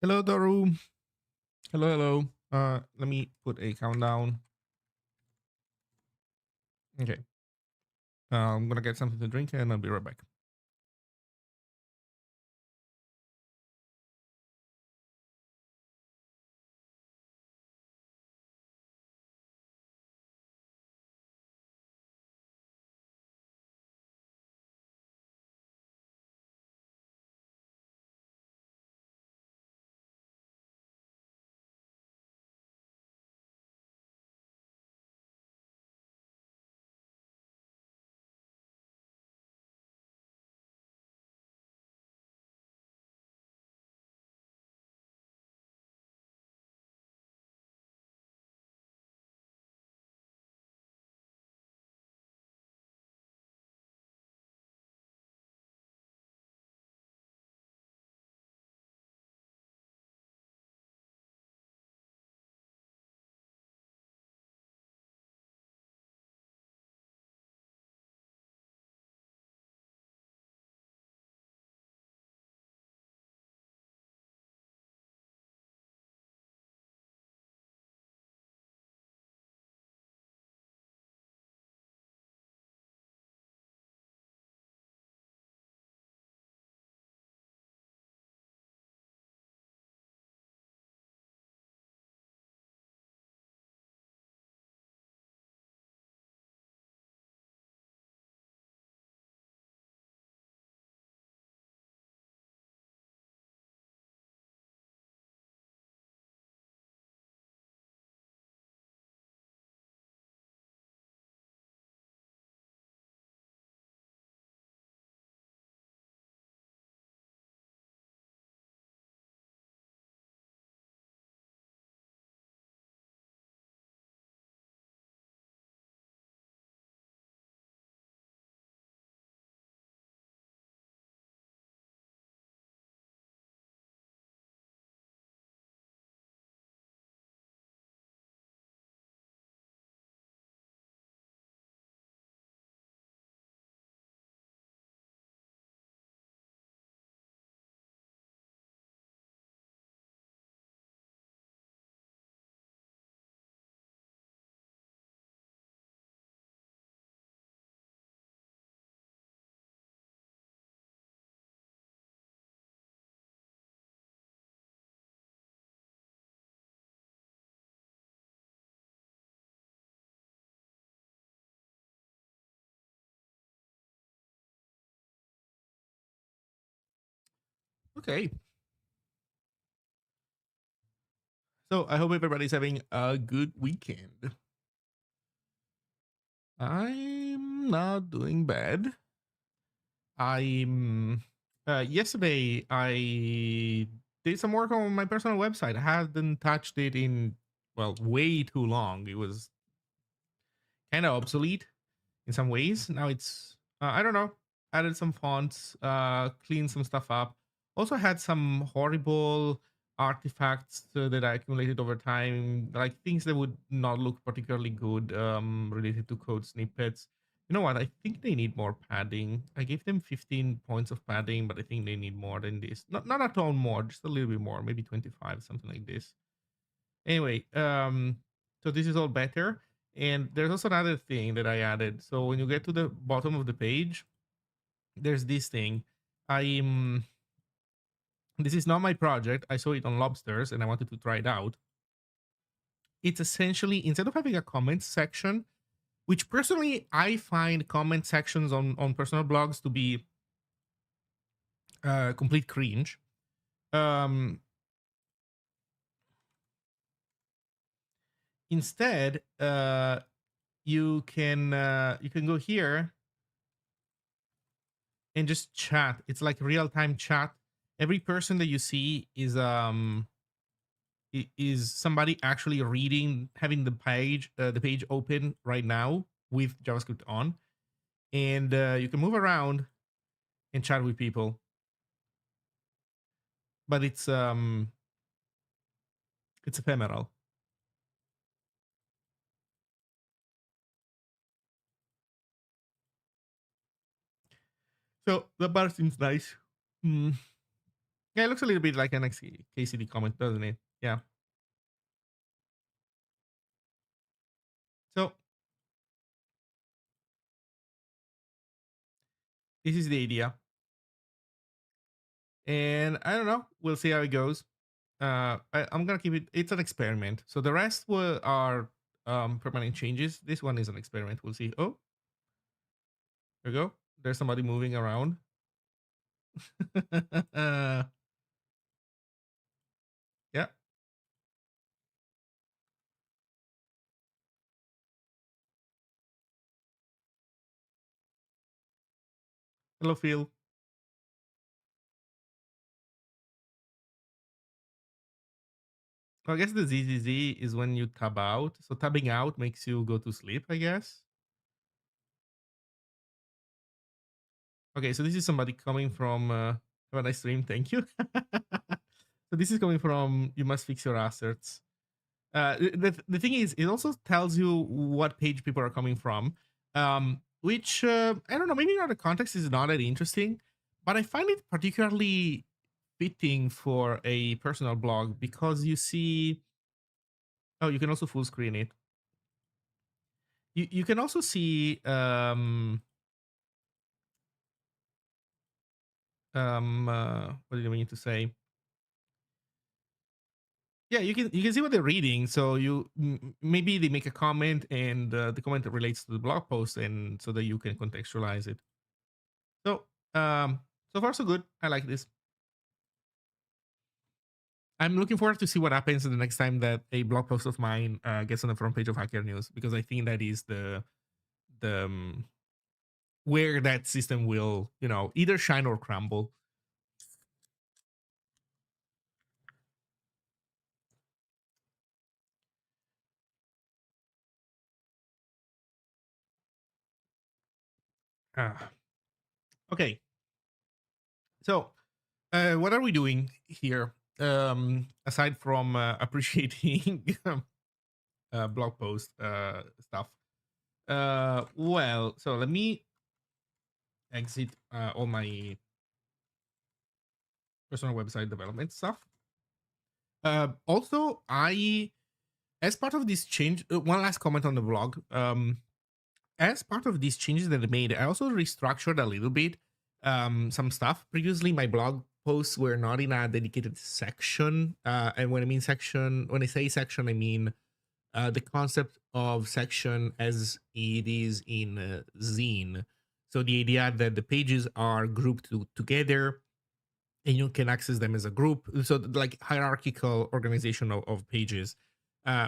Hello, Doru. Hello, hello. Let me put a countdown. Okay. I'm gonna get something to drink and I'll be right back. Okay. So I hope everybody's having a good weekend. I'm not doing bad. I'm yesterday I did some work on my personal website. I hadn't touched it in way too long. It was kind of obsolete in some ways. Now it's I don't know, added some fonts, cleaned some stuff up. Also had some horrible artifacts that I accumulated over time, like things that would not look particularly good related to code snippets. You know what? I think they need more padding. I gave them 15 points of padding, but I think they need more than this. Not at all more, just a little bit more, maybe 25, something like this. Anyway, so this is all better. And there's also another thing that I added. So when you get to the bottom of the page, there's this thing. I'm This is not my project. I saw it on Lobsters and I wanted to try it out. It's essentially, instead of having a comments section, which personally I find comment sections on personal blogs to be complete cringe. Um, Instead, you can go here and just chat. It's like real time chat. Every person that you see is somebody actually reading, having the page open right now with JavaScript on, and you can move around and chat with people. But it's ephemeral. So the bar seems nice. Hmm. Yeah, it looks a little bit like an KCD comment, doesn't it? Yeah. So this is the idea, and I don't know. We'll see how it goes. I'm gonna keep it. It's an experiment. So the rest are permanent changes. This one is an experiment. We'll see. Oh, there we go. There's somebody moving around. Yeah. Hello, Phil. I guess the ZZZ is when you tab out. So tabbing out makes you go to sleep, I guess. Okay, so this is somebody coming from have a nice stream, thank you. So this is coming from you must fix your assets. The thing is, it also tells you what page people are coming from, which I don't know, maybe not the context is not that interesting, but I find it particularly fitting for a personal blog because you see, oh, you can also full screen it. You can also see what did I mean to say? Yeah, you can see what they're reading. So maybe they make a comment and the comment relates to the blog post, and so that you can contextualize it. So so far so good. I like this. I'm looking forward to see what happens the next time that a blog post of mine gets on the front page of Hacker News, because I think that is the where that system will either shine or crumble. Ah, okay, so what are we doing here? Aside from appreciating blog post stuff. Well, so let me exit all my personal website development stuff. Also, as part of this change, one last comment on the blog. As part of these changes that I made, I also restructured a little bit some stuff. Previously, my blog posts were not in a dedicated section. And when I mean section, when I say section, I mean the concept of section as it is in Zine. So the idea that the pages are grouped together and you can access them as a group. So like hierarchical organization of pages,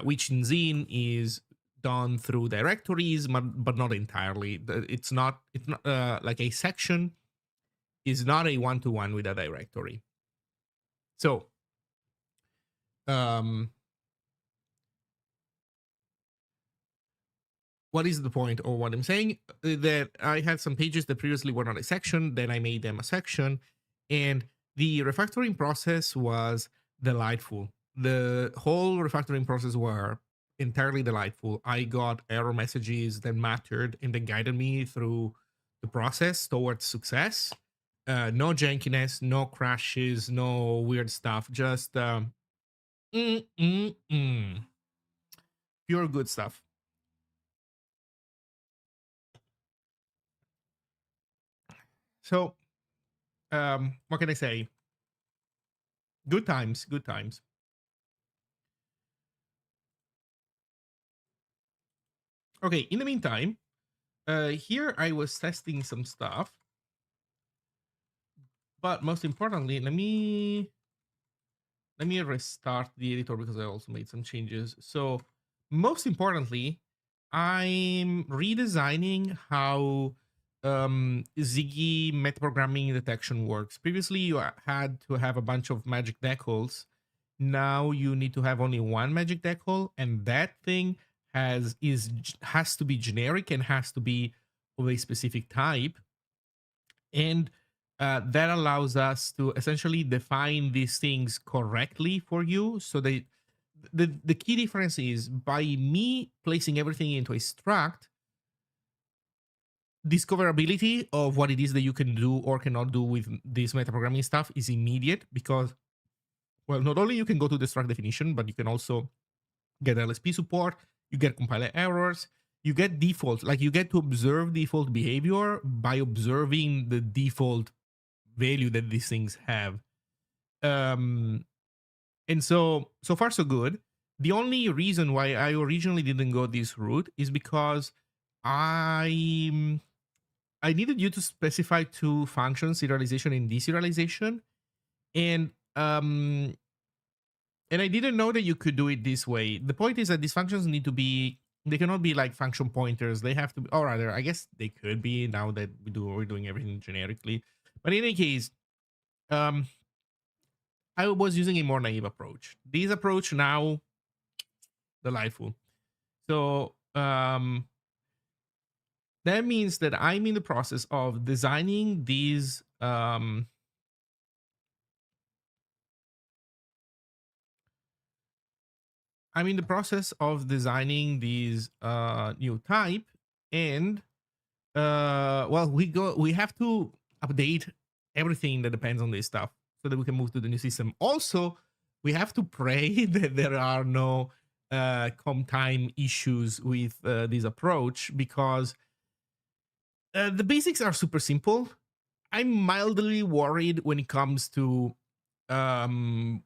which in Zine is done through directories, but not entirely. It's not like a section is not a one-to-one with a directory. So um, what is the point or what I'm saying? That I had some pages that previously were not a section, then I made them a section, and the refactoring process was delightful. The whole refactoring process were entirely delightful. I got error messages that mattered and that guided me through the process towards success. No jankiness, no crashes, no weird stuff. Just mm, mm, mm. Pure good stuff. So what can I say? Good times, good times. Okay, in the meantime, here I was testing some stuff, but most importantly, let me restart the editor because I also made some changes. So most importantly, I'm redesigning how Ziggy metaprogramming detection works. Previously, you had to have a bunch of magic decals. Now you need to have only one magic decal, and that thing has to be generic and has to be of a specific type, and that allows us to essentially define these things correctly for you. So the key difference is by me placing everything into a struct, discoverability of what it is that you can do or cannot do with this metaprogramming stuff is immediate because, well, not only you can go to the struct definition, but you can also get LSP support, you get compiler errors, you get default, like you get to observe default behavior by observing the default value that these things have. And so far so good. The only reason why I originally didn't go this route is because I I needed you to specify two functions, serialization and deserialization, and um and I didn't know that you could do it this way. The point is that these functions need to be, they cannot be like function pointers. They have to be, or rather, I guess they could be now that we're doing everything generically. But in any case, um I was using a more naive approach. This approach now delightful. So that means that I'm in the process of designing these I'm in the process of designing these new type, and well, we have to update everything that depends on this stuff so that we can move to the new system. Also, we have to pray that there are no com time issues with this approach, because the basics are super simple. I'm mildly worried when it comes to um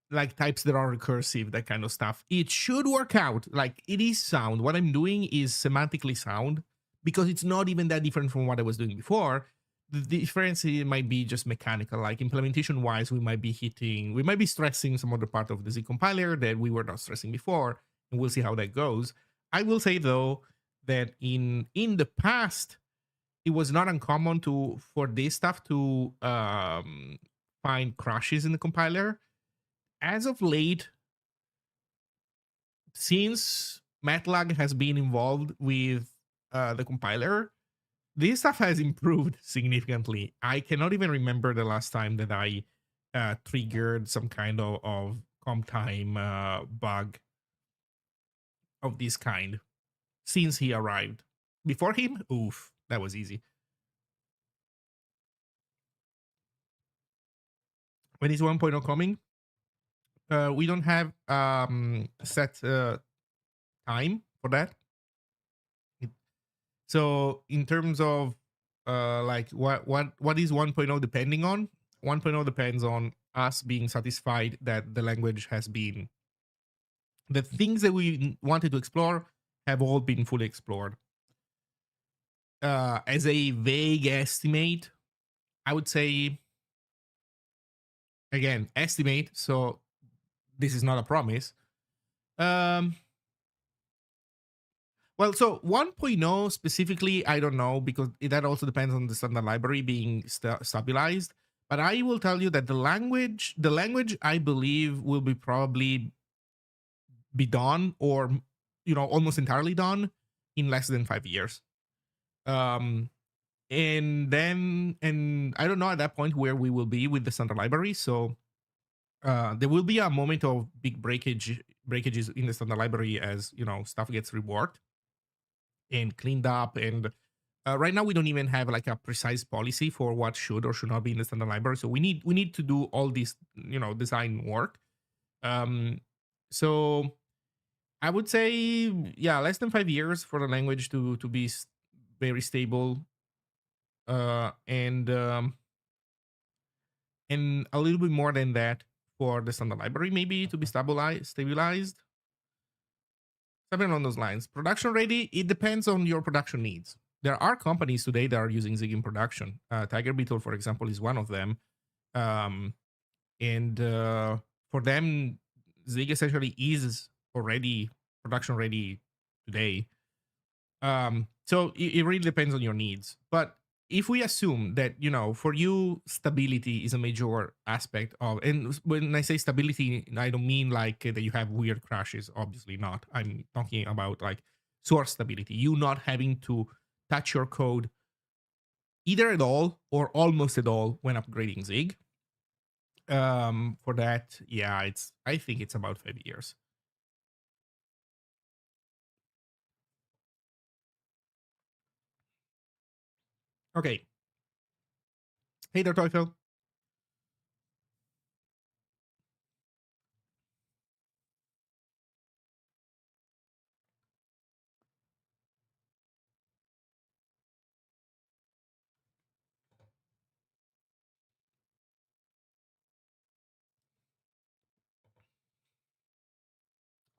like types that are recursive, that kind of stuff. It should work out. Like, it is sound. What I'm doing is semantically sound because it's not even that different from what I was doing before. The difference might be just mechanical. Like, implementation wise, we might be stressing some other part of the Z compiler that we were not stressing before, and we'll see how that goes. I will say though that in the past, it was not uncommon to for this stuff to find crashes in the compiler. As of late, since MATLAB has been involved with the compiler, this stuff has improved significantly. I cannot even remember the last time that I triggered some kind of comp time bug of this kind since he arrived. Before him, oof, that was easy. When is 1.0 coming? We don't have set time for that. So in terms of like what is 1.0 depending on? 1.0 depends on us being satisfied that the language has been, the things that we wanted to explore have all been fully explored. As a vague estimate, I would say, again, estimate, so this is not a promise. Um Well, so 1.0 specifically, I don't know, because that also depends on the standard library being stabilized. But I will tell you that the language, I believe, will be probably be done, or almost entirely done in less than 5 years. Um, and I don't know at that point where we will be with the standard library. So there will be a moment of big breakages in the standard library as stuff gets reworked and cleaned up. And right now we don't even have like a precise policy for what should or should not be in the standard library, so we need to do all this design work. um so I would say, yeah, less than 5 years for the language to be very stable, and a little bit more than that for the standard library maybe to be stabilized, something along those lines. Production ready, it depends on your production needs. There are companies today that are using Zig in production. Tiger Beetle, for example, is one of them. Um, and for them, Zig essentially is already production ready today. So it really depends on your needs. But if we assume that, for you, stability is a major aspect of, and when I say stability, I don't mean like that you have weird crashes, obviously not. I'm talking about like source stability, you not having to touch your code either at all or almost at all when upgrading Zig. For that, yeah, I think it's about 5 years. Okay. Hey there, Toyfel.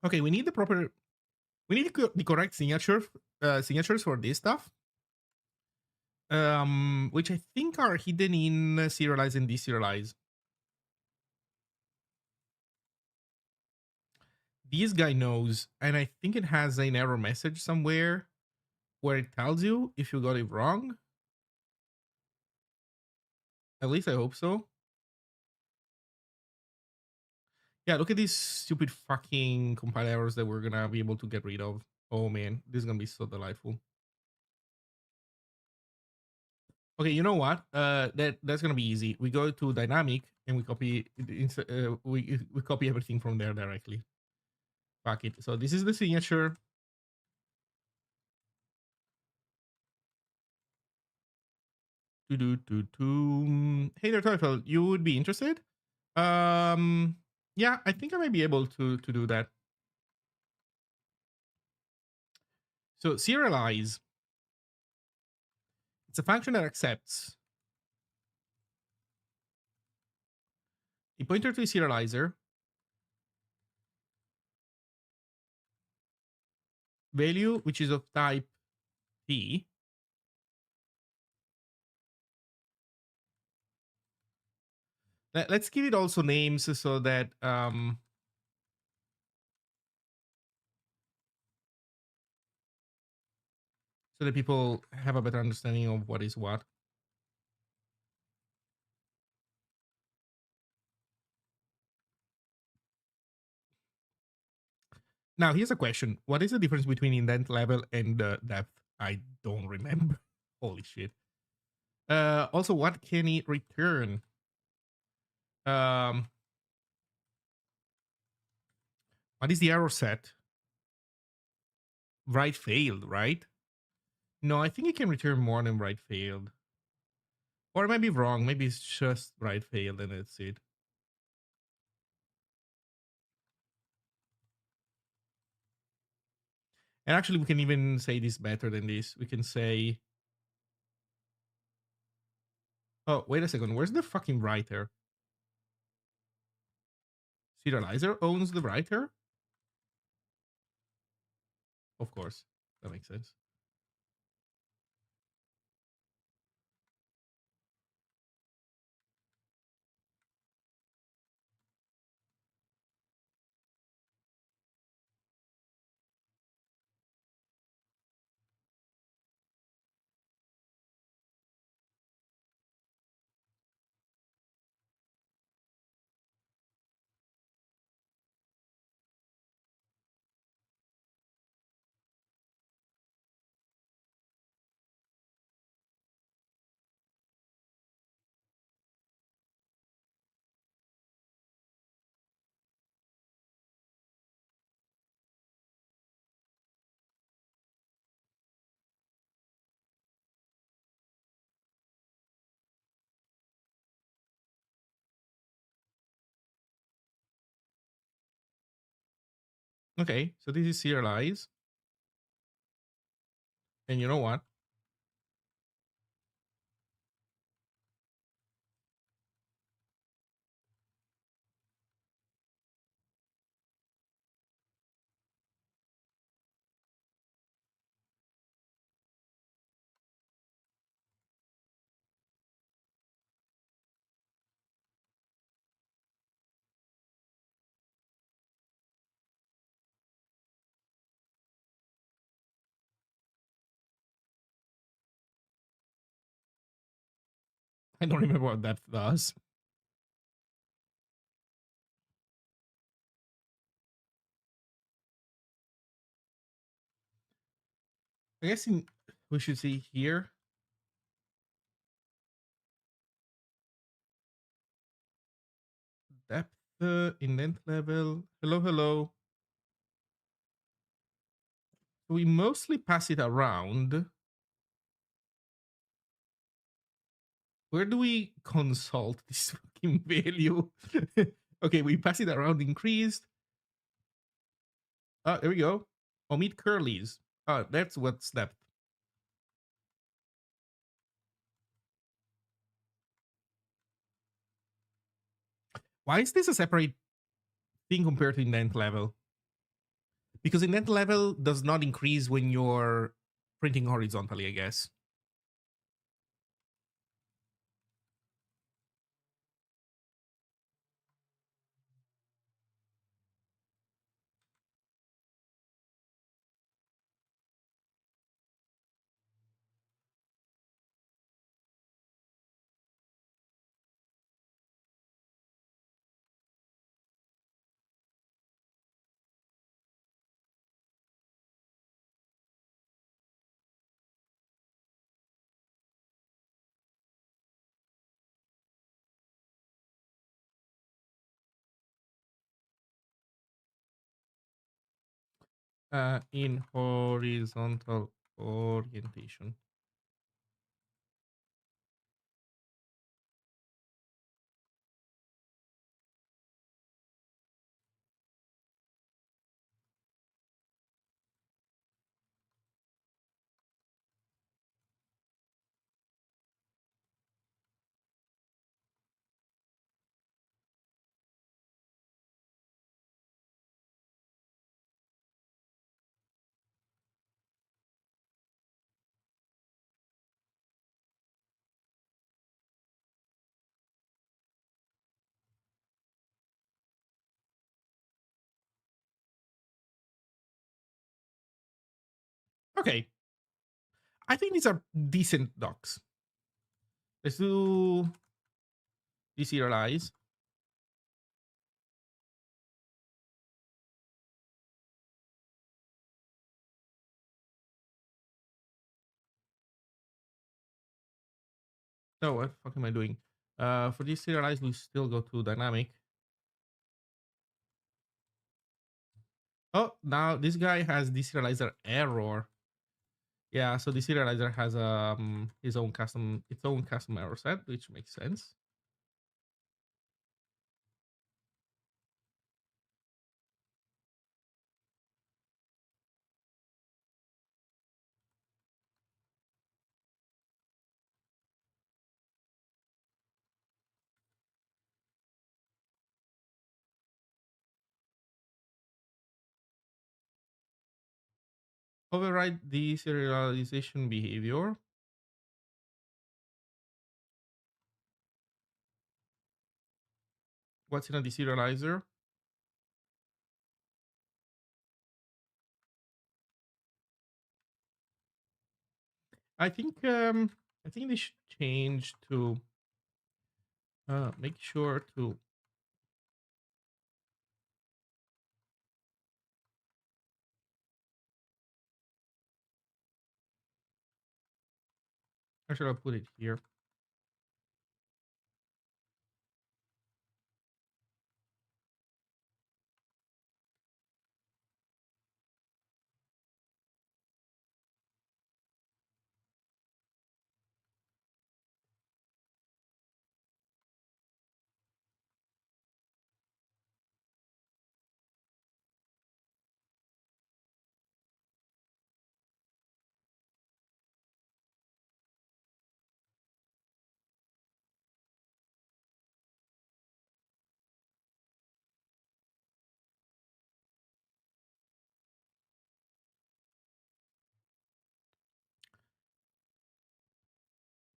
Okay, we need the proper. We need the correct signatures for this stuff. Which I think are hidden in serialize and deserialize. This guy knows, and I think it has an error message somewhere where it tells you if you got it wrong. At least I hope so. Yeah, look at these stupid fucking compile errors that we're gonna be able to get rid of. Oh man, this is gonna be so delightful. Okay, you know what? That's gonna be easy. We go to dynamic and we copy we copy everything from there directly. Fuck it. So this is the signature. Hey there, Teufel. You would be interested? Yeah, I think I might be able to do that. So serialize. It's a function that accepts a pointer to a serializer, value which is of type t. Let's give it also names so that people have a better understanding of what is what. Now, here's a question. What is the difference between indent level and depth? I don't remember. Holy shit. Also, what can it return? Um, what is the error set? Write failed, right? No, I think it can return more than write failed. Or I might be wrong. Maybe it's just write failed and that's it. And actually, we can even say this better than this. We can say, oh, wait a second. Where's the fucking writer? Serializer owns the writer? Of course. That makes sense. Okay, so this is serialize. And you know what? I don't remember what that does. I guess we should see here. Depth, indent level. Hello, hello. We mostly pass it around. Where do we consult this fucking value? Okay, we pass it around increased. There we go. Omit curlies. That's what's left. Why is this a separate thing compared to indent level? Because indent level does not increase when you're printing horizontally, I guess. In horizontal orientation. Okay, I think these are decent docs. Let's do deserialize. No, what the fuck am I doing? For deserialize, we still go to dynamic. Oh, now this guy has deserializer error. Yeah, so deserializer has its own custom error set, which makes sense. Override deserialization behavior. What's in a deserializer? I think they should change to make sure to actually I'll put it here.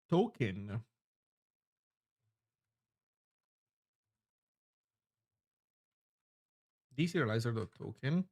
Token. Deserializer.token.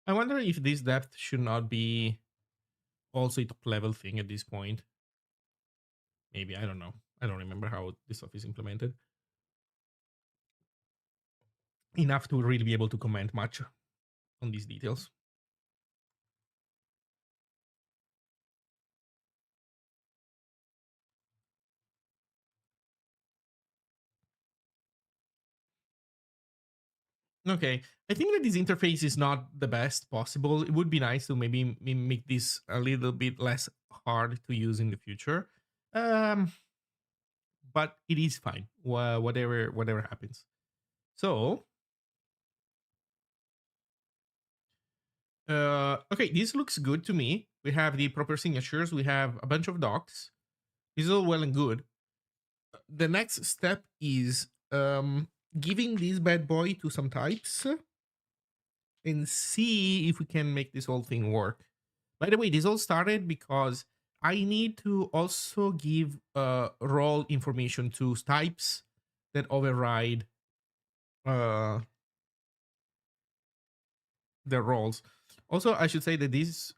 I wonder if this depth should not be also a top level thing at this point. Maybe, I don't know. I don't remember how this stuff is implemented enough to really be able to comment much on these details. Okay, I think that this interface is not the best possible. It would be nice to maybe make this a little bit less hard to use in the future. Um, but it is fine. Whatever happens. So, okay, this looks good to me. We have the proper signatures. We have a bunch of docs. This is all well and good. The next step is giving this bad boy to some types and see if we can make this whole thing work. By the way, this all started because I need to also give role information to types that override uh, their roles. Also, I should say that this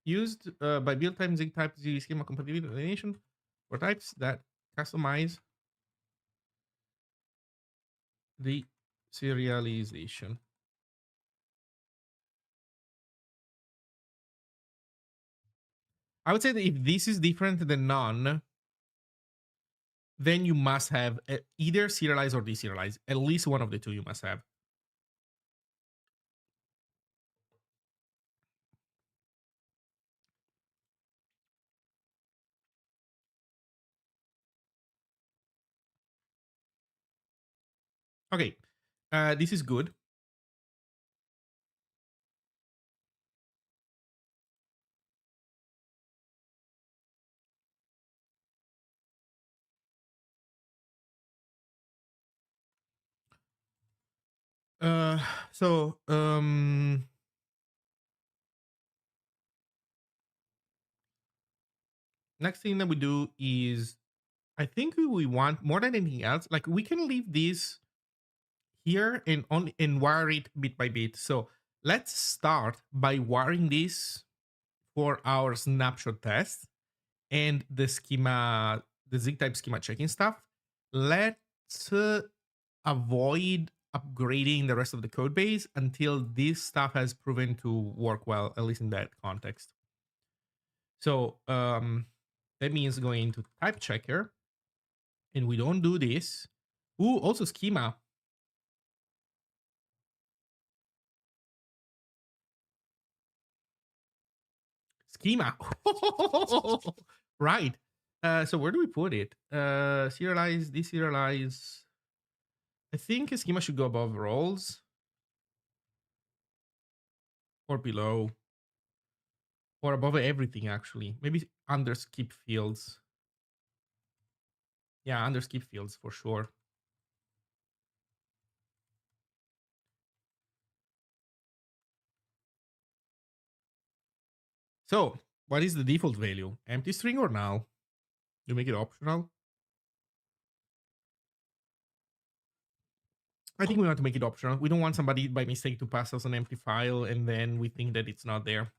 used by build time Zig type Z schema compatibility elimination for types that customize the serialization. I would say that if this is different than none, then you must have either serialize or deserialize. At least one of the two you must have. Okay, this is good. Uh, so next thing that we do is I think we want more than anything else. Like we can leave this here and wire it bit by bit. So let's start by wiring this for our snapshot test and the schema, the zig type schema checking stuff. Let's avoid upgrading the rest of the code base until this stuff has proven to work well, at least in that context. So that means going into type checker, and we don't do this. Ooh, also schema. Schema. Right. So where do we put it? Serialize, deserialize. I think schema should go above roles or below or above everything actually. Maybe under skip fields. Yeah, under skip fields for sure. So, what is the default value? Empty string or null? You make it optional? I think we want to make it optional. We don't want somebody by mistake to pass us an empty file and then we think that it's not there.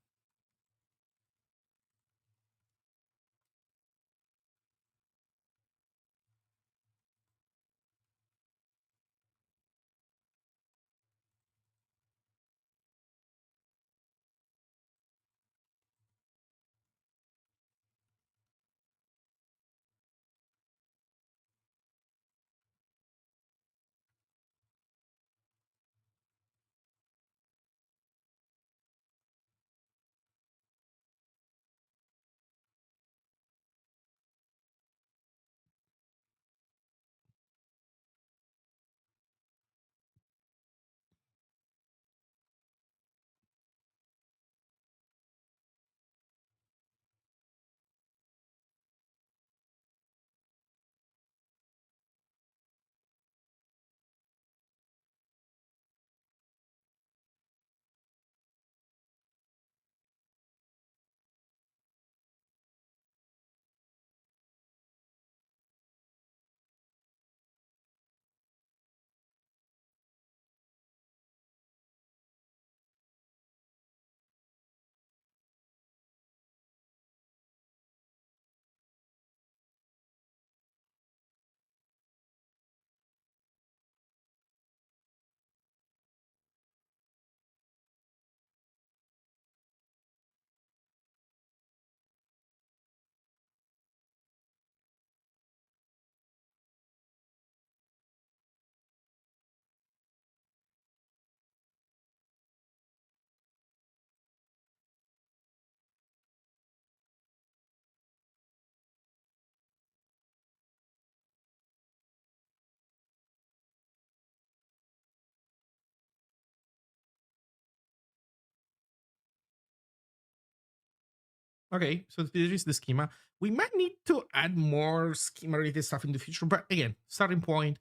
Okay, so this is the schema. We might need to add more schema related stuff in the future, but again, starting point,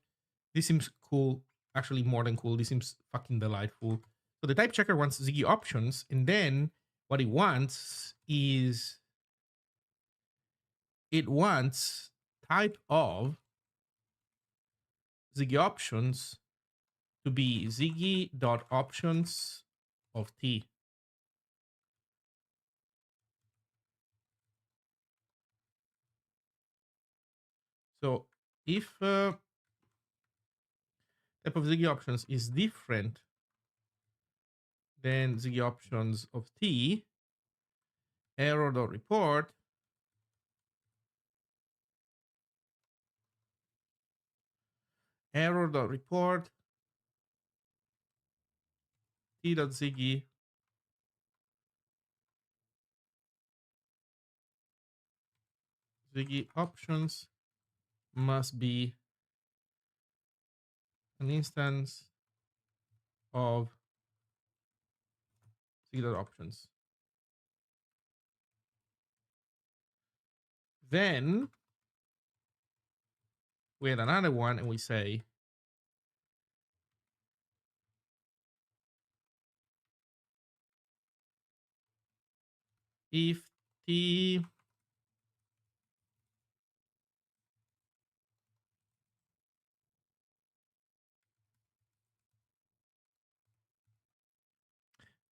this seems cool. Actually, more than cool. This seems fucking delightful. So the type checker wants Ziggy options, and then what it wants is it wants type of Ziggy options to be Ziggy dot options of t. So if type of Ziggy options is different than Ziggy options of t, error dot report error dot report t dot Ziggy Ziggy options must be an instance of Ziggy dot options. Then we add another one and we say if t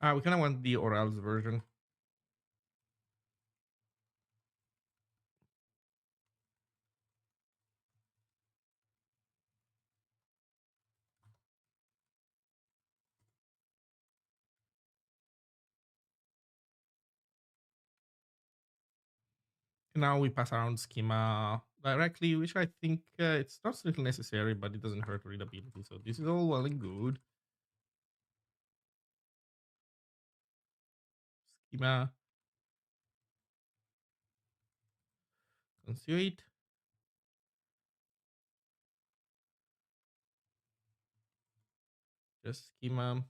we kind of want the or else version. Now we pass around schema directly, which I think it's not strictly necessary, but it doesn't hurt readability. So this is all well and good. Schema consuit. Just schema.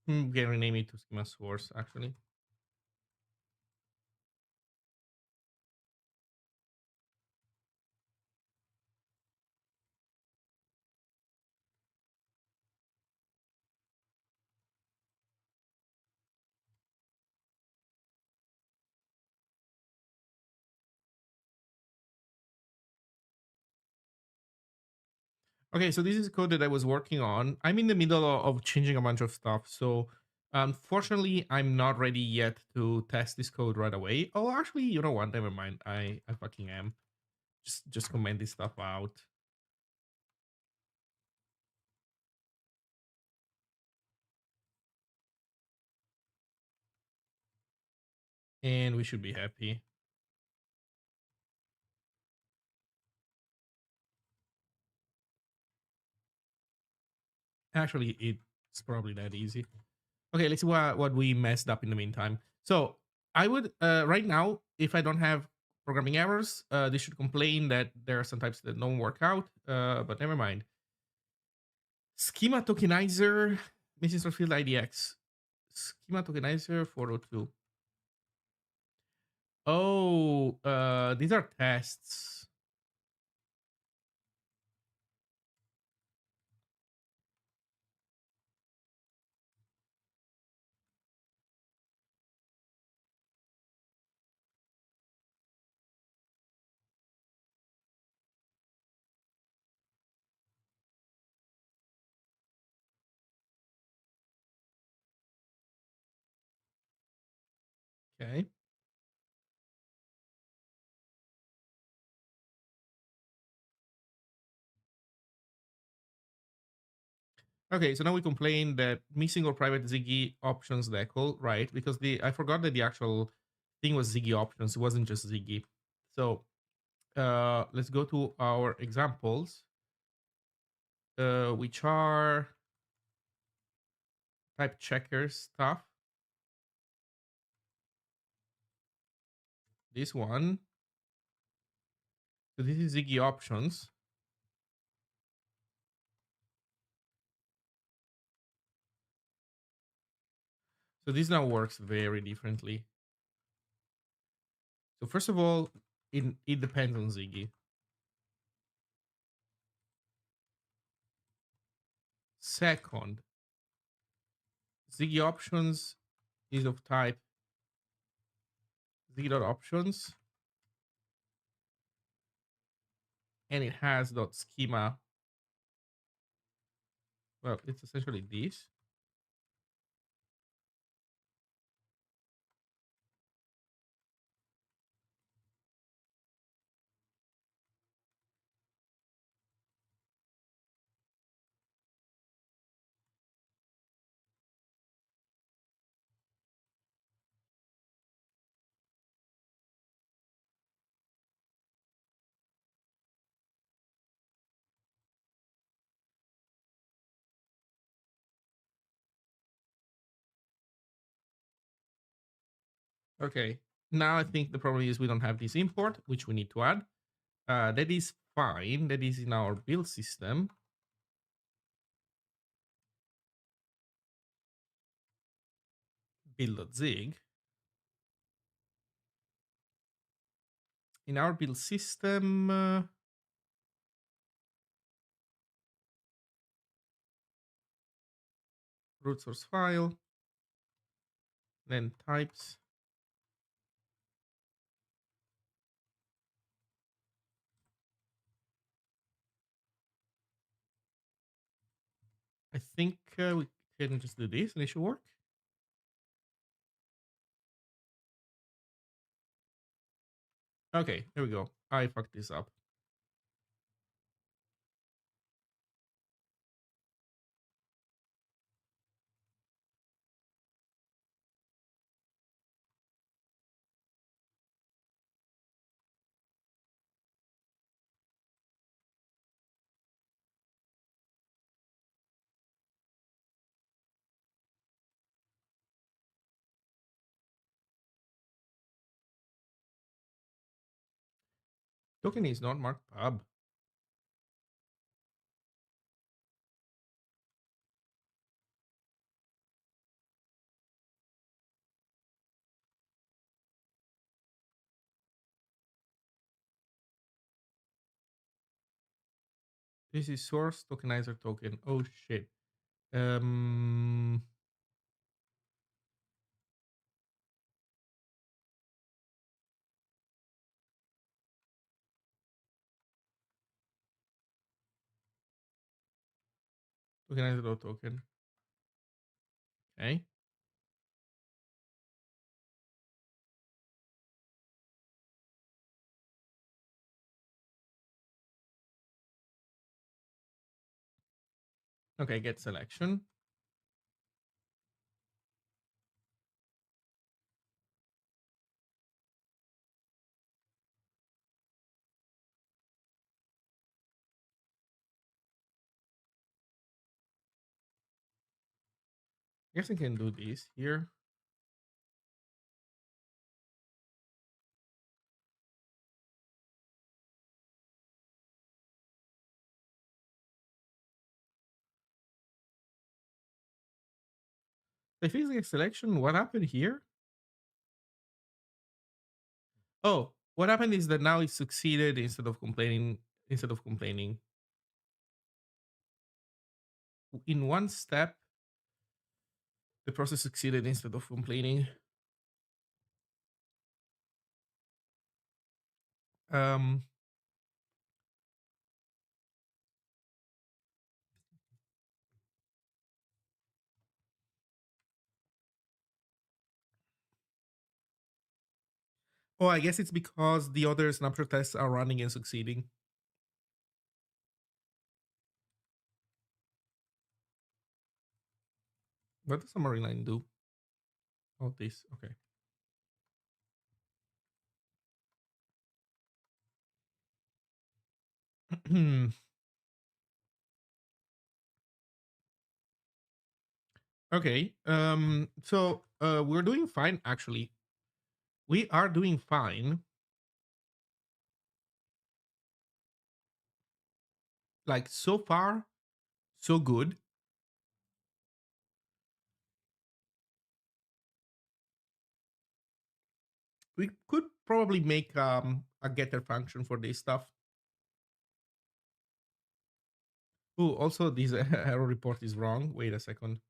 We can rename it to schema source actually. Okay, so this is code that I was working on. I'm in the middle of changing a bunch of stuff. So unfortunately, I'm not ready yet to test this code right away. Oh, actually, you know what? Never mind. I fucking am. Just comment this stuff out. And we should be happy. Actually, it's probably that easy. Okay, let's see what we messed up in the meantime. So I would right now, if I don't have programming errors, they should complain that there are some types that don't work out. But never mind. Schema tokenizer, missing field IDX. Schema tokenizer 402. Oh, these are tests. Okay. Okay, so now we complain that missing or private Ziggy options decal, right? Because I forgot that the actual thing was Ziggy options. It wasn't just Ziggy. So let's go to our examples, which are type checker stuff. This one. So this is Ziggy options. So this now works very differently. So first of all, it depends on Ziggy. Second, Ziggy options is of type Ziggy.options, and it has .schema. Well, it's essentially this. Okay. Now I think the problem is we don't have this import, which we need to add. That is fine. That is in our build system. Build.zig. In our build system, root source file, then types. I think we can just do this and it should work. Okay, there we go. I fucked this up. Token is not marked pub. This is source tokenizer token. Oh shit. Um, tokenizer token. Okay. Okay, get selection. I guess I can do this here. I fix the selection. What happened here? Oh, what happened is that now it succeeded instead of complaining. Instead of complaining, in one step, the process succeeded instead of complaining. Um, oh, I guess it's because the other snapshot tests are running and succeeding. What does summary line do? Oh, this. Okay. Okay. So we're doing fine actually. We are doing fine. Like so far, so good. We could probably make a getter function for this stuff. Oh, also this error report is wrong. Wait a second.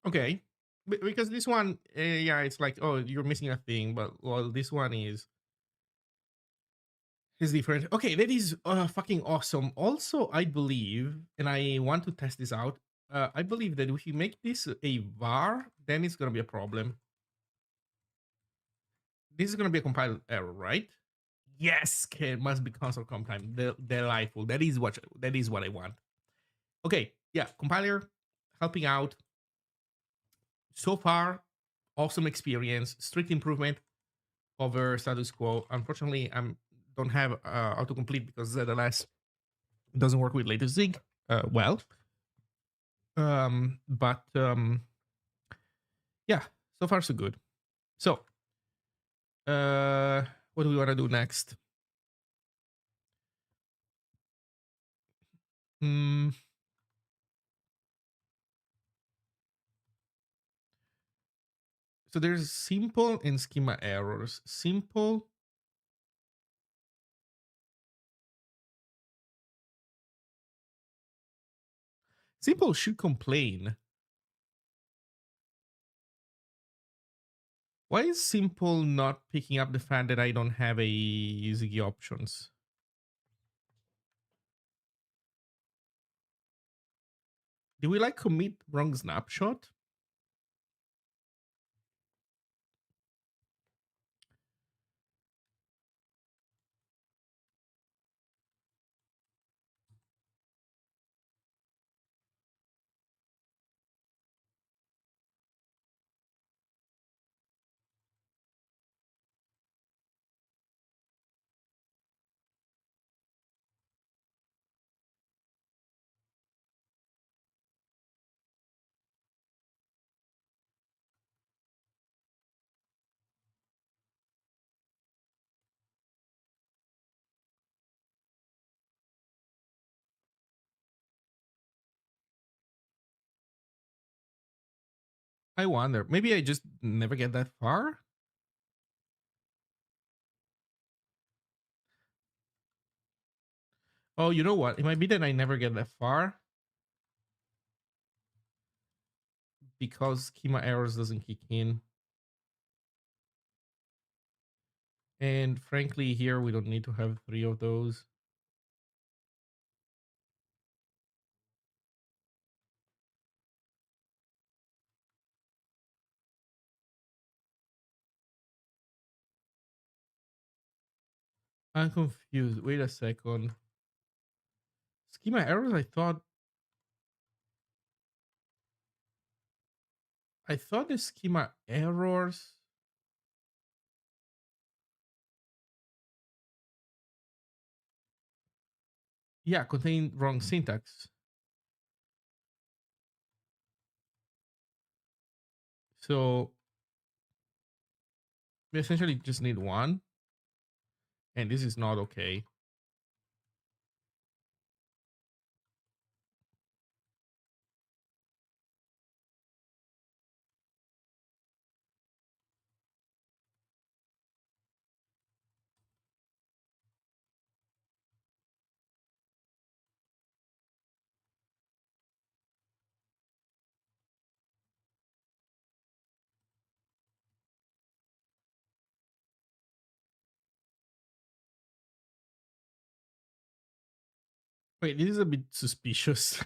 Okay. Because this one, yeah, it's like, oh, you're missing a thing, but well, this one is different. Okay, that is fucking awesome. Also, I believe, and I want to test this out. I believe that if you make this a var, then it's gonna be a problem. This is gonna be a compile error, right? Yes, okay, it must be console comp time. Delightful. That is what I want. Okay, yeah, compiler helping out. So far, awesome experience, strict improvement over status quo. Unfortunately, I don't have autocomplete because ZLS doesn't work with latest Zig. Well, but yeah, so far so good. So, what do we want to do next? Hmm. So there's simple and schema errors. Simple should complain. Why is simple not picking up the fact that I don't have a Ziggy options? Did we like commit wrong snapshot? I wonder. Maybe I just never get that far. Oh, you know what? It might be that I never get that far because schema errors doesn't kick in. And frankly, here we don't need to have 3 of those. I'm confused. Wait a second. Schema errors, I thought the schema errors, yeah, contain wrong syntax. So we essentially just need one, and this is not okay. Wait, this is a bit suspicious.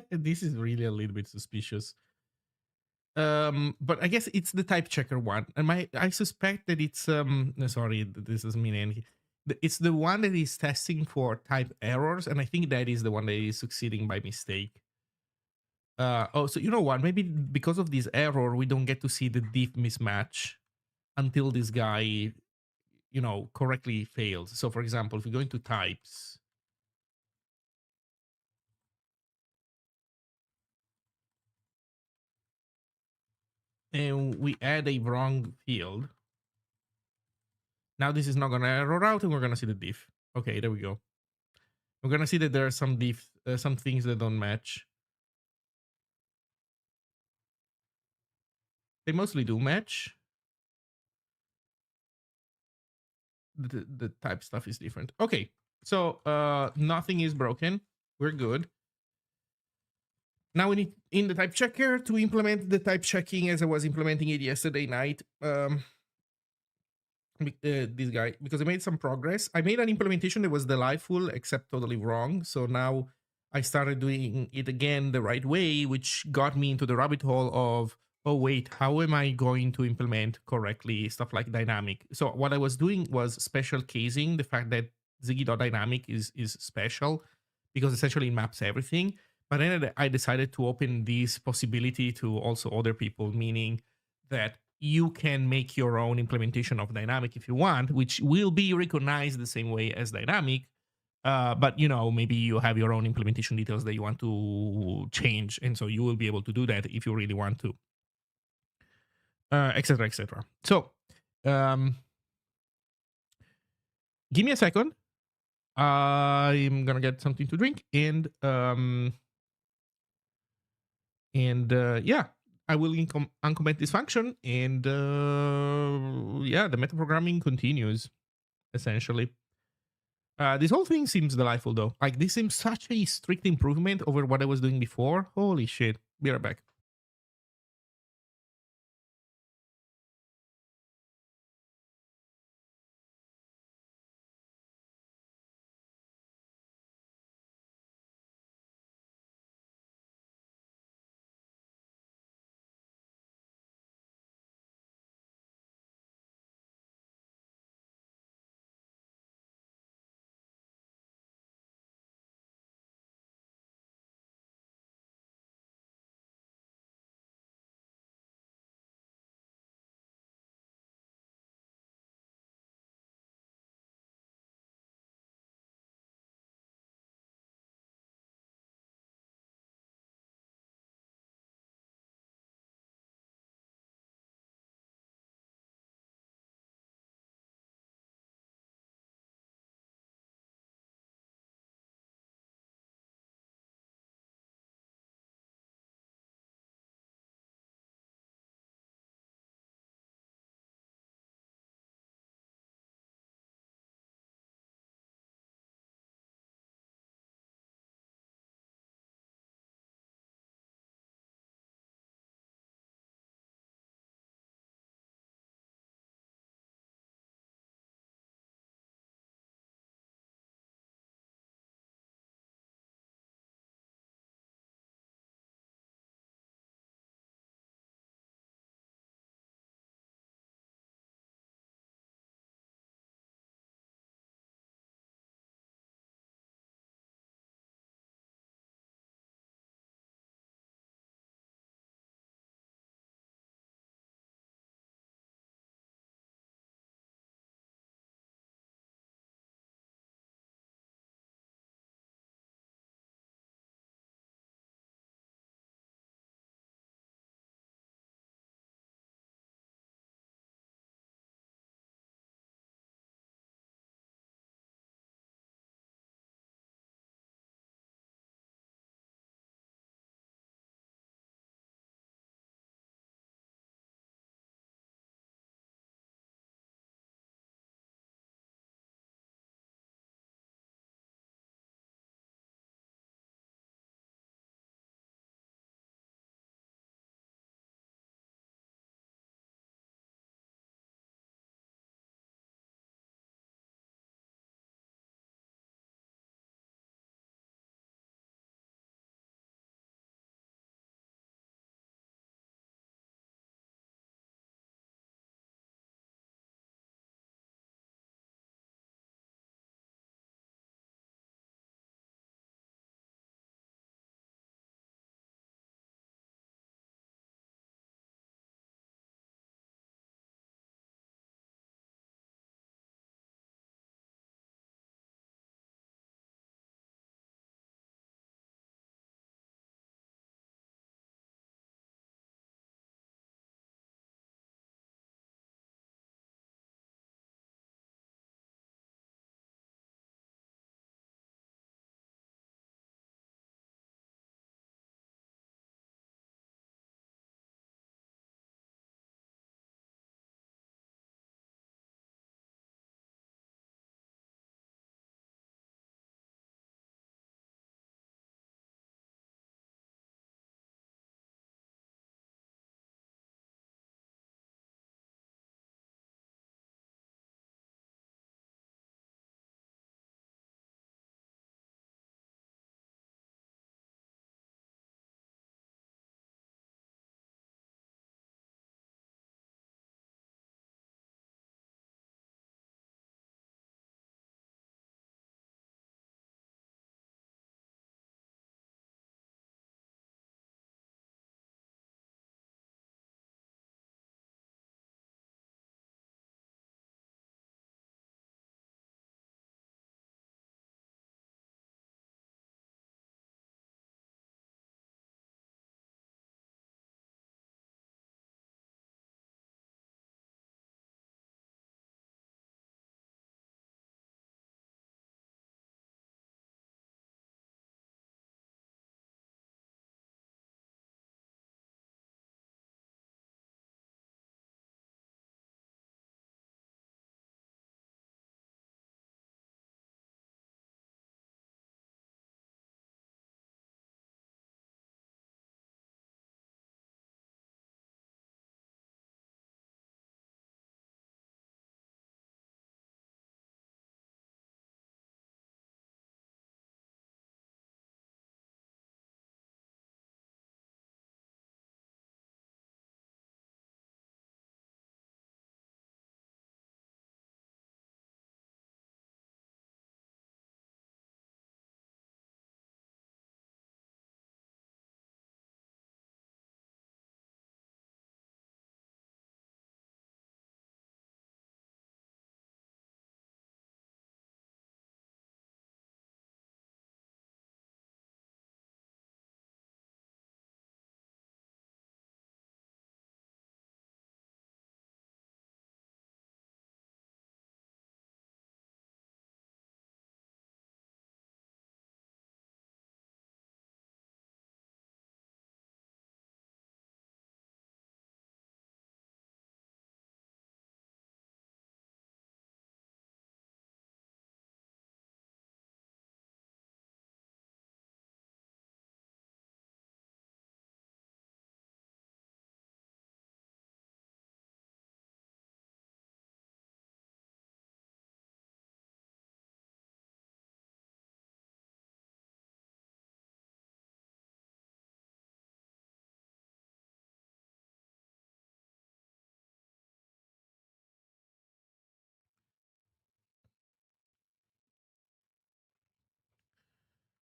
This is really a little bit suspicious. But I guess it's the type checker one, and I suspect that it's no, sorry, this doesn't mean anything. It's the one that is testing for type errors, and I think that is the one that is succeeding by mistake. Oh, so you know what? Maybe because of this error, we don't get to see the diff mismatch until this guy, correctly fails. So, for example, if we go into types and we add a wrong field, now this is not going to error out, and we're going to see the diff. Okay, there we go. We're going to see that there are some things that don't match. They mostly do match. The type stuff is different. Okay, so nothing is broken. We're good. Now we need in the type checker to implement the type checking as I was implementing it yesterday night. This guy, because I made some progress. I made an implementation that was delightful except totally wrong. So now I started doing it again the right way, which got me into the rabbit hole of, oh wait, how am I going to implement correctly stuff like dynamic? So what I was doing was special casing the fact that Ziggy.dynamic is special because essentially it maps everything. But then I decided to open this possibility to also other people, meaning that you can make your own implementation of dynamic if you want, which will be recognized the same way as dynamic. But maybe you have your own implementation details that you want to change, and so you will be able to do that if you really want to, etc., etc. So, um, give me a second. I'm gonna get something to drink, and yeah, I will uncomment this function, and yeah, the metaprogramming continues essentially. This whole thing seems delightful though. Like this seems such a strict improvement over what I was doing before. Holy shit. Be right back.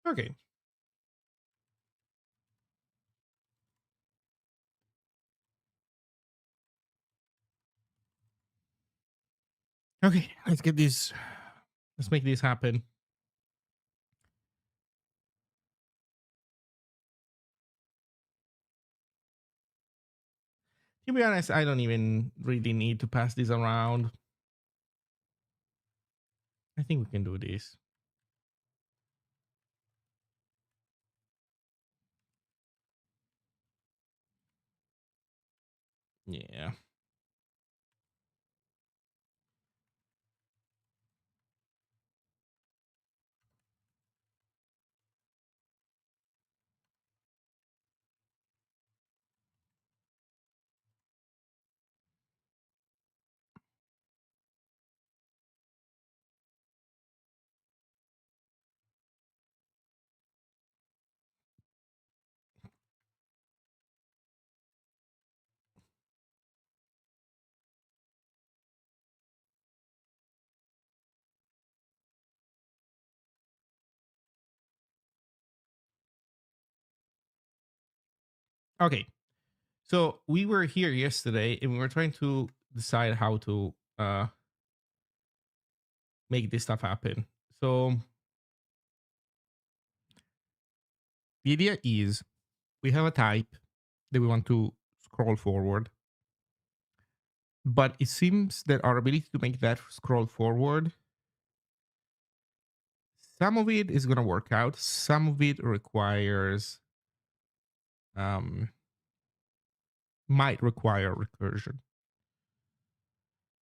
Okay. Okay, let's get this. Let's make this happen. To be honest, I don't even really need to pass this around. I think we can do this. Yeah. Okay. So we were here yesterday and we were trying to decide how to make this stuff happen. So the idea is we have a type that we want to scroll forward, but it seems that our ability to make that scroll forward, some of it is going to work out, some of it requires um might require recursion.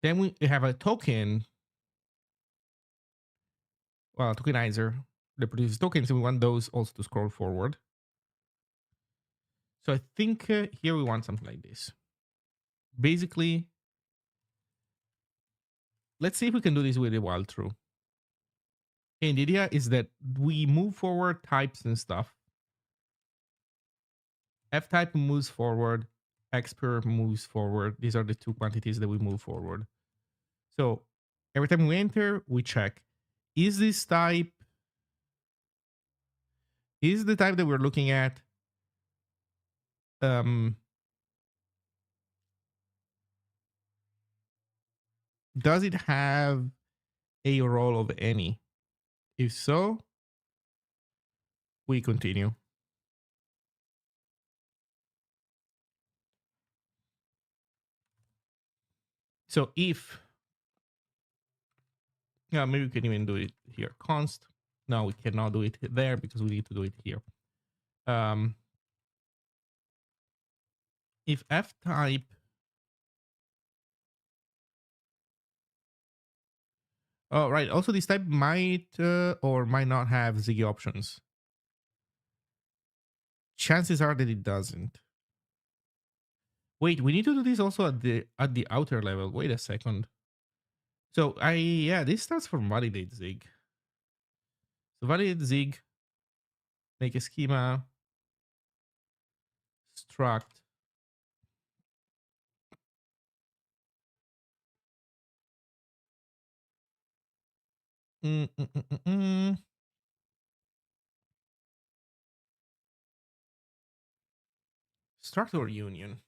Then we have a token, well, a tokenizer that produces tokens, and we want those also to scroll forward. So I think here we want something like this. Basically, let's see if we can do this with a while true. And the idea is that we move forward types and stuff. F type moves forward, Xper moves forward. These are the two quantities that we move forward. So every time we enter, we check, is this type, is the type that we're looking at um does it have a role of any? If so, we continue. So if, yeah, maybe we can even do it here. Const. No, we cannot do it there because we need to do it here. Um, if F type, oh right. Also, this type might or might not have Ziggy options. Chances are that it doesn't. Wait, we need to do this also at the outer level. Wait a second. So yeah, this starts from validate Zig. So validate Zig, make a schema, struct. Mm, mm, mm, mm, mm. Struct or union.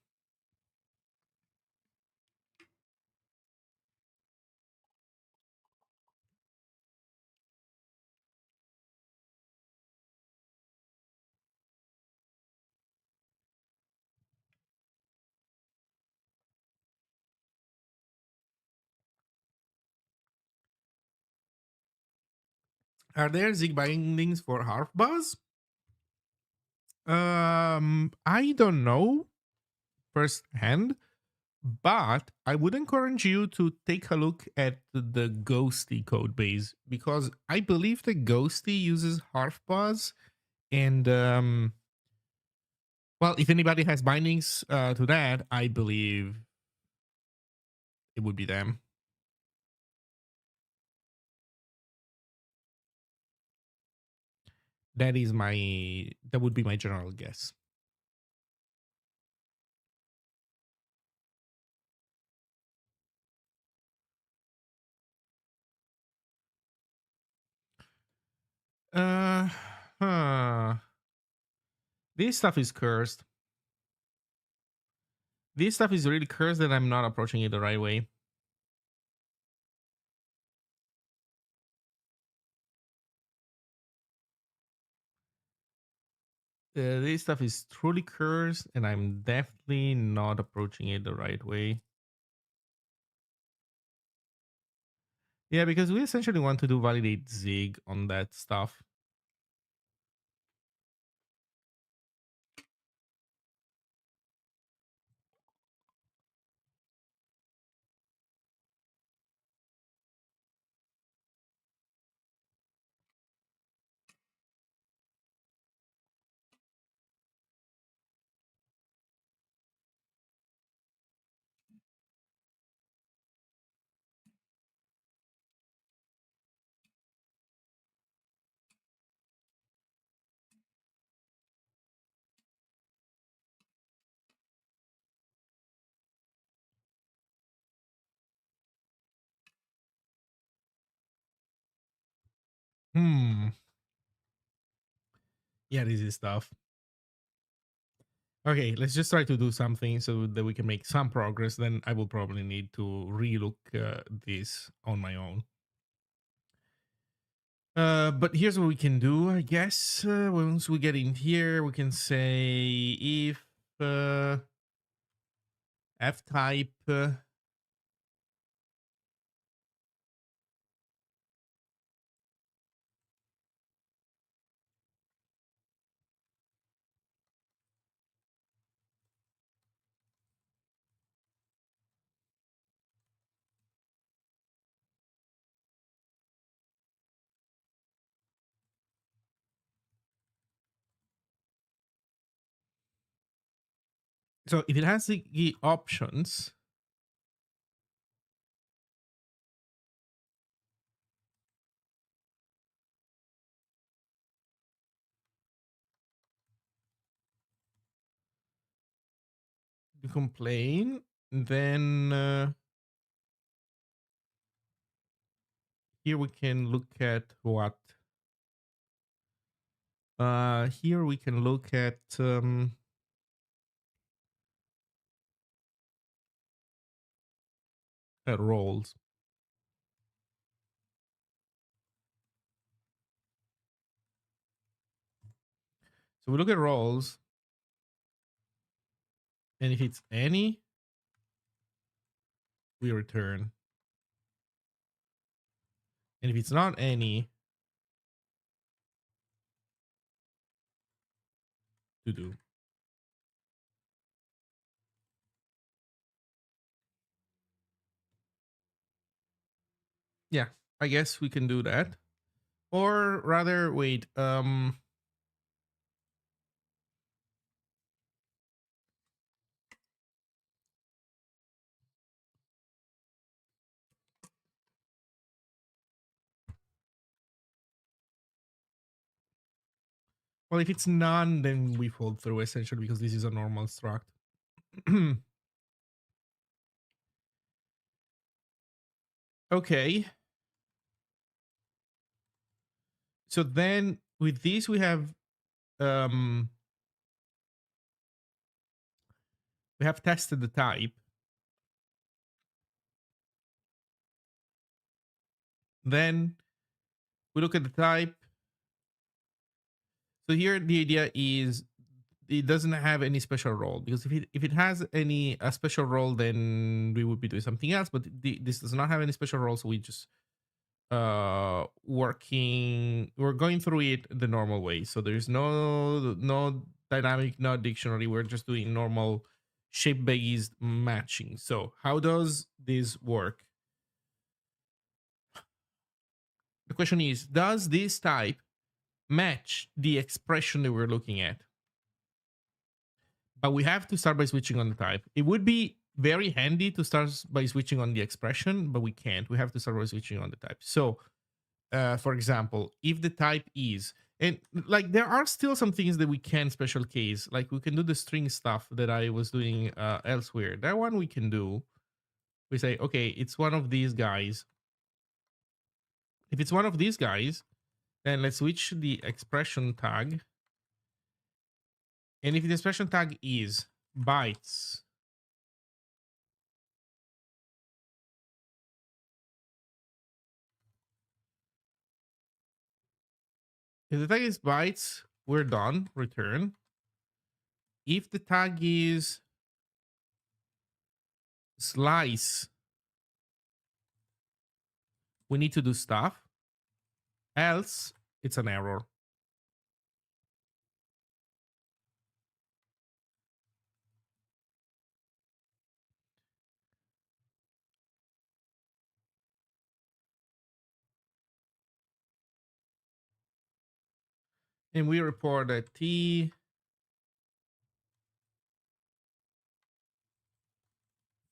Are there Zig bindings for half buzz? I don't know firsthand, but I would encourage you to take a look at the Ghosty code base because I believe the Ghosty uses half buzz, and well, if anybody has bindings to that, I believe it would be them. That would be my general guess. Uh Huh. This stuff is cursed. This stuff is really cursed that I'm not approaching it the right way. This stuff is truly cursed, and I'm definitely not approaching it the right way. Yeah, because we essentially want to do validate Zig on that stuff. Hmm. Yeah, this is tough. Okay, let's just try to do something so that we can make some progress. Then I will probably need to relook this on my own. But here's what we can do, I guess. Once we get in here, we can say if f type. So if it has the options, to complain, then here we can look at what. Here we can look at roles. So we look at roles, and if it's any, we return. And if it's not any, to do. Yeah, I guess we can do that. Or rather, wait. Well, if it's none, then we fold through essentially because this is a normal struct. Okay. So then with this um we have tested the type. Then we look at the type. So here the idea is it doesn't have any special role because if it has any a special role, then we would be doing something else. But this does not have any special role, so we just we're going through it the normal way. So there's no dynamic, no dictionary. We're just doing normal shape based matching. So how does this work? The question is, does this type match the expression that we're looking at? But we have to start by switching on the type. It would be very handy to start by switching on the expression, but we can't. We have to start by switching on the type. So, for example, if the type is, and like there are still some things that we can special case, like we can do the string stuff that I was doing elsewhere. That one we can do. We say, okay, it's one of these guys. If it's one of these guys, And let's switch the expression tag. And if the expression tag is bytes, if the tag is bytes, we're done, return. If the tag is slice, we need to do stuff, else it's an error. And we report a T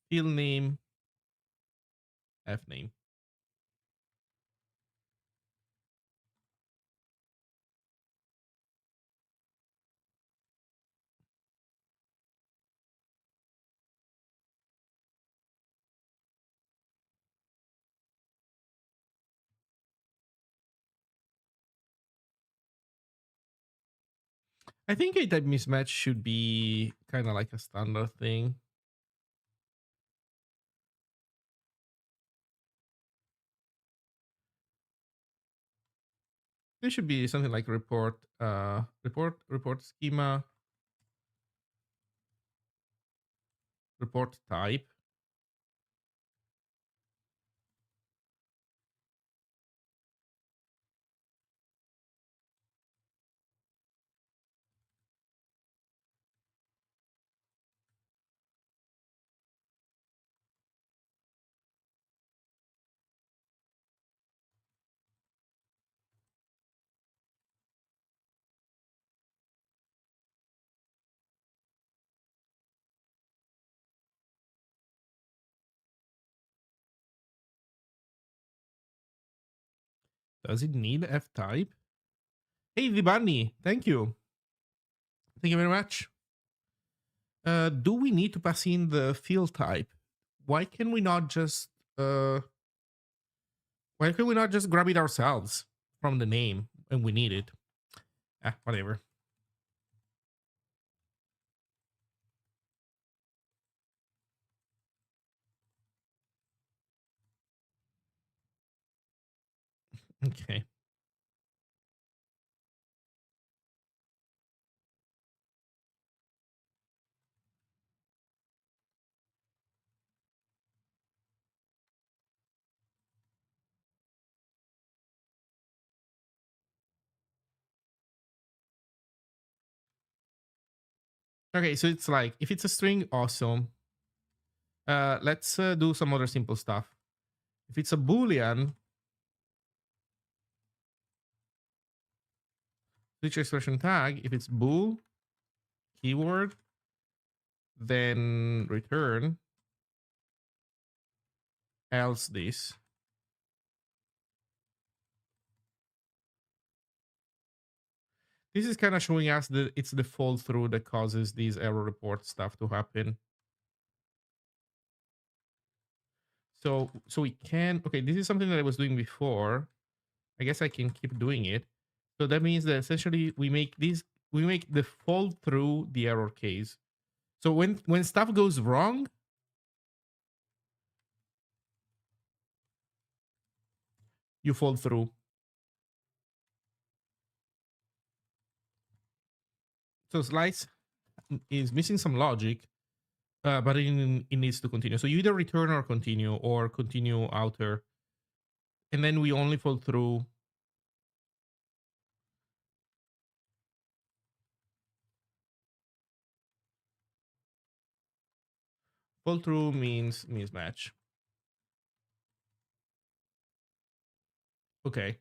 field name, F name. I think a type mismatch should be kind of like a standard thing. There should be something like report schema, report type. Does it need F type? Hey, the bunny, thank you. Thank you very much. Do we need to pass in the field type? Why can we not just why can we not just grab it ourselves from the name when we need it? Ah, whatever. Okay. Okay, so it's like if it's a string, awesome. Let's do some other simple stuff. If it's a boolean, switch expression tag. If it's bool keyword, then return else this. This is kind of showing us that it's the fall through that causes these error report stuff to happen. So we can, okay, this is something that I was doing before. I guess I can keep doing it. So that means that essentially we make the fall through the error case. So when stuff goes wrong, you fall through. So slice is missing some logic, but it needs to continue. So you either return or continue outer, and then we only fall through. Fall through means mismatch. Okay.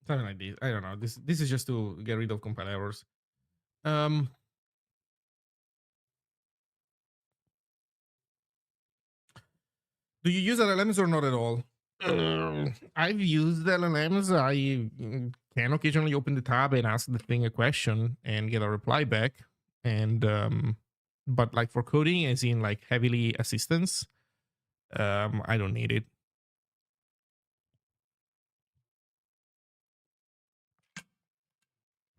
Something like this. I don't know. This is just to get rid of compile errors. Um, do you use LLMs or not at all? I've used LLMs. I can occasionally open the tab and ask the thing a question and get a reply back. And but like for coding, as in like heavily assistance, I don't need it.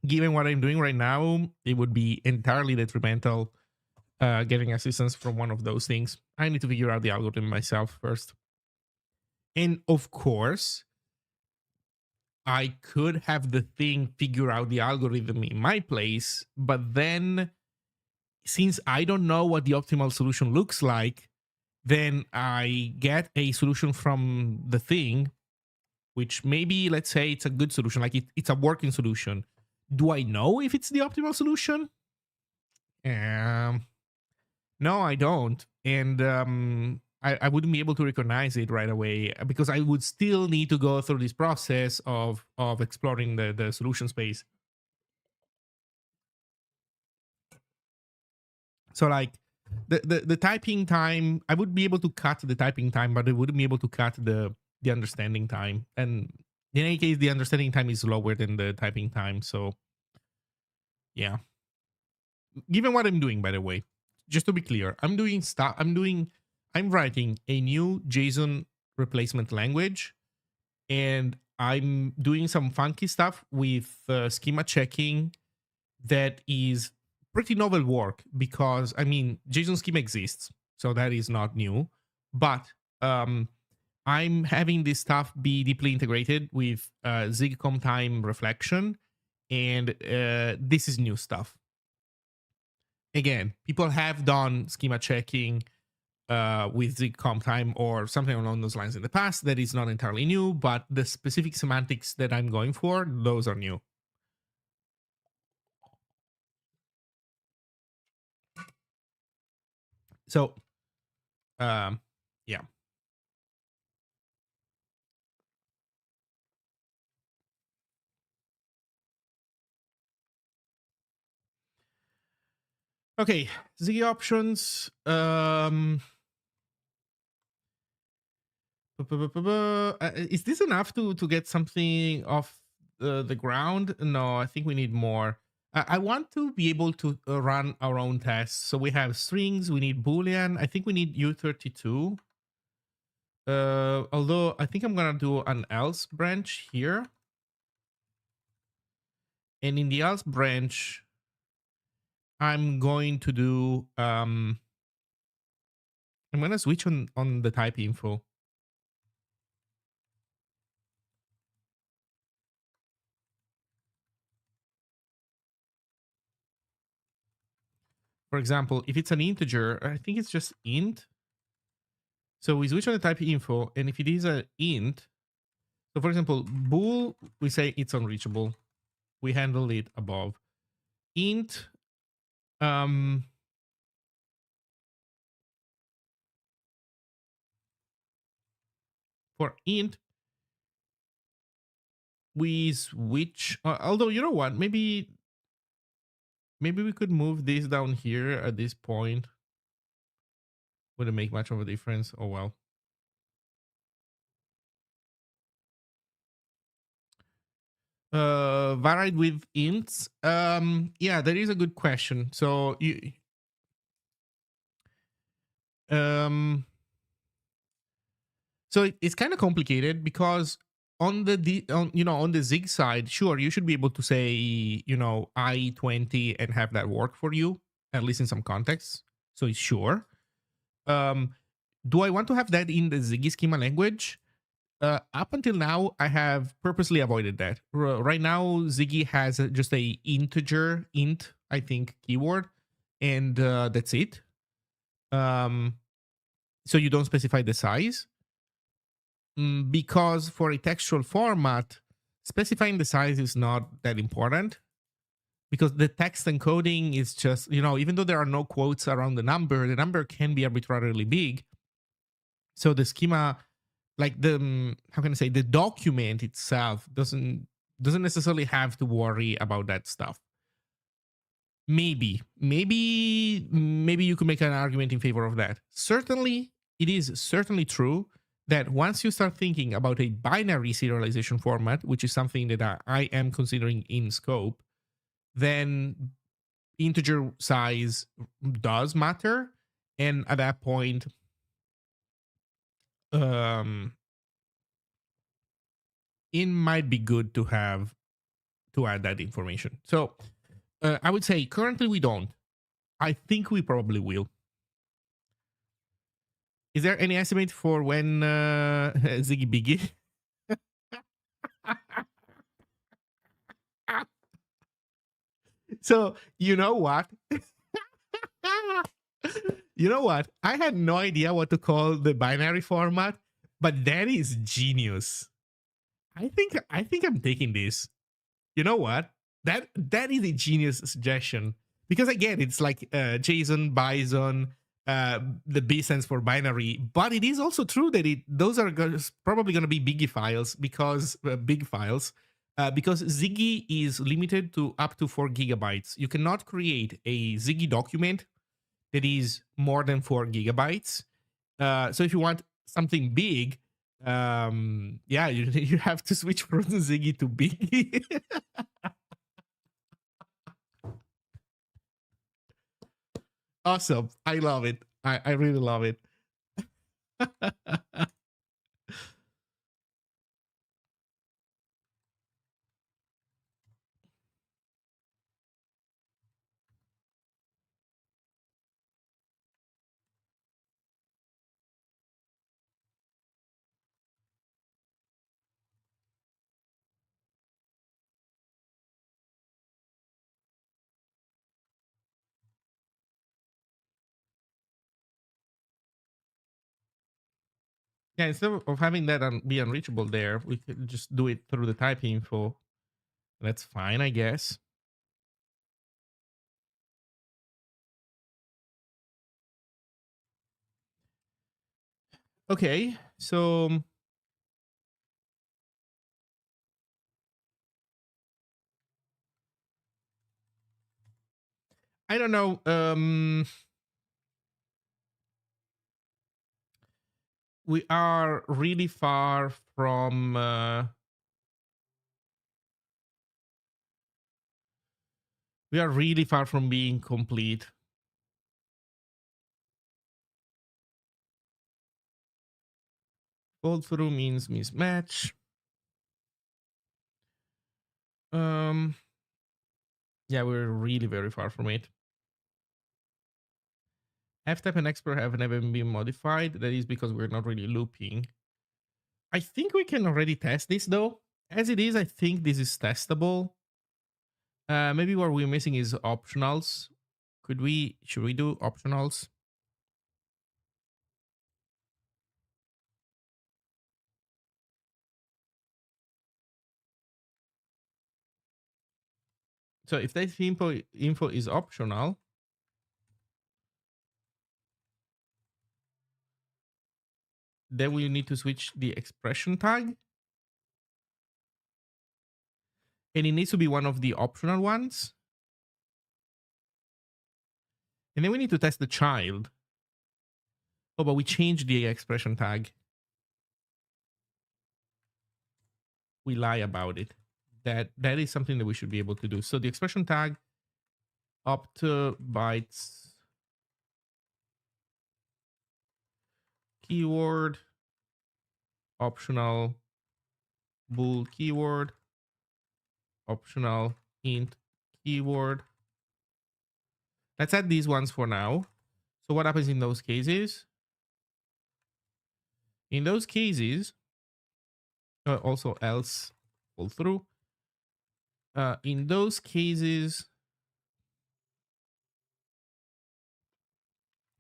Given what I'm doing right now, it would be entirely detrimental getting assistance from one of those things. I need to figure out the algorithm myself first. And of course, I could have the thing figure out the algorithm in my place, but then since I don't know what the optimal solution looks like, then I get a solution from the thing, which maybe, let's say, it's a good solution, like it's a working solution. Do I know if it's the optimal solution? No, I don't. And I wouldn't be able to recognize it right away because I would still need to go through this process of exploring the solution space. So like the typing time, I would be able to cut the typing time, but I wouldn't be able to cut the understanding time. And in any case, the understanding time is lower than the typing time. So yeah. Given what I'm doing, by the way, just to be clear, I'm writing a new JSON replacement language, and I'm doing some funky stuff with schema checking that is pretty novel work because I mean JSON schema exists, so that is not new. But I'm having this stuff be deeply integrated with Zig time reflection, and this is new stuff. Again, people have done schema checking with Zig time or something along those lines in the past. That is not entirely new, but the specific semantics that I'm going for, those are new. So, yeah. Okay, Ziggy options. Is this enough to get something off the ground? No, I think we need more. I want to be able to run our own tests. So we have strings, we need Boolean. I think we need U32. Although I think I'm gonna do an else branch here. And in the else branch, I'm going to do I'm gonna switch on the type info. For example, if it's an integer, I think it's just int. So we switch on the type info, and if it is an int, so for example, bool, we say it's unreachable. We handle it above. Int, for int, we switch. Although you know what, maybe we could move this down here at this point. Wouldn't make much of a difference. Oh well. Varied with ints. Yeah, that is a good question. So you so it's kind of complicated because on the Zig side, sure, you should be able to say I20 and have that work for you, at least in some contexts. So it's sure. Do I want to have that in the Ziggy schema language? Up until now, I have purposely avoided that. Right now, Ziggy has just a integer int, I think, keyword, and that's it. So you don't specify the size. Because for a textual format, specifying the size is not that important because the text encoding is just, even though there are no quotes around the number can be arbitrarily big. So the schema, like how can I say, the document itself doesn't necessarily have to worry about that stuff. Maybe you could make an argument in favor of that. Certainly, it is certainly true that once you start thinking about a binary serialization format, which is something that I am considering in scope, then integer size does matter, and at that point, um, it might be good to have to add that information. So I would say currently we don't. I think we probably will. Is there any estimate for when Ziggy begin? So you know what? You know what? I had no idea what to call the binary format, but that is genius. I think I'm taking this. You know what? That is a genius suggestion because again, it's like JSON, Bison. The B stands for binary, but it is also true that those are probably going to be big files because because Ziggy is limited to up to 4 gigabytes. You cannot create a Ziggy document that is more than 4 gigabytes. So if you want something big, yeah, you have to switch from Ziggy to Biggie. Awesome. I love it. I really love it. Yeah, instead of having that be unreachable there, we could just do it through the type info. That's fine, I guess. Okay, so I don't know. We are really far from. We are really far from being complete. Fold through means mismatch. Yeah, we're really very far from it. F-type and expert have never been modified. That is because we're not really looping. I think we can already test this though. As it is, I think this is testable. Maybe what we're missing is optionals. Should we do optionals? So if that info is optional, then we need to switch the expression tag. And it needs to be one of the optional ones. And then we need to test the child. Oh, but we changed the expression tag. We lie about it. That is something that we should be able to do. So the expression tag up to bytes keyword optional bool keyword optional int keyword. Let's add these ones for now. So what happens in those cases? In those cases, also else pull through. In those cases,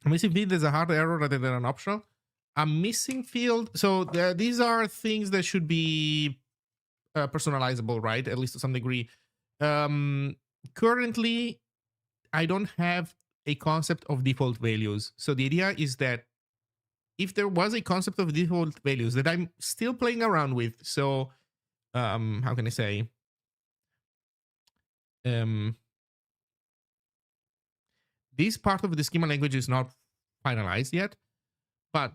a missing field is a hard error rather than an optional. A missing field. So these are things that should be personalizable, right? At least to some degree. Currently, I don't have a concept of default values. So the idea is that if there was a concept of default values that I'm still playing around with, so how can I say? This part of the schema language is not finalized yet, but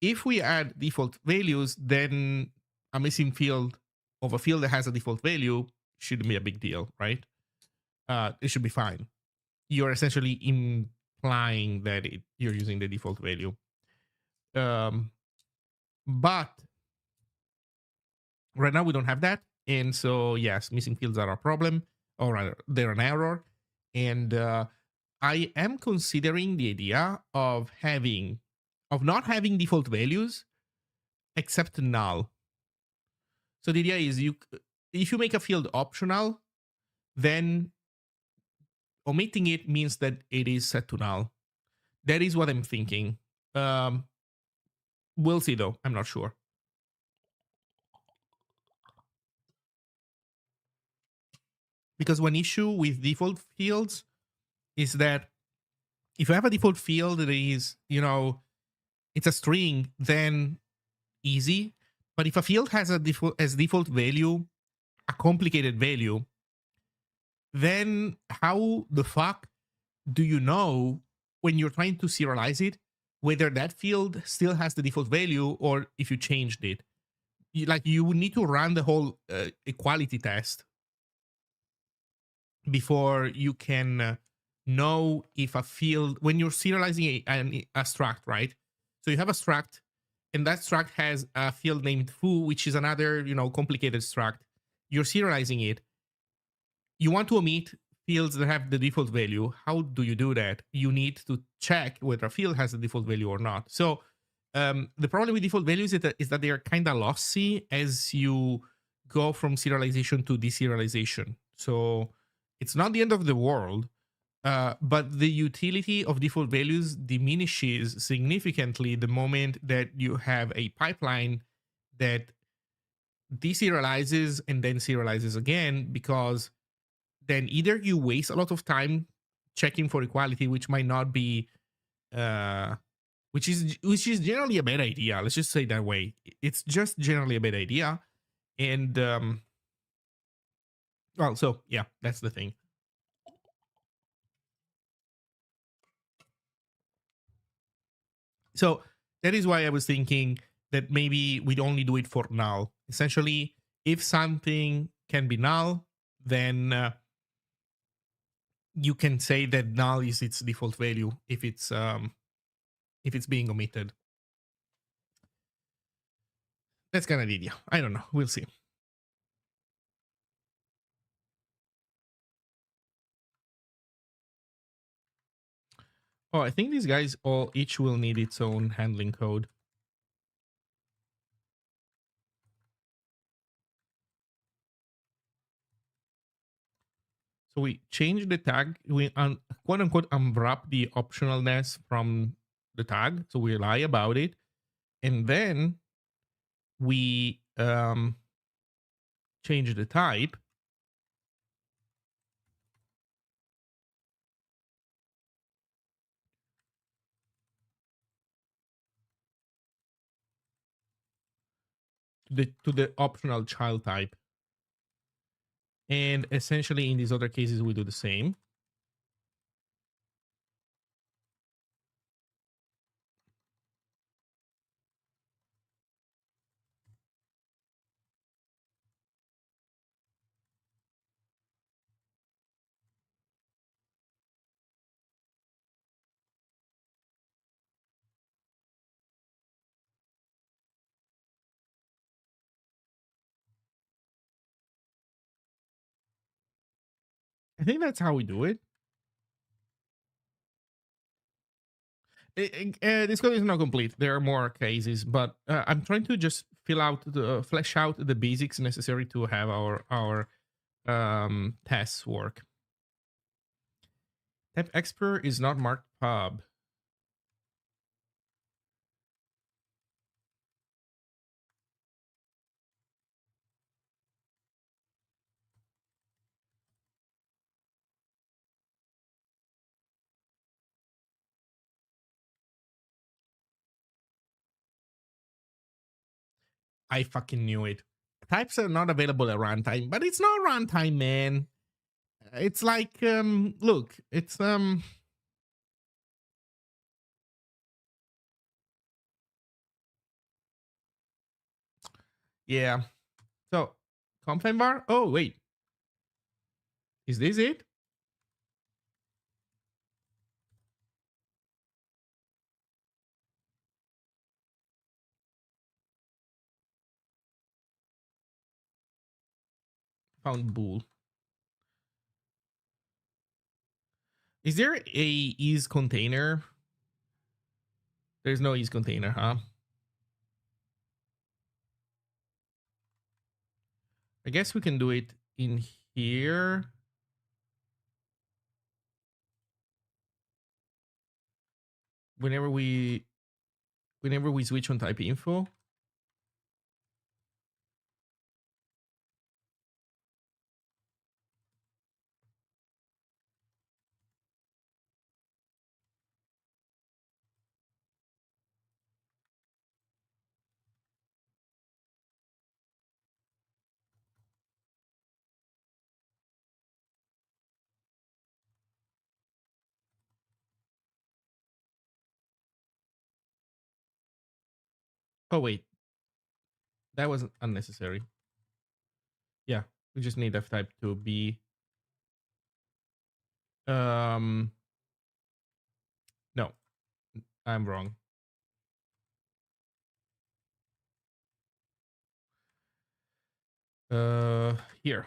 if we add default values, then a missing field of a field that has a default value shouldn't be a big deal, right? It should be fine. you're essentially implying that you're using the default value. But right now we don't have that, and so yes, missing fields are a problem, or rather, they're an error. And I am considering the idea of not having default values except null. So the idea is if you make a field optional, then omitting it means that it is set to null. That is what I'm thinking. Um, we'll see though. I'm not sure. Because one issue with default fields is that if you have a default field that is, it's a string, then easy. But if a field has a default value, a complicated value, then how the fuck do you know when you're trying to serialize it whether that field still has the default value or if you changed it? You would need to run the whole equality test before you can know if a field, when you're serializing a struct, right? So you have a struct, and that struct has a field named foo, which is another complicated struct. You're serializing it. You want to omit fields that have the default value. How do you do that? You need to check whether a field has the default value or not. So the problem with default values is that they are kind of lossy as you go from serialization to deserialization. So it's not the end of the world, but the utility of default values diminishes significantly the moment that you have a pipeline that deserializes and then serializes again, because then either you waste a lot of time checking for equality, which might not be which is generally a bad idea. Let's just say that way. It's just generally a bad idea. And well, so yeah, that's the thing. So that is why I was thinking that maybe we'd only do it for null. Essentially, if something can be null, then you can say that null is its default value if it's being omitted. That's kind of the idea. I don't know. We'll see. Oh, I think these guys each will need its own handling code. So we change the tag. We quote unquote unwrap the optionalness from the tag. So we lie about it, and then we change the type. To the optional child type. And essentially in these other cases we do the same. I think that's how we do it. This code is not complete. There are more cases, but I'm trying to just flesh out the basics necessary to have our tests work. Type expert is not marked pub. I fucking knew it. Types are not available at runtime, but it's not runtime, man. It's like look, it's yeah. So confine bar. Oh wait, is this it? Found bool. Is there a ease container? There's no ease container, huh? I guess we can do it in here. Whenever we switch on type info. Oh wait, that was unnecessary. Yeah, we just need F type to be no, I'm wrong. Here.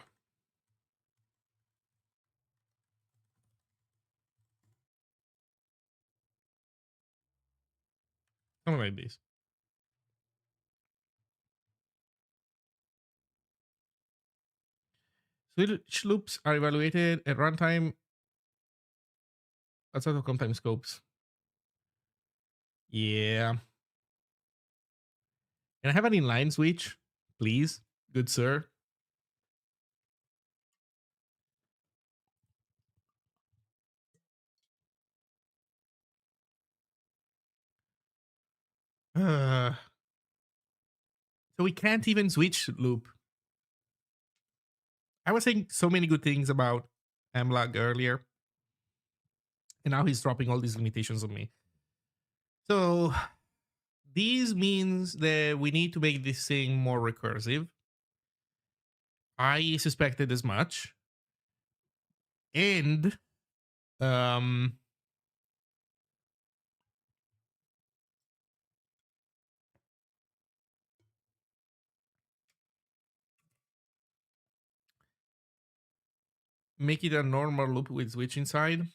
Something like this. Switch loops are evaluated at runtime outside of comp time scopes. Yeah. Can I have an inline switch, please? Good sir. Uh, so we can't even switch loop. I was saying so many good things about Amlag earlier, and now he's dropping all these limitations on me. So this means that we need to make this thing more recursive. I suspected as much. And um make it a normal loop with switch inside.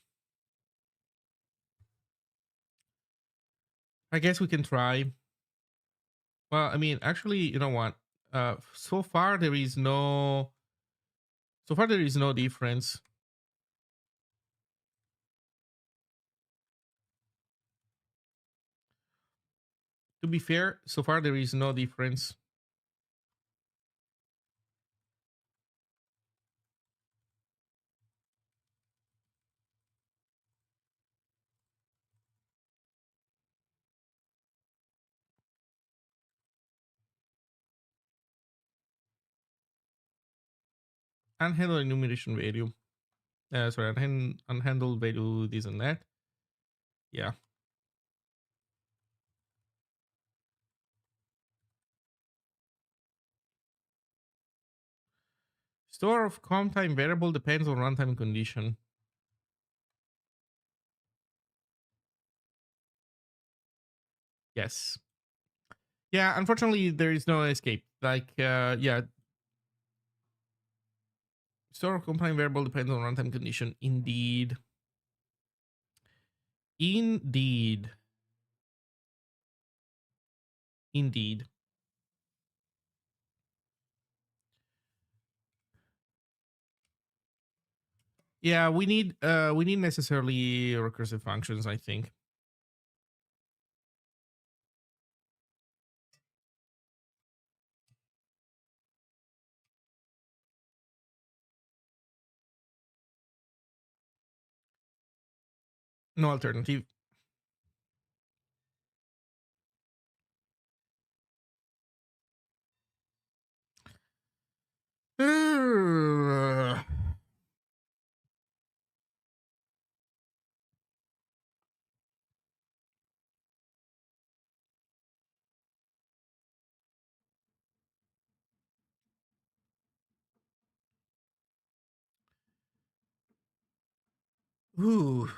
I guess we can try. Well, I mean, actually, you know what? So far there is no difference. To be fair, so far there is no difference. Unhandled enumeration value. Sorry, unhandled value this and that. Yeah. Store of comp time variable depends on runtime condition. Yes. Yeah, unfortunately there is no escape. Like yeah. Store of comp time variable depends on runtime condition. Indeed. Indeed. Indeed. Yeah, we need necessarily recursive functions, I think. No alternative. Ooh.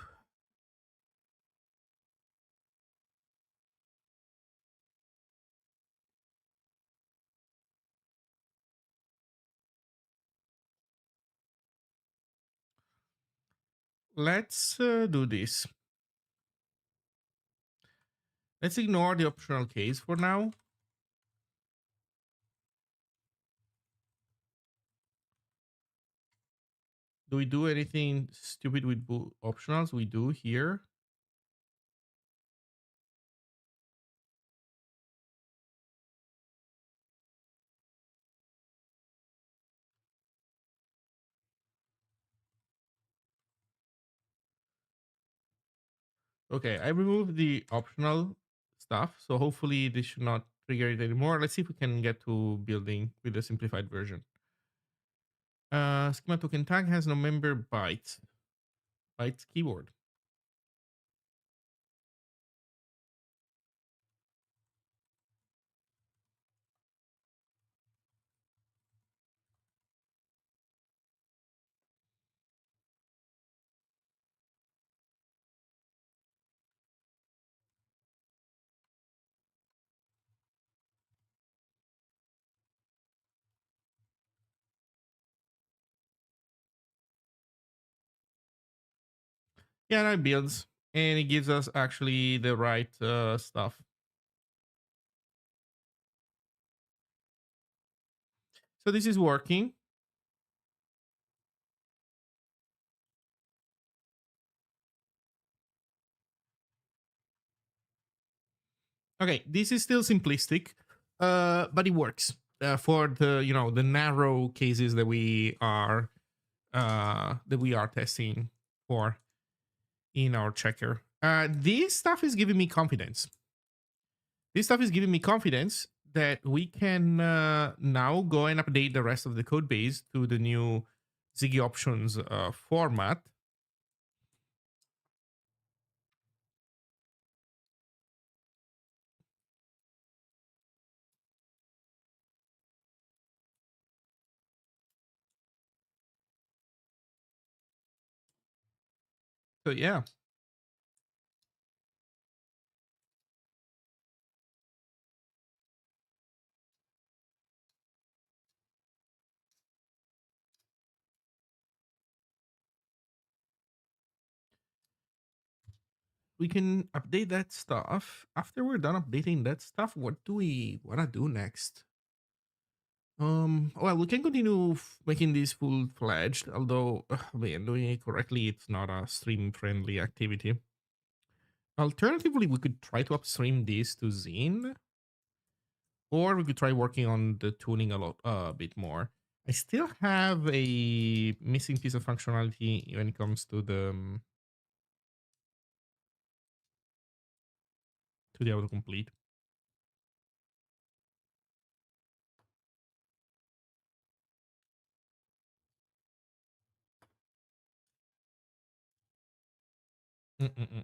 Let's do this. Let's ignore the optional case for now. Do we do anything stupid with optionals? We do here. Okay, I removed the optional stuff, so hopefully this should not trigger it anymore. Let's see if we can get to building with the simplified version. Schema token tag has no member bytes. Bytes keyboard. Yeah, now it builds, and it gives us actually the right stuff. So this is working. Okay, this is still simplistic, but it works for the the narrow cases that we are testing for in our checker. This stuff is giving me confidence. This stuff is giving me confidence that we can now go and update the rest of the code base to the new Ziggy options format. So yeah, we can update that stuff. After we're done updating that stuff, what do we want to do next? Well, we can continue making this full fledged, although, man, doing it correctly, it's not a stream friendly activity. Alternatively, we could try to upstream this to Zine, or we could try working on the tuning a bit more. I still have a missing piece of functionality when it comes to the autocomplete. Mm-mm-mm.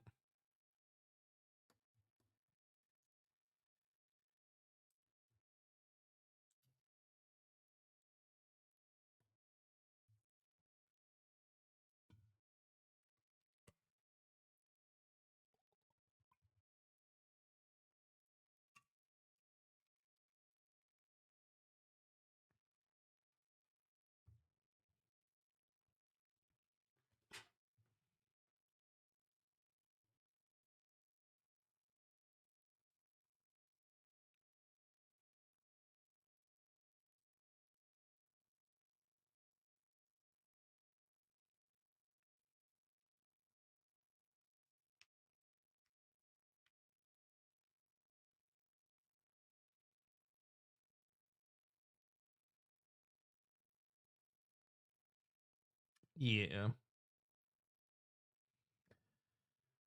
Yeah.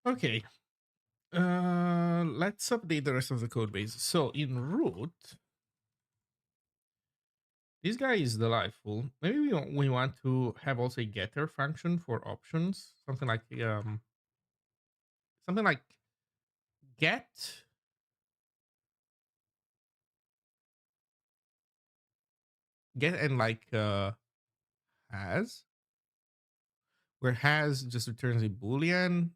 Okay. Let's update the rest of the code base. So in root, this guy is delightful. Maybe we want to have also a getter function for options, something like get and like has, where has just returns a boolean,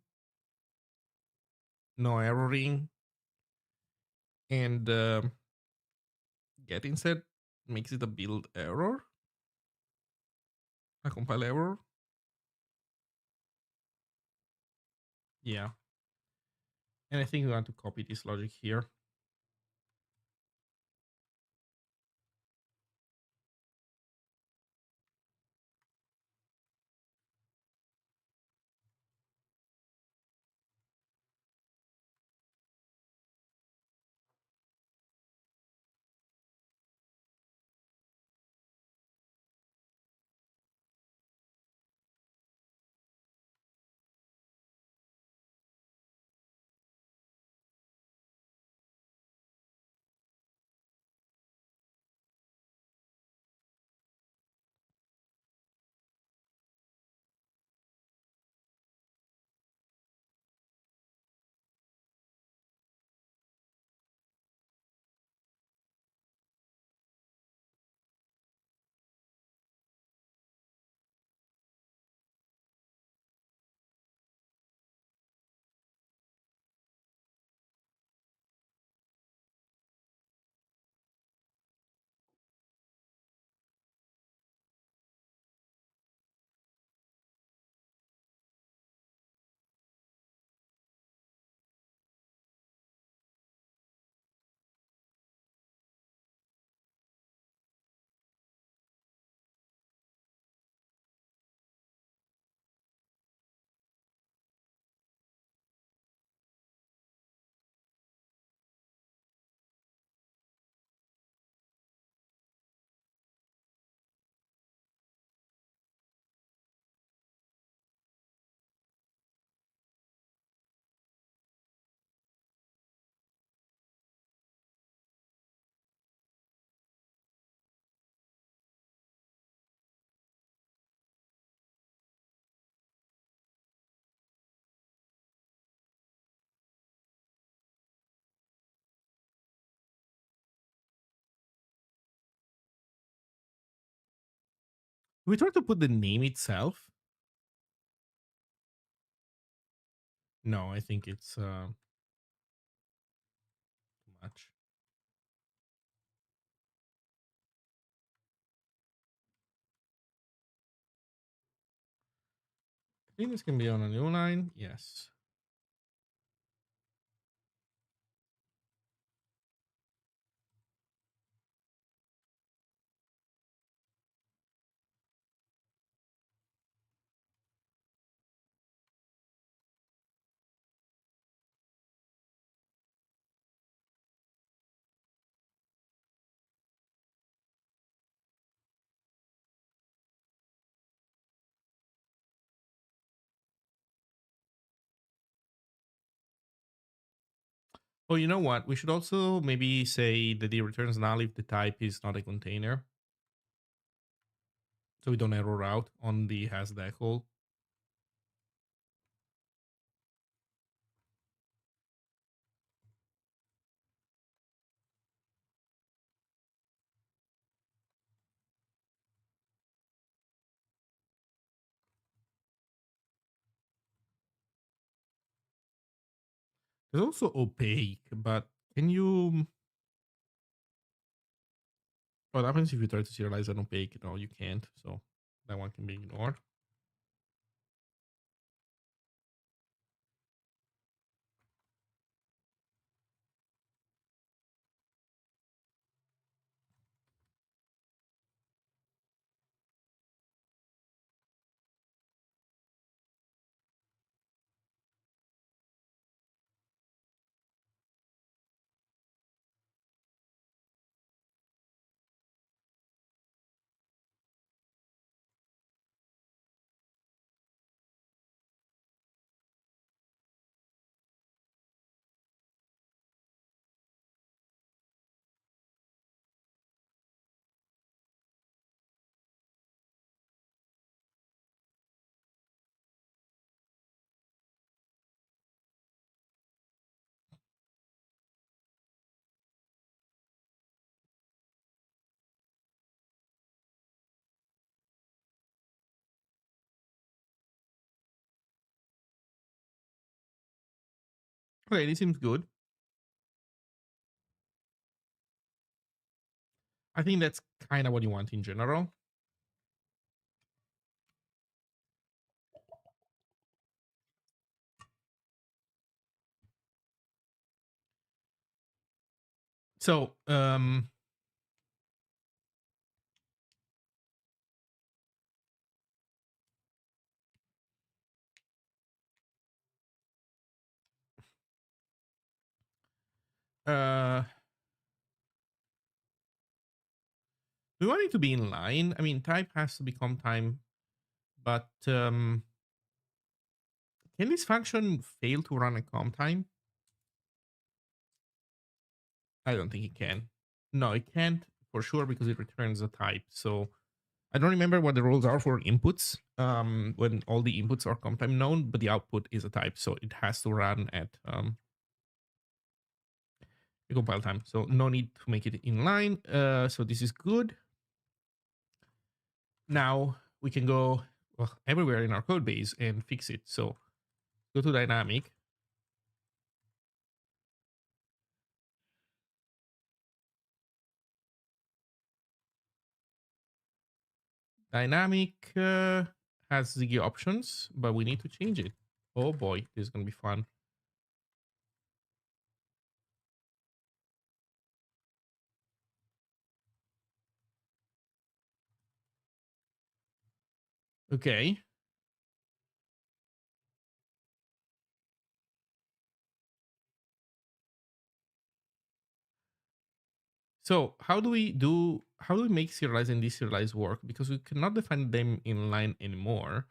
no erroring, and get instead makes it a build error, a compile error. Yeah. And I think we want to copy this logic here. We try to put the name itself. No, I think it's too much. I think this can be on a new line. Yes. Oh, you know what? We should also maybe say that the returns null if the type is not a container, so we don't error out on the has decol. There's also opaque, but can you? What happens if you try to serialize an opaque? No, you can't. So that one can be ignored. Okay, this seems good. I think that's kind of what you want in general. So uh we want it to be in line. I mean, type has to become time, but can this function fail to run at comp time? I don't think it can. No, it can't for sure because it returns a type. So I don't remember what the rules are for inputs when all the inputs are comp time known, but the output is a type, so it has to run at the compile time. So no need to make it inline. So this is good. Now we can go everywhere in our code base and fix it. So go to dynamic. Dynamic has Ziggy options, but we need to change it. Oh boy, this is gonna be fun. Okay. So how do we make serialize and deserialize work? Because we cannot define them in line anymore.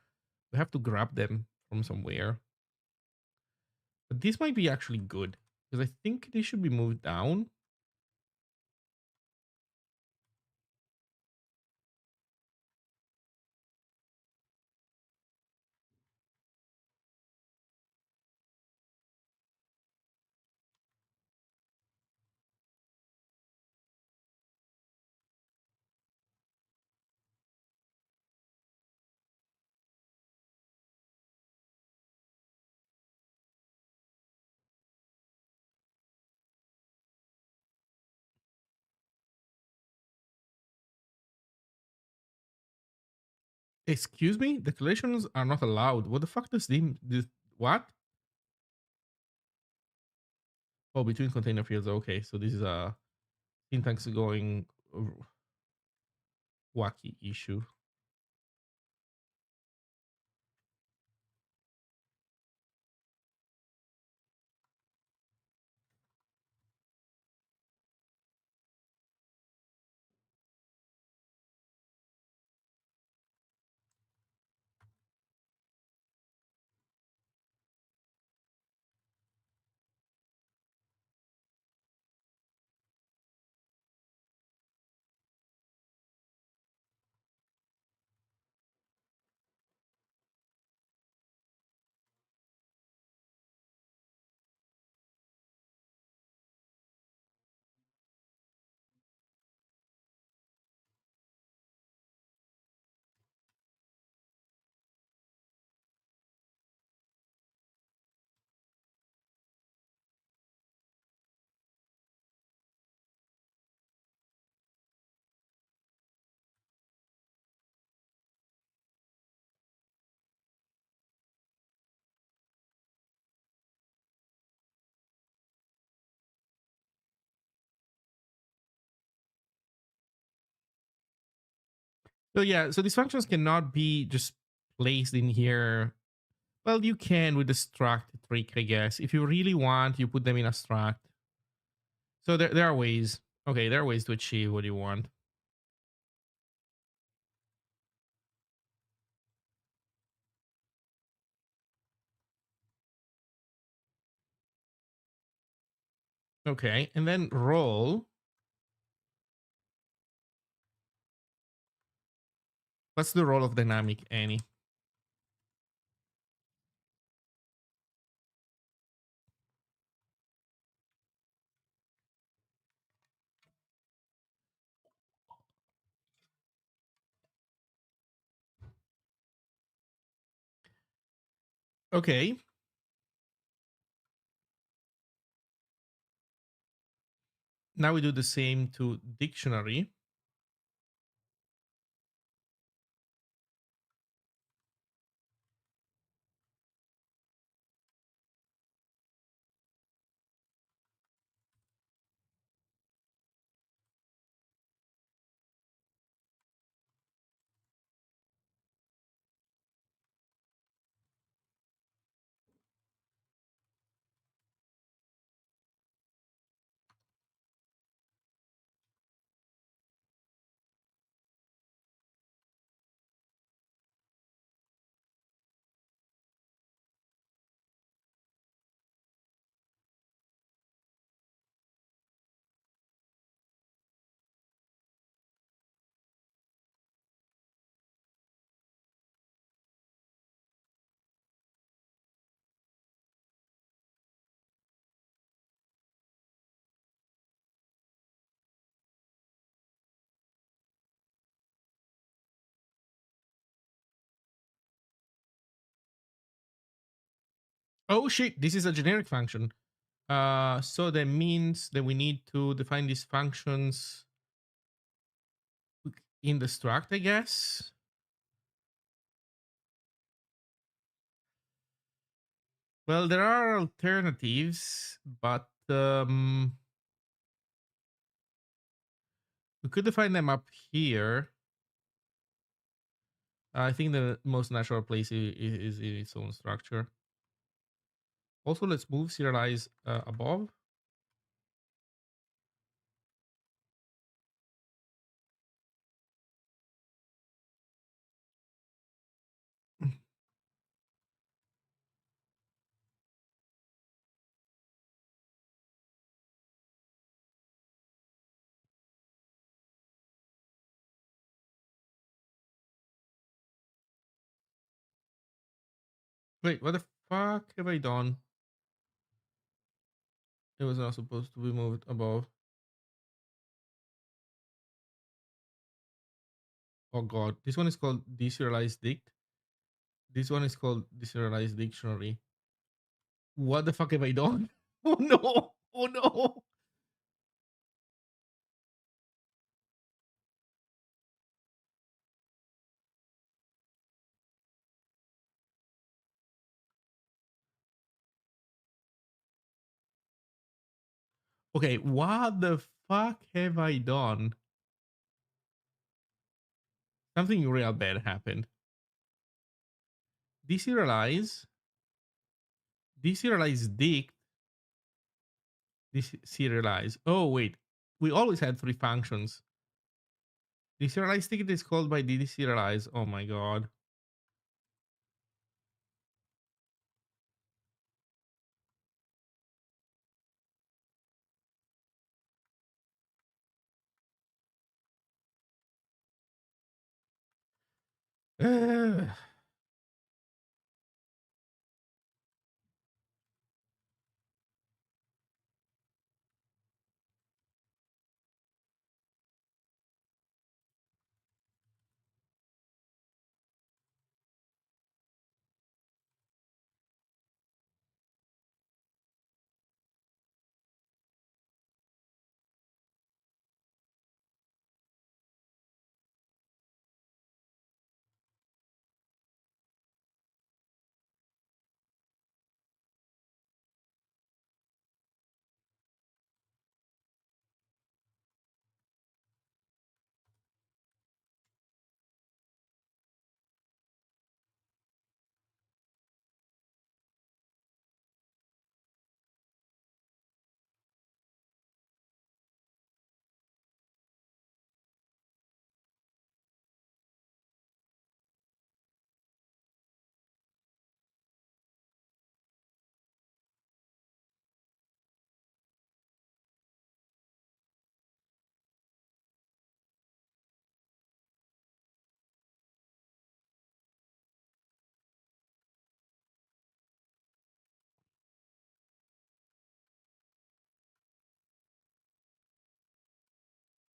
We have to grab them from somewhere. But this might be actually good because I think they should be moved down. Excuse me, declarations are not allowed. What the fuck does this what? Oh, between container fields. Okay, so this is a syntax going wacky issue. So yeah, so these functions cannot be just placed in here. Well, you can with the struct trick, I guess. If you really want, you put them in a struct. So there are ways. Okay, there are ways to achieve what you want. Okay, and then role. What's the role of dynamic any? Okay. Now we do the same to dictionary. Oh shit, this is a generic function. So that means that we need to define these functions in the struct, I guess. Well, there are alternatives, but we could define them up here. I think the most natural place is in its own structure. Also, let's move serialize above. Wait, what the fuck have I done? It was not supposed to be moved above. Oh god, this one is called deserialized dict. This one is called deserialized dictionary. What the fuck have I done? Oh no! Oh no! Okay, what the fuck have I done? Something real bad happened. Deserialize, deserialize dict, deserialize. Oh wait, we always had three functions. Deserialize dict is called by deserialize. Oh my god.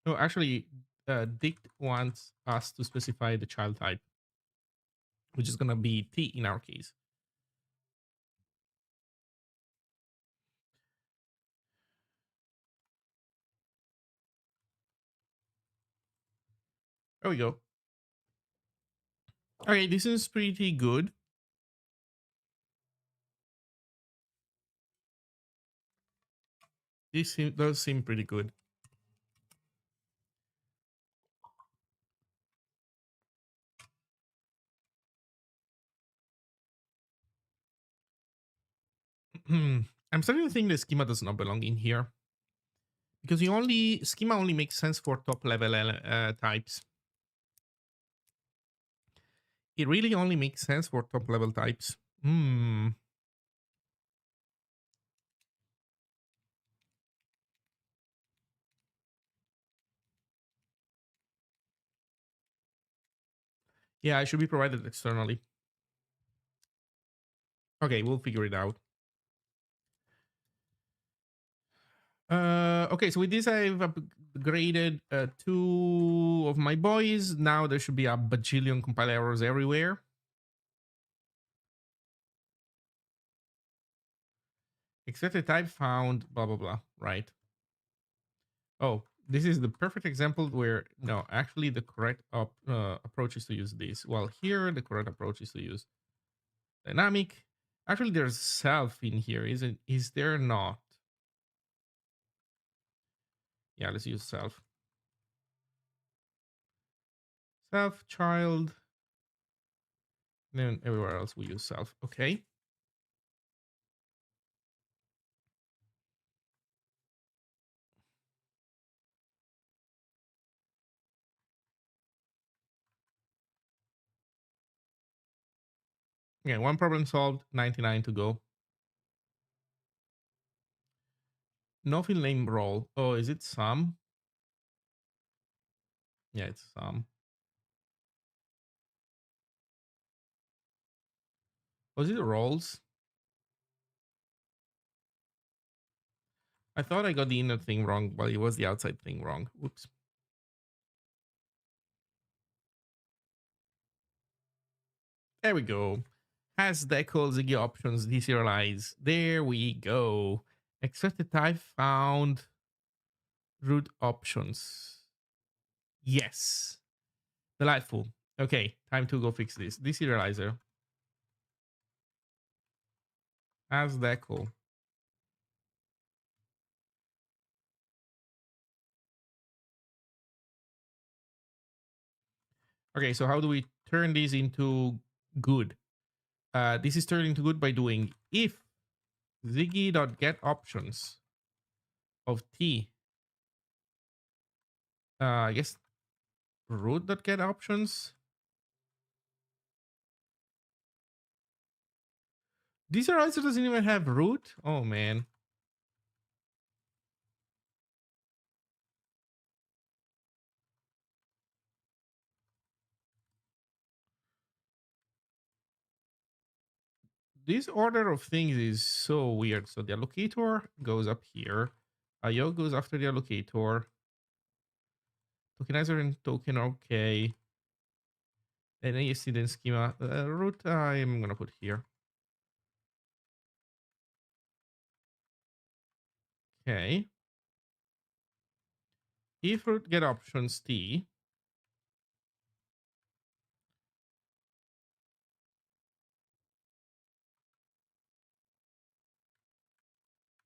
No, actually, dict wants us to specify the child type, which is gonna be T in our case. There we go. Okay, this is pretty good. Does seem pretty good. I'm starting to think the schema does not belong in here because schema only makes sense for top level types. It really only makes sense for top level types. Yeah, I should be provided externally. Okay, we'll figure it out. Okay, so with this, I've upgraded two of my boys. Now there should be a bajillion compile errors everywhere. Expected type found, blah, blah, blah, right? Oh, this is the perfect example where, no, actually the correct approach is to use this. Well, here the correct approach is to use dynamic. Actually, there's self in here, isn't? Is there not? Yeah, let's use self. Self, child. Then everywhere else we use self. Okay. Okay, one problem solved, 99 to go. No field name role. Oh, is it some? Yeah, it's some. Was it roles? I thought I got the inner thing wrong, but it was the outside thing wrong. Whoops. There we go. Has decal Ziggy options deserialize. There we go. Expected type found root options. Yes. Delightful. Okay, time to go fix this. Deserializer. Has decal. Okay, so how do we turn this into good? This is turned into good by doing if Ziggy.get options of T. I guess root.get options. Deserializer doesn't even have root. Oh man. This order of things is so weird. So the allocator goes up here. IO goes after the allocator. Tokenizer and token are okay. And then you see the schema. Root I am gonna put here. Okay. If root get options T.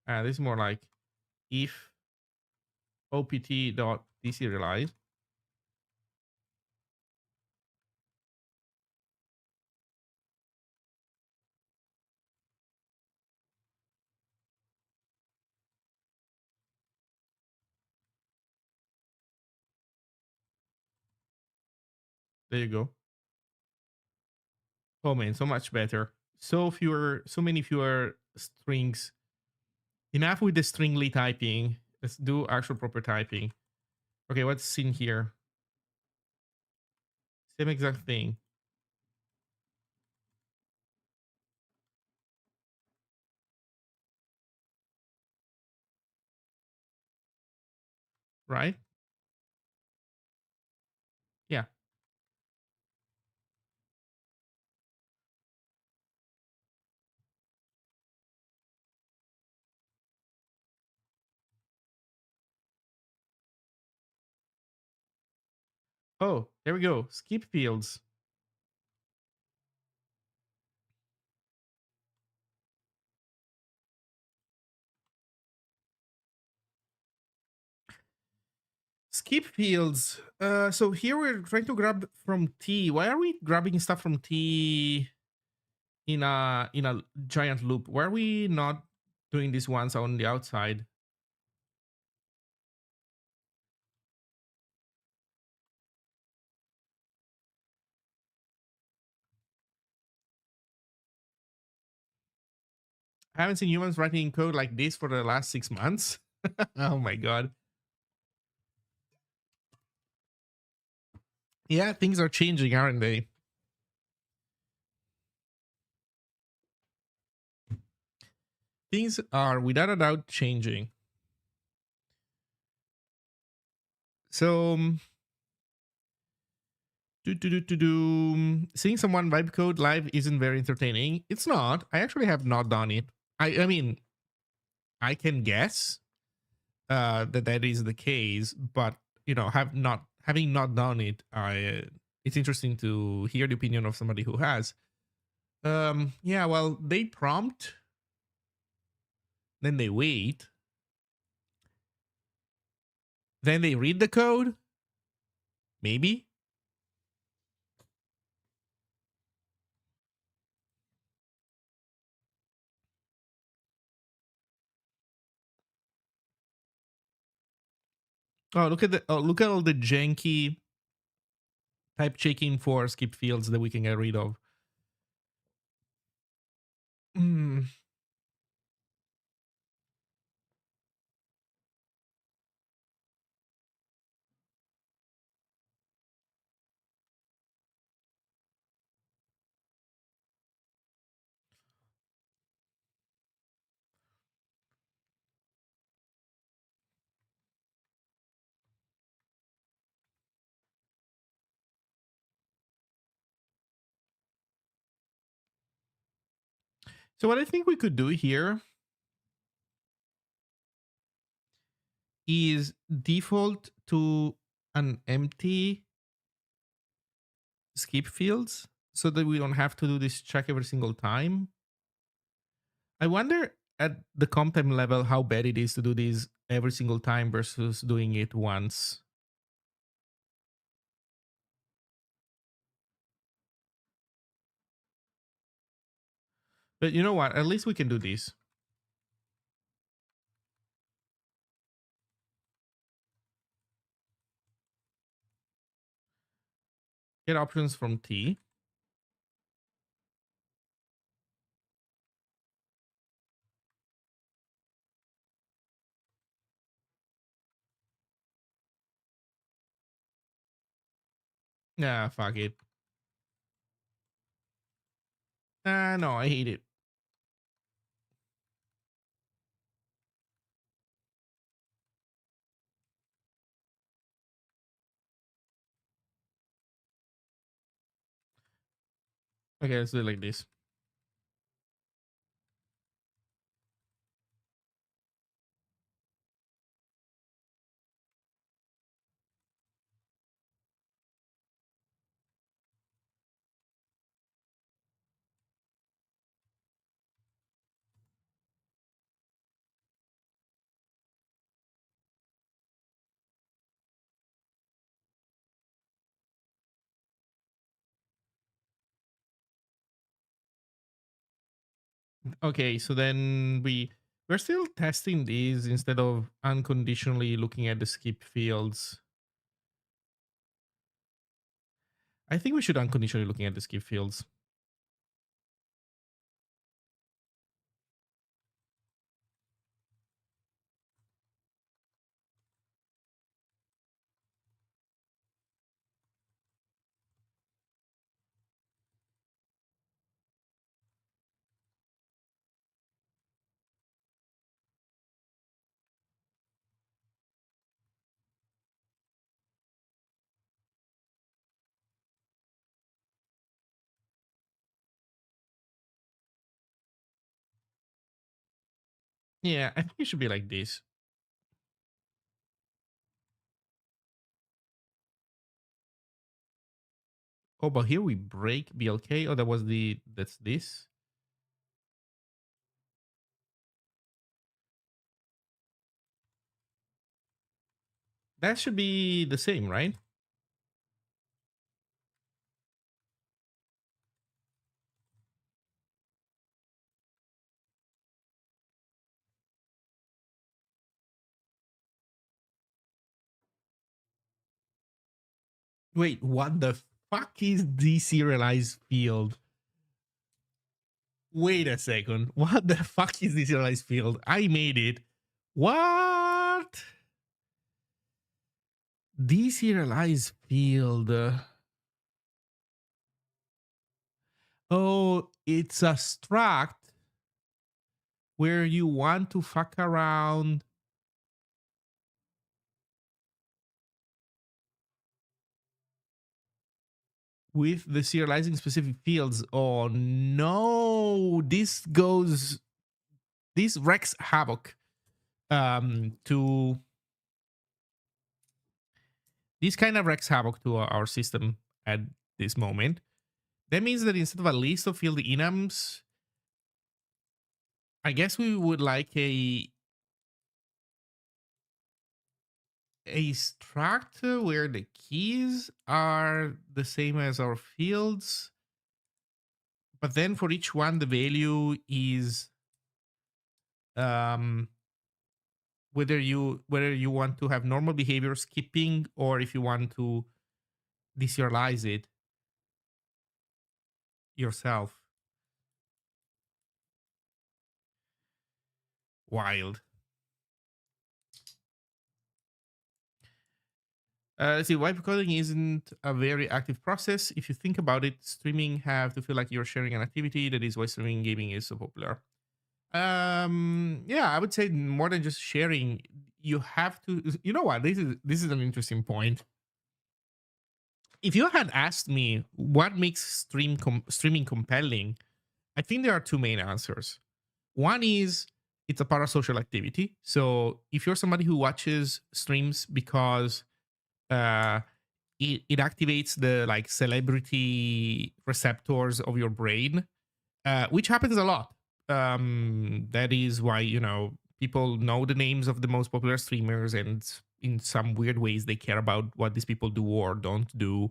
This is more like if opt dot deserialize. There you go. Oh man, so much better. So many fewer strings. Enough with the stringly typing. Let's do actual proper typing. Okay, what's in here? Same exact thing. Right? Yeah. Oh, there we go. Skip fields. Skip fields. So here we're trying to grab from T. Why are we grabbing stuff from T in a giant loop? Why are we not doing this once on the outside? I haven't seen humans writing code like this for the last 6 months. Oh my god. Yeah, things are changing, aren't they? Things are without a doubt changing. So, seeing someone vibe code live isn't very entertaining. It's not. I actually have not done it. I mean, I can guess that is the case, but having not done it, I it's interesting to hear the opinion of somebody who has. Yeah, well, they prompt, then they wait, then they read the code, maybe. Oh, look at all the janky type checking for skip fields that we can get rid of. Mm. So what I think we could do here is default to an empty skip fields so that we don't have to do this check every single time. I wonder at the comp time level how bad it is to do this every single time versus doing it once. But you know what? At least we can do this. Get options from T. Nah, fuck it. No, I hate it. Okay, let's do it like this. Okay, so then we're still testing these instead of unconditionally looking at the skip fields. I think we should unconditionally looking at the skip fields. Yeah, I think it should be like this. Oh, but here we break BLK. Oh, that's this. That should be the same, right? Wait, what the fuck is deserialized field? Wait a second. What the fuck is deserialized field? I made it. What? Deserialized field. Oh, it's a struct where you want to fuck around with the serializing specific fields. Oh no, this wrecks havoc. to this kind of wreaks havoc to our system at this moment. That means that instead of a list of field enums, I guess we would like a structure where the keys are the same as our fields, but then for each one the value is um whether you want to have normal behavior skipping or if you want to deserialize it yourself. Wild. Let's see, vibe coding isn't a very active process. If you think about it, streaming have to feel like you're sharing an activity. That is why streaming gaming is so popular. Yeah, I would say more than just sharing. You have to. You know what? This is an interesting point. If you had asked me what makes streaming compelling, I think there are two main answers. One is it's a parasocial activity. So if you're somebody who watches streams because uh it activates the like celebrity receptors of your brain, which happens a lot. That is why people know the names of the most popular streamers, and in some weird ways they care about what these people do or don't do.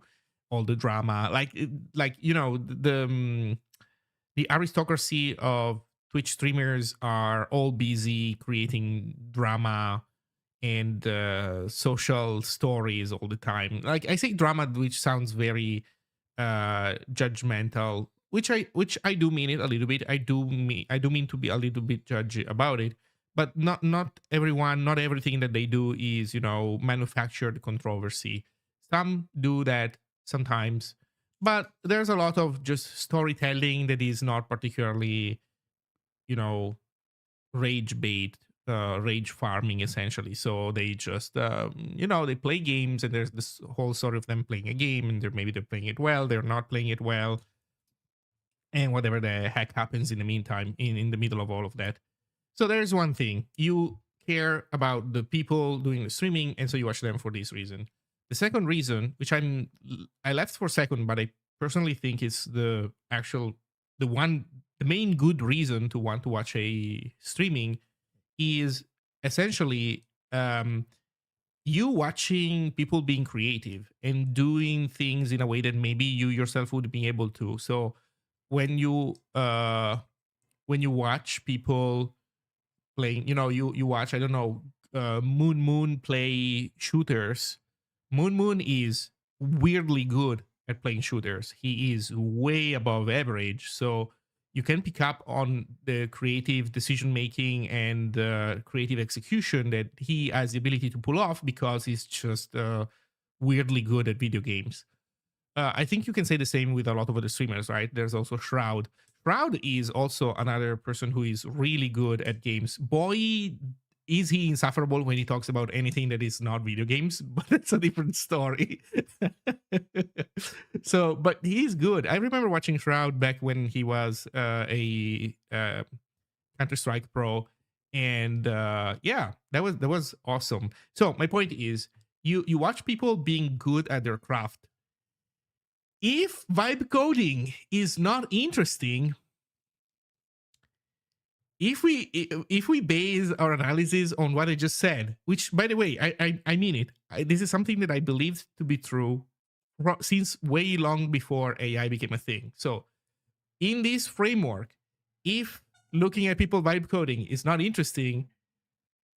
All the drama, like the aristocracy of Twitch streamers are all busy creating drama and social stories all the time. Like I say drama, which sounds very judgmental, which I do mean it a little bit. I do mean to be a little bit judgy about it, but not everyone, not everything that they do is manufactured controversy. Some do that sometimes, but there's a lot of just storytelling that is not particularly you know rage bait, rage farming essentially. So they just they play games, and there's this whole story of them playing a game, and they're playing it well, they're not playing it well, and whatever the heck happens in the meantime, in the middle of all of that. So there's one thing: you care about the people doing the streaming, and so you watch them for this reason. The second reason, which I left for second, but I personally think is the main good reason to want to watch a streaming, is essentially you watching people being creative and doing things in a way that maybe you yourself would be able to. So when you watch people playing, you watch, I don't know, Moon play shooters. Moon is weirdly good at playing shooters. He is way above average. So you can pick up on the creative decision making and creative execution that he has the ability to pull off because he's just weirdly good at video games. I think you can say the same with a lot of other streamers, right? There's also Shroud. Shroud is also another person who is really good at games. Boy, is he insufferable when he talks about anything that is not video games, but it's a different story. So, but he's good. I remember watching Shroud back when he was a Counter Strike pro, and yeah, that was awesome. So my point is, you watch people being good at their craft. If vibe coding is not interesting, if we base our analysis on what I just said, which by the way, I mean it. This is something that I believed to be true since way long before AI became a thing. So in this framework, if looking at people vibe coding is not interesting,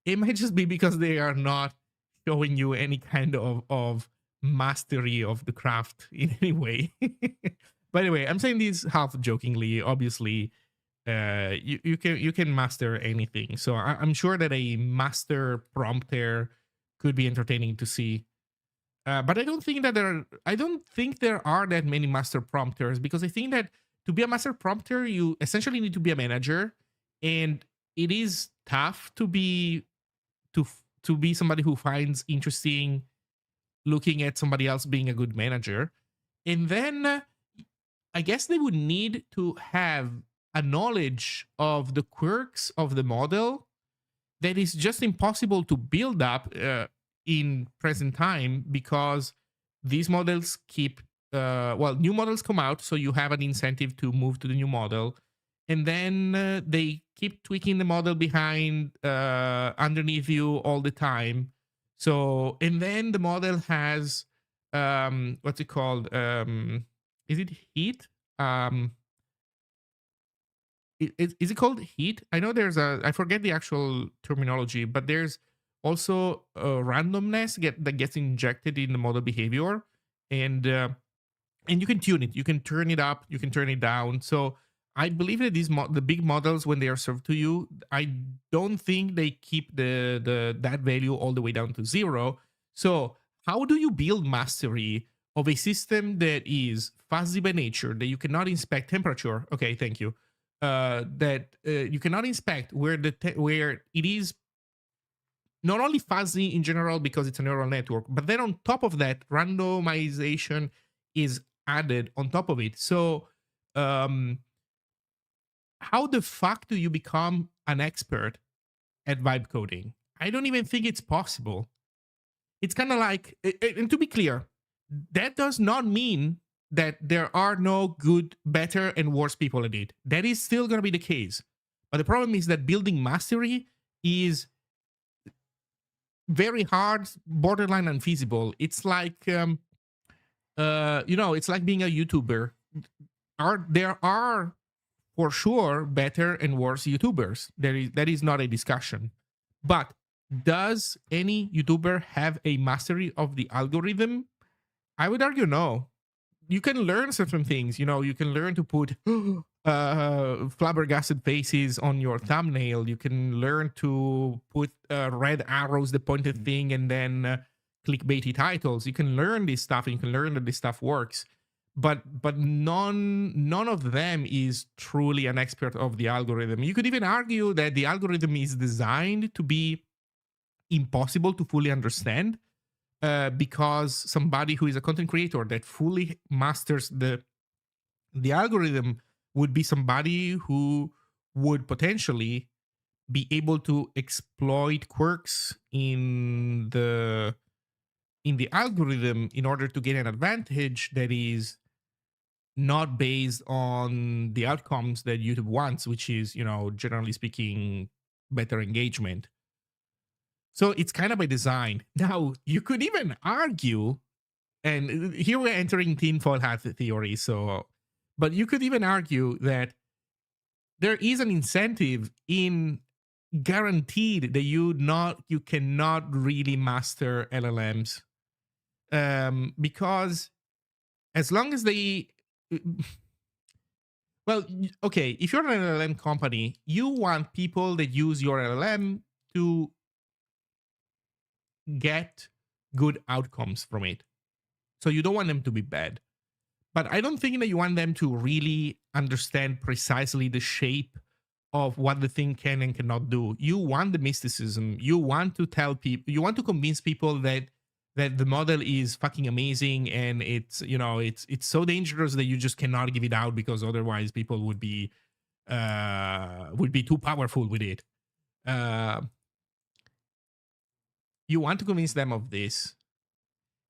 it might just be because they are not showing you any kind of mastery of the craft in any way. By the way, I'm saying this half jokingly. Obviously, you can master anything. So I'm sure that a master prompter could be entertaining to see. But I don't think there are that many master prompters, because I think that to be a master prompter, you essentially need to be a manager, and it is tough to be somebody who finds interesting looking at somebody else being a good manager. And then I guess they would need to have a knowledge of the quirks of the model that is just impossible to build up in present time, because these models keep new models come out, so you have an incentive to move to the new model, and then they keep tweaking the model behind underneath you all the time. So, and then the model has what's it called, is it heat, um is it called heat? I know there's I forget the actual terminology, but there's also a randomness that gets injected in the model behavior, and and you can tune it. You can turn it up. You can turn it down. So I believe that the big models, when they are served to you, I don't think they keep the that value all the way down to zero. So how do you build mastery of a system that is fuzzy by nature, that you cannot inspect temperature? Okay, thank you. That you cannot inspect where where it is not only fuzzy in general because it's a neural network, but then on top of that, randomization is added on top of it. So, um, how the fuck do you become an expert at vibe coding? I don't even think it's possible. It's kind of like, and to be clear, that does not mean that there are no good, better, and worse people at it. That is still going to be the case. But the problem is that building mastery is very hard, borderline unfeasible. It's like, it's like being a YouTuber. There are for sure better and worse YouTubers. That is not a discussion. But does any YouTuber have a mastery of the algorithm? I would argue no. You can learn certain things. You can learn to put flabbergasted faces on your thumbnail. You can learn to put red arrows that point at thing, and then clickbaity titles. You can learn this stuff, and you can learn that this stuff works. But none of them is truly an expert of the algorithm. You could even argue that the algorithm is designed to be impossible to fully understand, because somebody who is a content creator that fully masters the algorithm would be somebody who would potentially be able to exploit quirks in the algorithm in order to gain an advantage that is not based on the outcomes that YouTube wants, which is, generally speaking, better engagement. So it's kind of by design. Now, you could even argue, and here we're entering tinfoil hat theory. So, but you could even argue that there is an incentive in guaranteed that you cannot really master LLMs, because as long as they well, okay, if you're an LLM company, you want people that use your LLM to get good outcomes from it. So you don't want them to be bad. But I don't think that you want them to really understand precisely the shape of what the thing can and cannot do. You want the mysticism. You want to tell people, you want to convince people that the model is fucking amazing, and it's so dangerous that you just cannot give it out, because otherwise people would be too powerful with it. Uh, you want to convince them of this,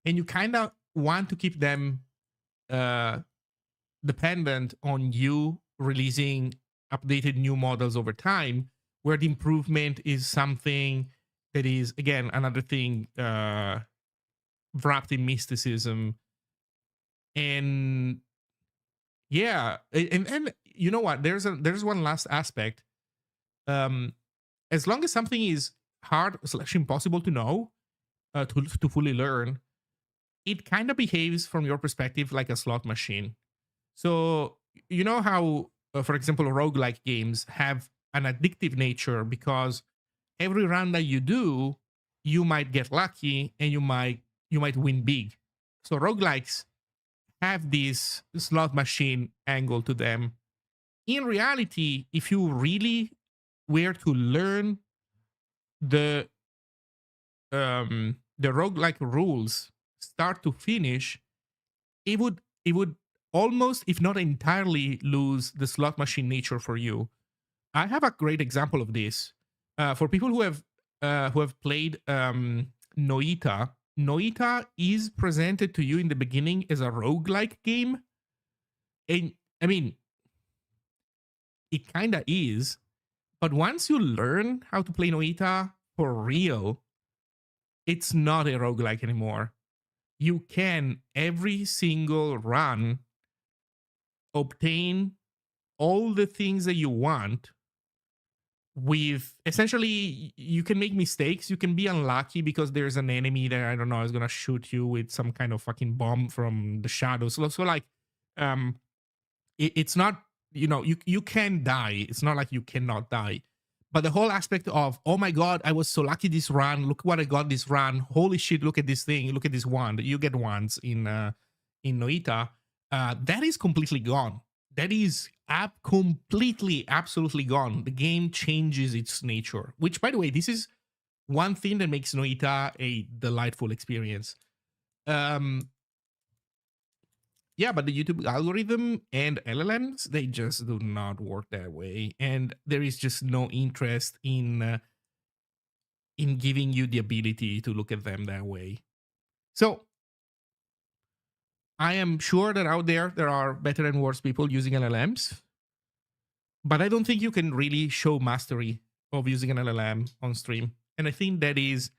and you kind of want to keep them uh, dependent on you releasing updated new models over time, where the improvement is something that is, again, another thing wrapped in mysticism. And yeah, and you know what, there's one last aspect. um as long as something is hard / impossible to know, to fully learn, it kind of behaves from your perspective like a slot machine. So you know how, for example, roguelike games have an addictive nature, because every round that you do, you might get lucky, and you might win big. So roguelikes have this slot machine angle to them. In reality, if you really were to learn the the roguelike rules start to finish, it would almost, if not entirely, lose the slot machine nature for you. I have a great example of this. For people who have played Noita, Noita is presented to you in the beginning as a roguelike game. And I mean, it kind of is, but once you learn how to play Noita for real, it's not a roguelike anymore. You can every single run obtain all the things that you want with essentially you can make mistakes, you can be unlucky because there's an enemy that I don't know is gonna shoot you with some kind of fucking bomb from the shadows. So like um it's not, you know, you can die, it's not like you cannot die, but the whole aspect of, oh my god, I was so lucky this run, look what I got this run, holy shit, look at this thing, look at this wand, you get wands in Noita, that is completely gone. That is completely absolutely gone. The game changes its nature, which by the way, this is one thing that makes Noita a delightful experience. um yeah, but the YouTube algorithm and LLMs, they just do not work that way, and there is just no interest in giving you the ability to look at them that way. So I am sure that out there are better and worse people using LLMs, but I don't think you can really show mastery of using an LLM on stream. And I think that is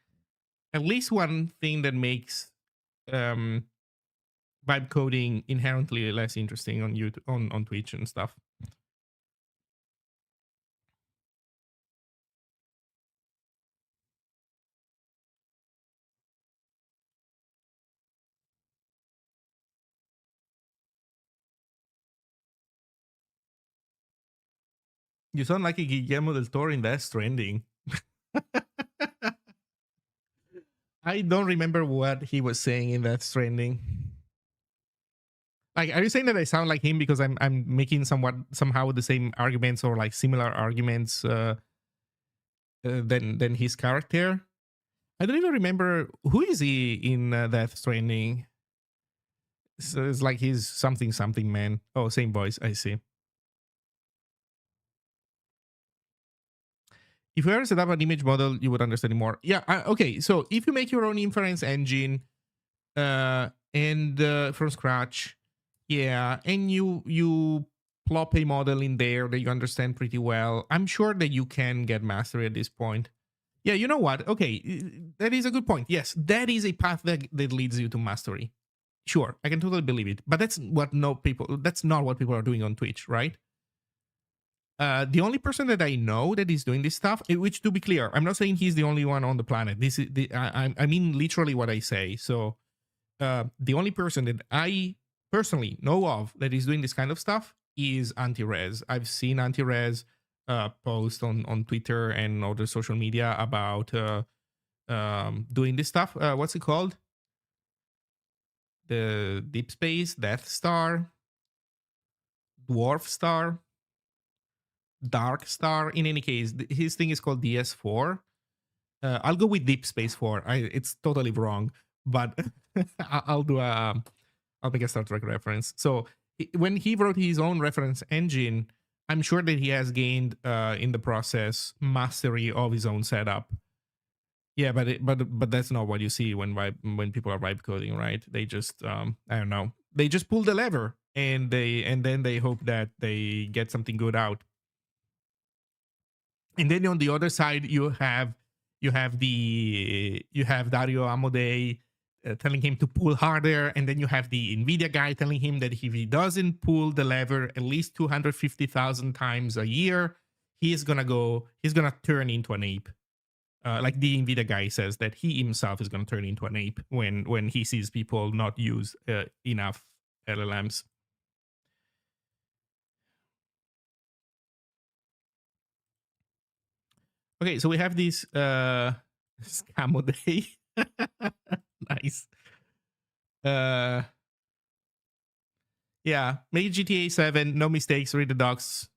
at least one thing that makes um, vibe coding inherently less interesting on YouTube, on Twitch and stuff. You sound like a Guillermo del Toro in Death Stranding. I don't remember what he was saying in Death Stranding. Like, are you saying that I sound like him because I'm making somehow the same arguments or like similar arguments than his character? I don't even remember who is he in Death Stranding. So it's like he's something man. Oh, same voice. I see. If you ever set up an image model, you would understand it more. Yeah. Okay. So if you make your own inference engine, and from scratch, yeah, and you plop a model in there that you understand pretty well, I'm sure that you can get mastery at this point. Yeah, you know what? Okay, that is a good point. Yes, that is a path that leads you to mastery. Sure, I can totally believe it. But that's not what people are doing on Twitch, right? The only person that I know that is doing this stuff, which to be clear, I'm not saying he's the only one on the planet. This is I mean literally what I say. So the only person that I personally know of that is doing this kind of stuff is Anti-Rez. I've seen Anti-Rez post on Twitter and other social media about doing this stuff. What's it called? The Deep Space, Death Star, Dwarf Star, Dark Star. In any case, his thing is called DS4. I'll go with Deep Space 4. It's totally wrong, but I'll do I'll make a Star Trek reference. So when he wrote his own reference engine, I'm sure that he has gained in the process mastery of his own setup. Yeah, but that's not what you see when people are vibe coding, right? They just I don't know, they just pull the lever and then they hope that they get something good out. And then on the other side, you have Dario Amodei telling him to pull harder, and then you have the Nvidia guy telling him that if he doesn't pull the lever at least 250,000 times a year, he's gonna turn into an ape. Like the Nvidia guy says that he himself is gonna turn into an ape when he sees people not use enough LLMs. Okay, so we have this Scamo Day. Nice. Yeah, make GTA 7, no mistakes, read the docs.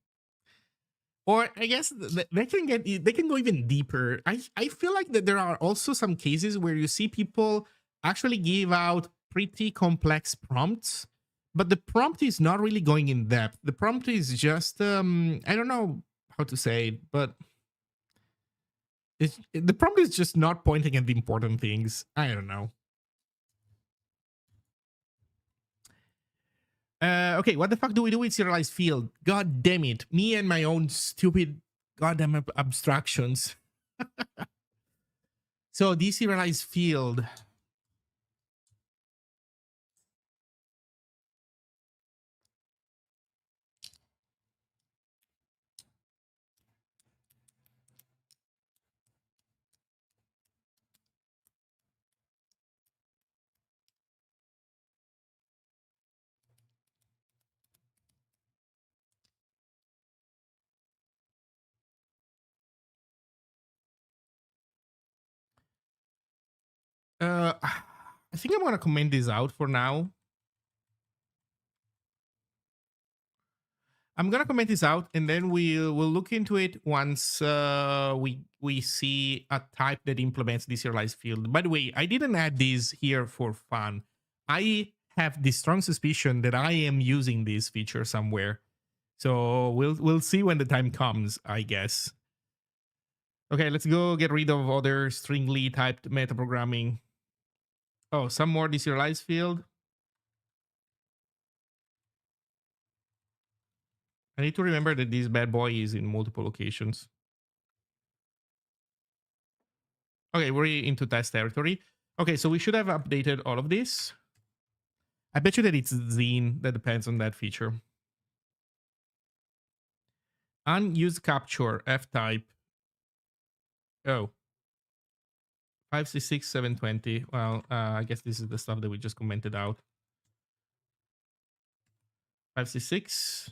Or I guess they can go even deeper. I feel like that there are also some cases where you see people actually give out pretty complex prompts, but the prompt is not really going in depth. The prompt is just I don't know how to say it, but The problem is just not pointing at the important things. I don't know. Okay, what the fuck do we do with serialized field? God damn it. Me and my own stupid goddamn abstractions. So deserialized field. I think I'm gonna comment this out for now. I'm gonna comment this out, and then we'll look into it once we see a type that implements the serialized field. By the way, I didn't add this here for fun. I have the strong suspicion that I am using this feature somewhere. So we'll see when the time comes, I guess. Okay, let's go get rid of other stringly typed metaprogramming. Oh, some more deserialized field. I need to remember that this bad boy is in multiple locations. Okay, we're into test territory. Okay, so we should have updated all of this. I bet you that it's Zine that depends on that feature. Unused capture, F-type. Oh. 566, 720. Well, I guess this is the stuff that we just commented out. 566.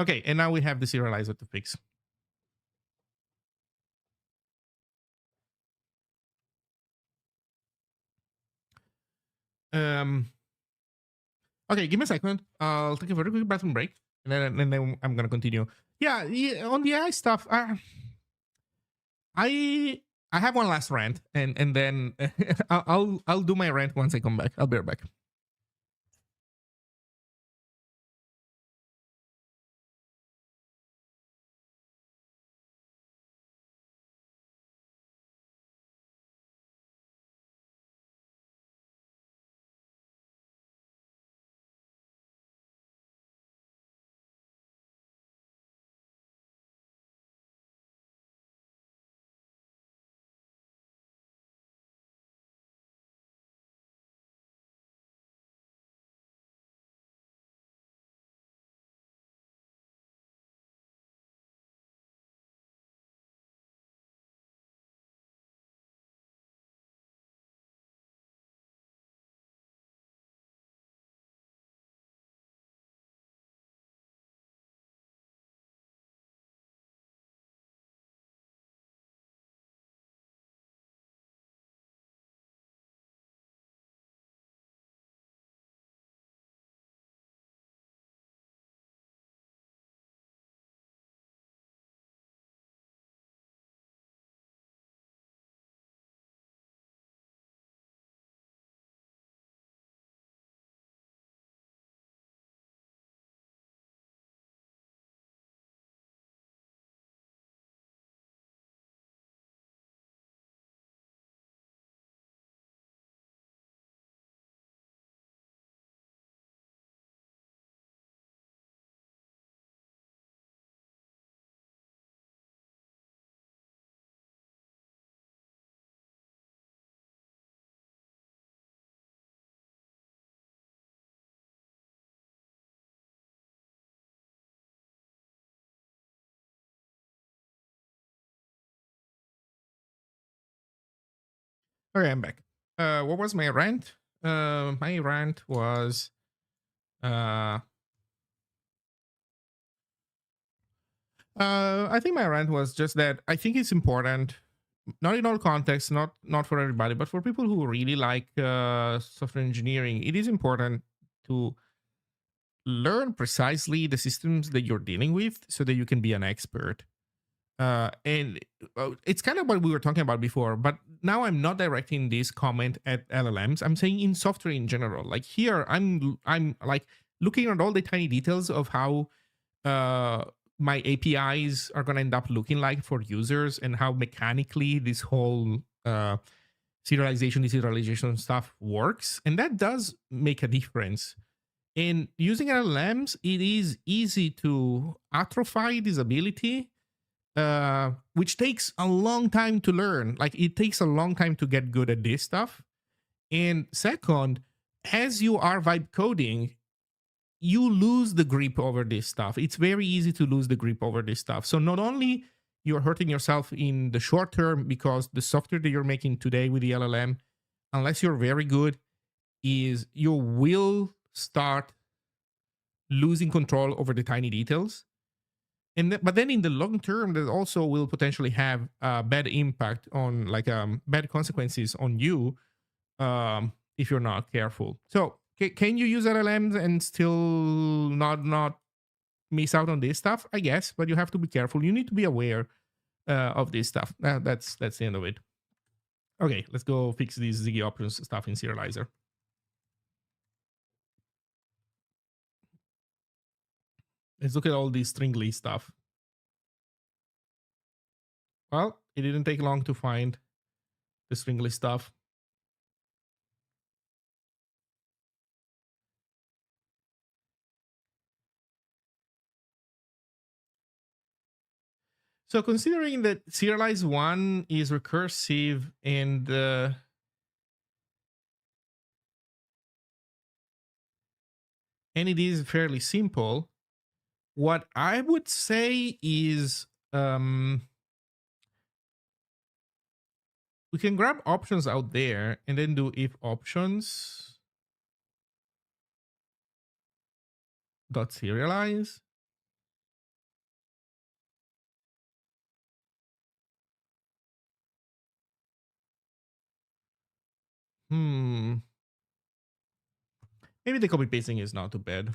Okay, and now we have the serializer to fix. Okay, give me a second. I'll take a very quick bathroom break, and then I'm gonna continue. Yeah, on the AI stuff, I have one last rant, and then I'll do my rant once I come back. I'll be right back. Okay, I'm back. What was my rant? My rant was I think my rant was just that I think it's important not in all contexts, not for everybody, but for people who really like software engineering, it is important to learn precisely the systems that you're dealing with so that you can be an expert. And it's kind of what we were talking about before, but now I'm not directing this comment at LLMs. I'm saying in software in general. Like here, I'm like looking at all the tiny details of how uh, my APIs are going to end up looking like for users, and how mechanically this whole serialization, deserialization stuff works, and that does make a difference. And using LLMs, it is easy to atrophy this ability, which takes a long time to learn. Like it takes a long time to get good at this stuff. And second, as you are vibe coding, you lose the grip over this stuff. It's very easy to lose the grip over this stuff. So not only you're hurting yourself in the short term because the software that you're making today with the LLM, unless you're very good, is you will start losing control over the tiny details. But then in the long term, that also will potentially have a bad impact on, like, bad consequences on you, if you're not careful. So can you use LLMs and still not miss out on this stuff? I guess, but you have to be careful. You need to be aware of this stuff. That's the end of it. Okay, let's go fix these Ziggy options stuff in Serializer. Let's look at all this stringly stuff. Well, it didn't take long to find the stringly stuff. So considering that serialize 1 is recursive and it is fairly simple, what I would say is we can grab options out there and then do if options dot serialize. Maybe the copy pasting is not too bad.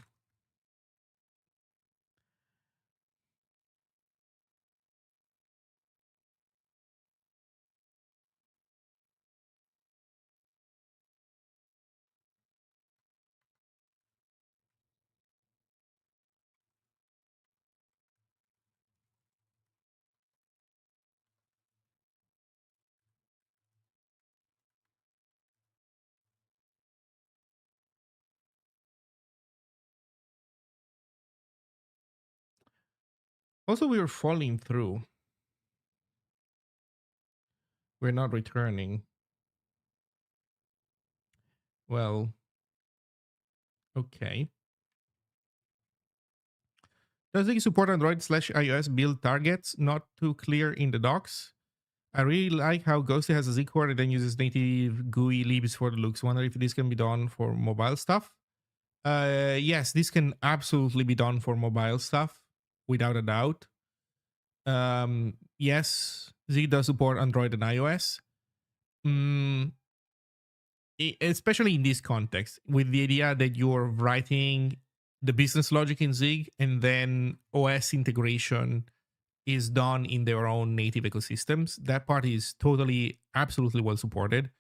Also, we are falling through. We're not returning. Well, okay. Does it support Android/iOS build targets? Not too clear in the docs. I really like how Ghosty has a Zig core and then uses native GUI libs for the looks. Wonder if this can be done for mobile stuff. Yes, this can absolutely be done for mobile stuff, without a doubt. Yes, Zig does support Android and iOS. Especially in this context, with the idea that you're writing the business logic in Zig and then OS integration is done in their own native ecosystems. That part is totally, absolutely well supported.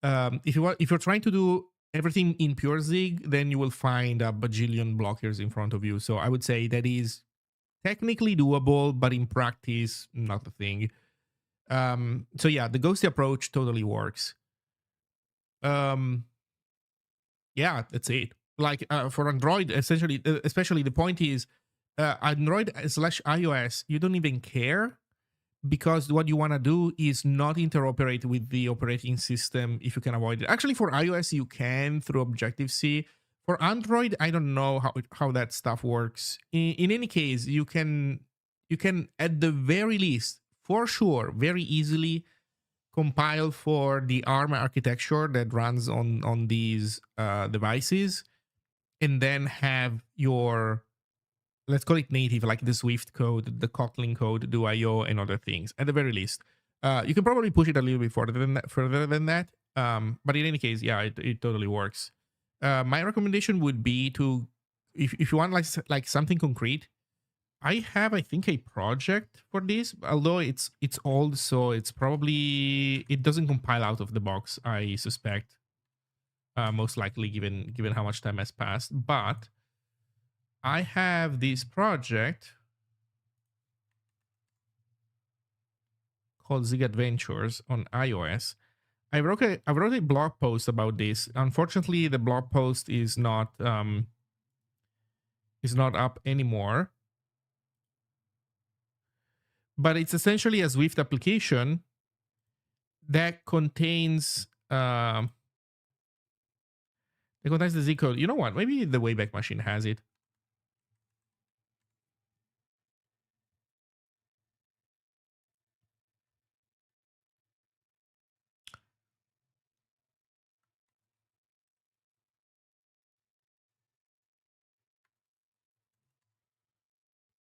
If you're trying to do everything in pure Zig, then you will find a bajillion blockers in front of you. So I would say that is technically doable, but in practice, not a thing. So yeah, the ghosty approach totally works. Yeah, that's it. Like for Android, essentially, especially the point is, Android/iOS, you don't even care, because what you want to do is not interoperate with the operating system if you can avoid it. Actually, for iOS, you can through Objective C. For Android, I don't know how that stuff works. In any case, you can at the very least, for sure, very easily compile for the ARM architecture that runs on these devices, and then have your, let's call it native, like the Swift code, the Kotlin code, do IO, and other things at the very least. You can probably push it a little bit further than that. But in any case, yeah, it totally works. My recommendation would be to, if you want like something concrete, I have, I think, a project for this. Although it's old, so it's probably, it doesn't compile out of the box, I suspect. Most likely, given how much time has passed. But I have this project called Zig Adventures on iOS. I wrote a blog post about this. Unfortunately, the blog post is not up anymore. But it's essentially a Swift application that contains the Z code. You know what? Maybe the Wayback Machine has it.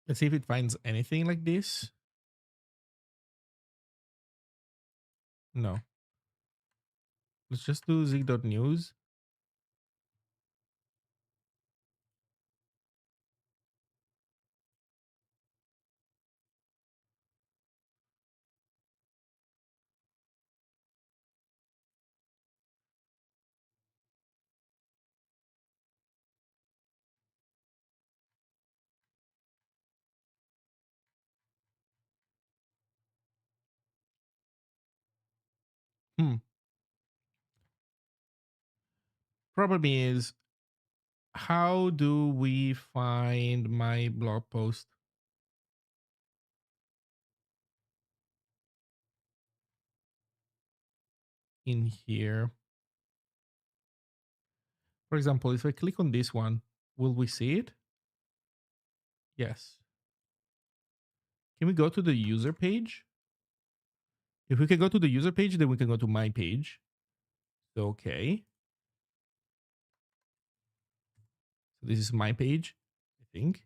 Let's see if it finds anything like this. No. Let's just do zig.news. Problem is, how do we find my blog post in here? For example, if I click on this one, will we see it? Yes. Can we go to the user page? If we can go to the user page, then we can go to my page. Okay. So this is my page, I think.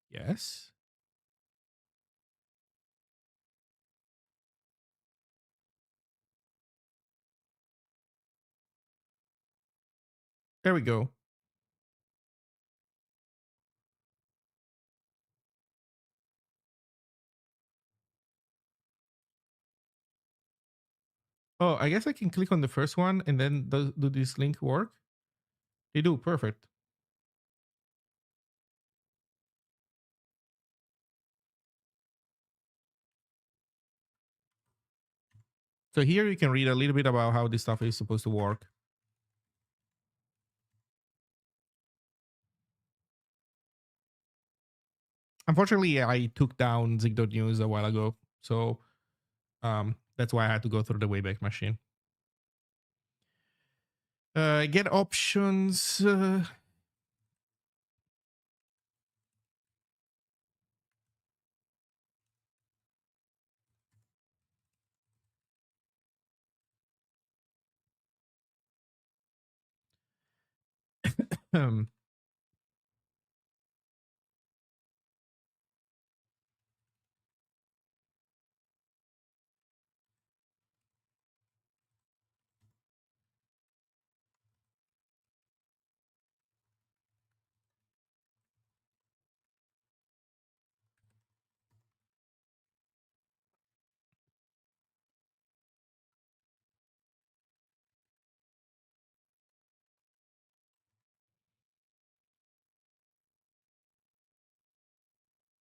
Yes. There we go. Oh, I guess I can click on the first one and then do this link work? They do. Perfect. So here you can read a little bit about how this stuff is supposed to work. Unfortunately, I took down Zig.news a while ago. So that's why I had to go through the Wayback Machine. Get options. Um,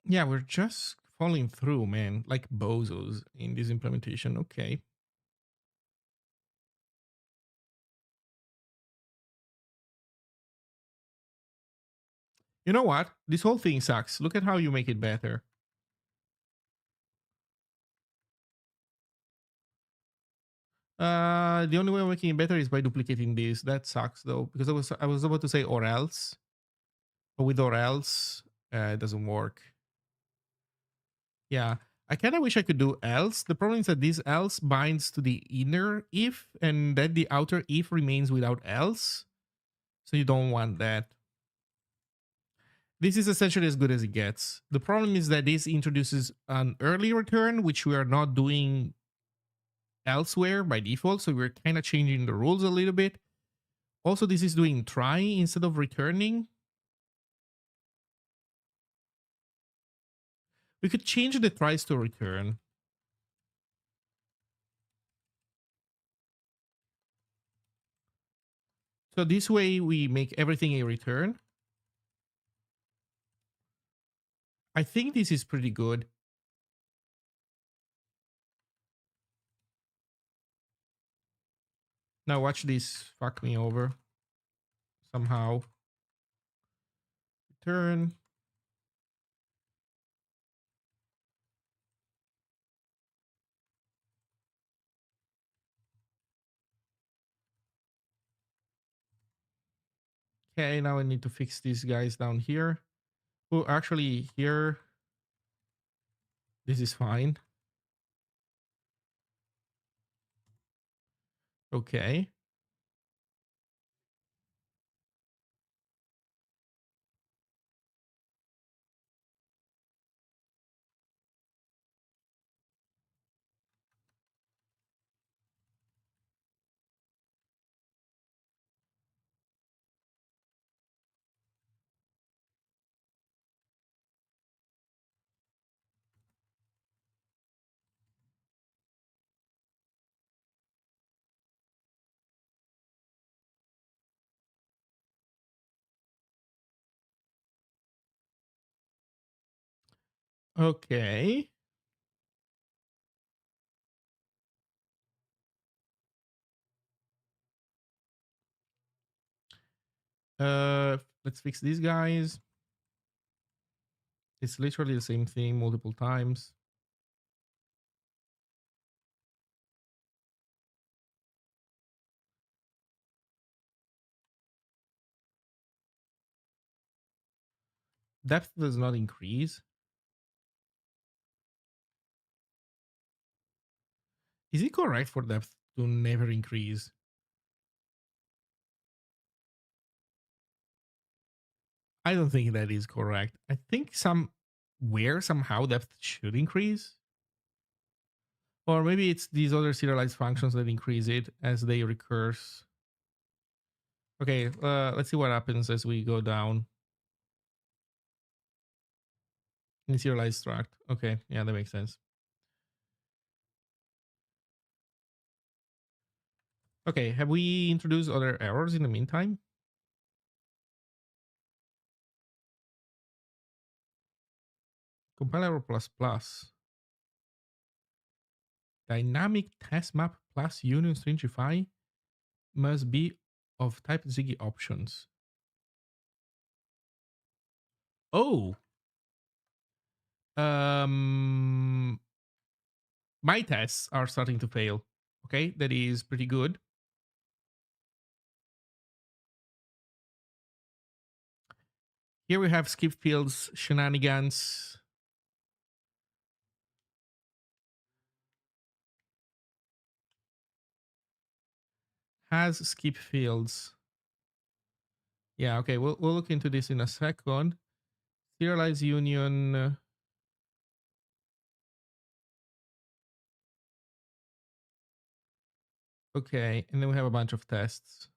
yeah, we're just falling through, man, like bozos in this implementation. Okay. You know what? This whole thing sucks. Look at how you make it better. The only way of making it better is by duplicating this. That sucks though, because I was about to say or else, but with or else, it doesn't work. Yeah, I kind of wish I could do else. The problem is that this else binds to the inner if, and then the outer if remains without else. So you don't want that. This is essentially as good as it gets. The problem is that this introduces an early return, which we are not doing elsewhere by default. So we're kind of changing the rules a little bit. Also, this is doing try instead of returning. We could change the tries to return. So this way we make everything a return. I think this is pretty good. Now watch this fuck me over somehow. Return. Okay, now I need to fix these guys down here. Oh, actually here, this is fine. Okay. Okay. Let's fix these guys. It's literally the same thing multiple times. Depth does not increase. Is it correct for depth to never increase? I don't think that is correct. I think somehow depth should increase. Or maybe it's these other serialized functions that increase it as they recurse. Okay, let's see what happens as we go down. In serialized struct. Okay, yeah, that makes sense. Okay, have we introduced other errors in the meantime? Compile error plus plus. Dynamic test map plus union stringify must be of type Ziggy options. Oh, um, my tests are starting to fail. Okay, that is pretty good. Here we have skip fields shenanigans. Has skip fields. Yeah, okay, we'll look into this in a second. Serialize union. Okay, and then we have a bunch of tests.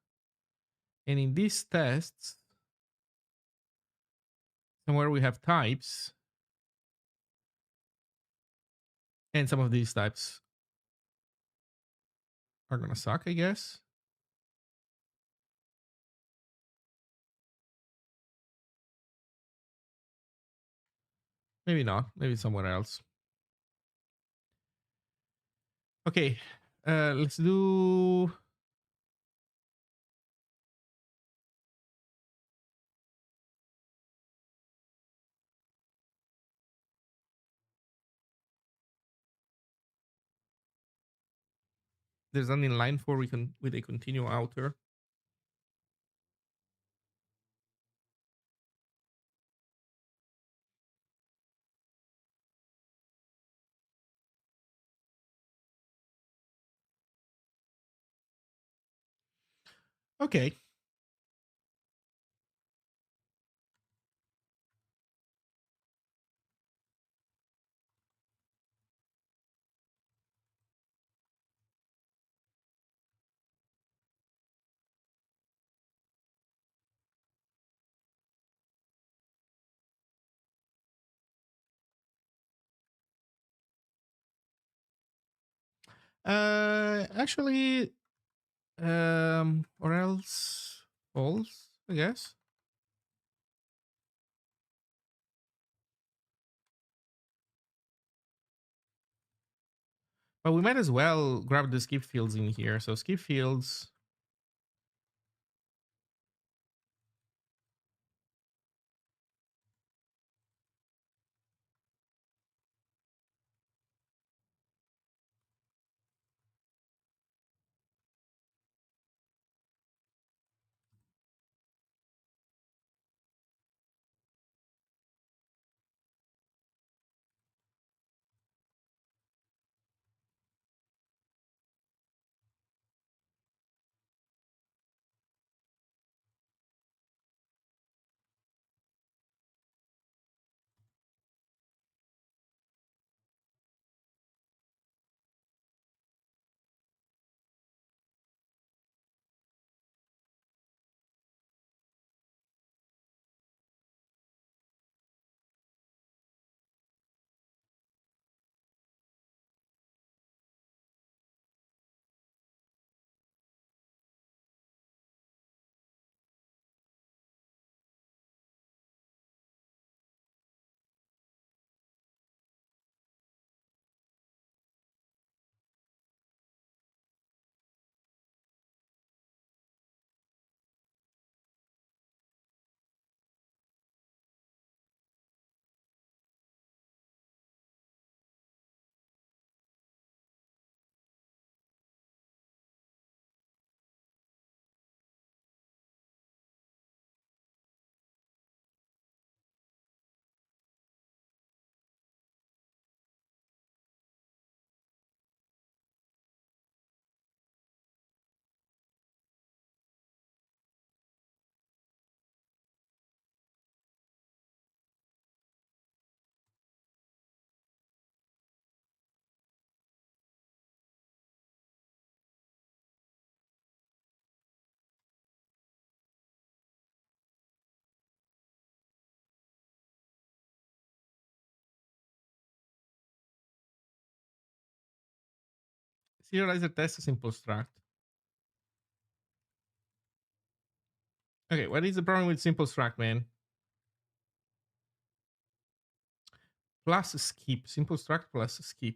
And in these tests, somewhere we have types. And some of these types are gonna suck, I guess. Maybe not. Maybe somewhere else. Okay, let's do. There's an inline for we can with a continue outer. Okay. Actually, or else false, I guess. But we might as well grab the skip fields in here. So skip fields. Serializer test simple struct. Okay, what is the problem with simple struct, man? Plus skip. Simple struct plus skip.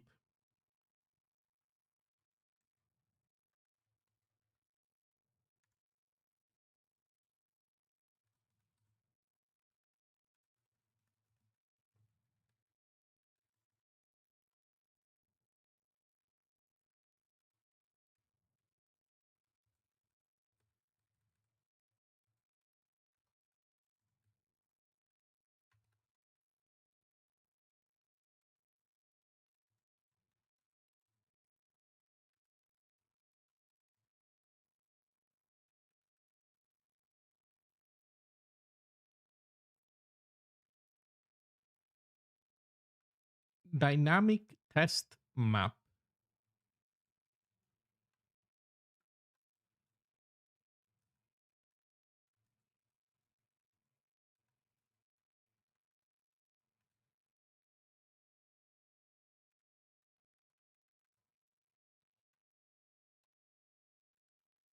Dynamic test map.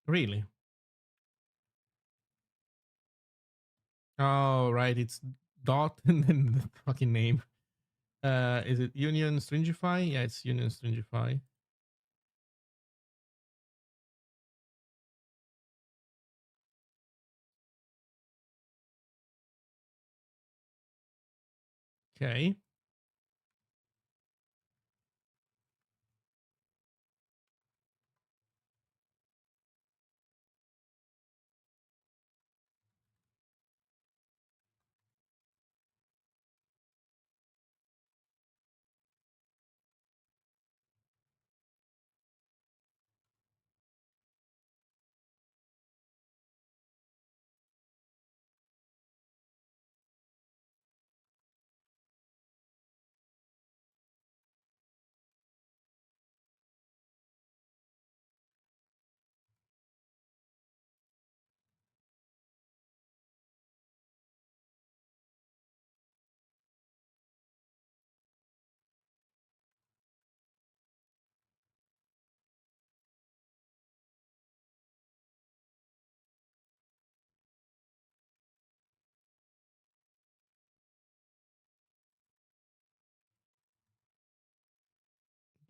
Really? Oh, right. It's dot and then the fucking name. Is it Union Stringify? Yeah, it's Union Stringify. Okay.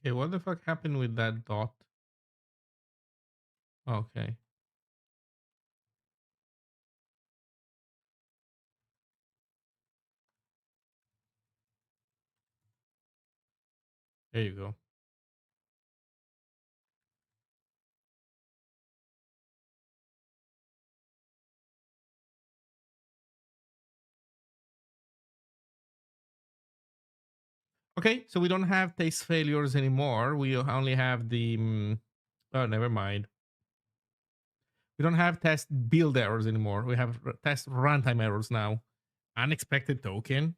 Okay, what the fuck happened with that dot? Okay, there you go. Okay, so we don't have taste failures anymore. We only have the. Oh, never mind. We don't have test build errors anymore. We have test runtime errors now. Unexpected token.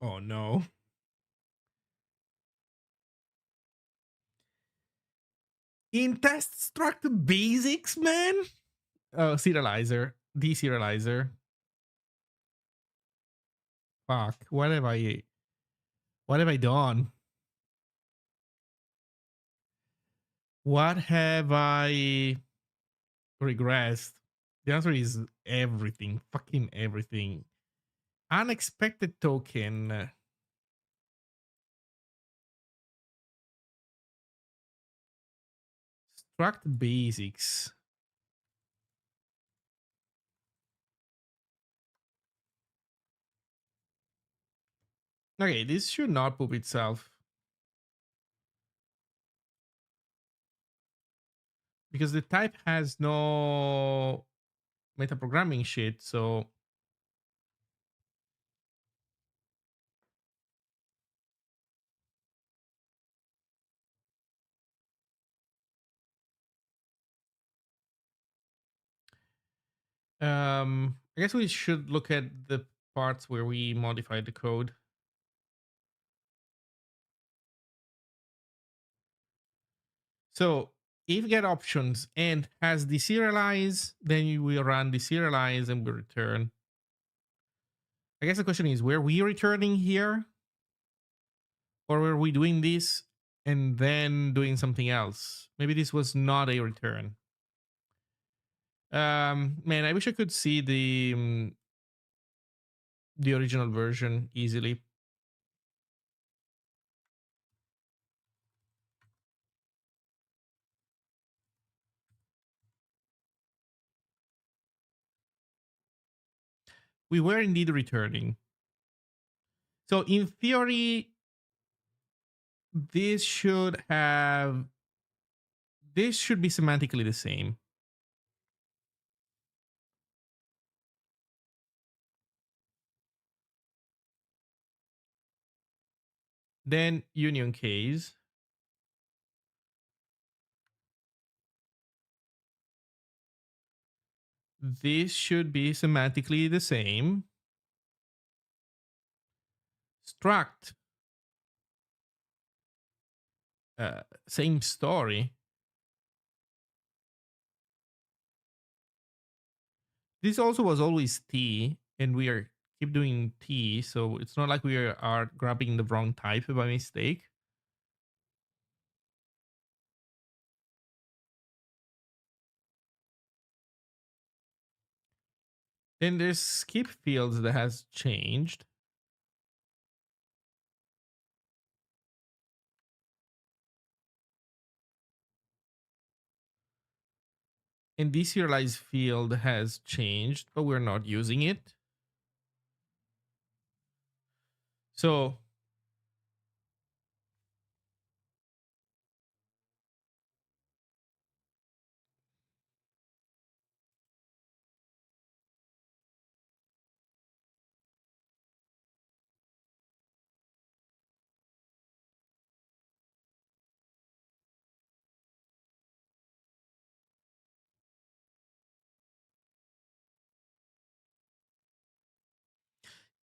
Oh no. In test struct basics, man. Oh, serializer, deserializer. Fuck. What have I done? What have I regressed? The answer is everything. Fucking everything. Unexpected token. Struct basics. Okay, this should not poop itself. Because the type has no metaprogramming shit, so I guess we should look at the parts where we modified the code. So if get options and has deserialize, then we run deserialize and we return. I guess the question is, were we returning here? Or were we doing this and then doing something else? Maybe this was not a return. Man, I wish I could see the original version easily. We were indeed returning. So in theory, this should have this should be semantically the same. Then union case. This should be semantically the same. Struct. Same story. This also was always T, and we are keep doing T, so it's not like we are grabbing the wrong type by mistake. Then there's skip fields that has changed. And deserialize field has changed, but we're not using it. So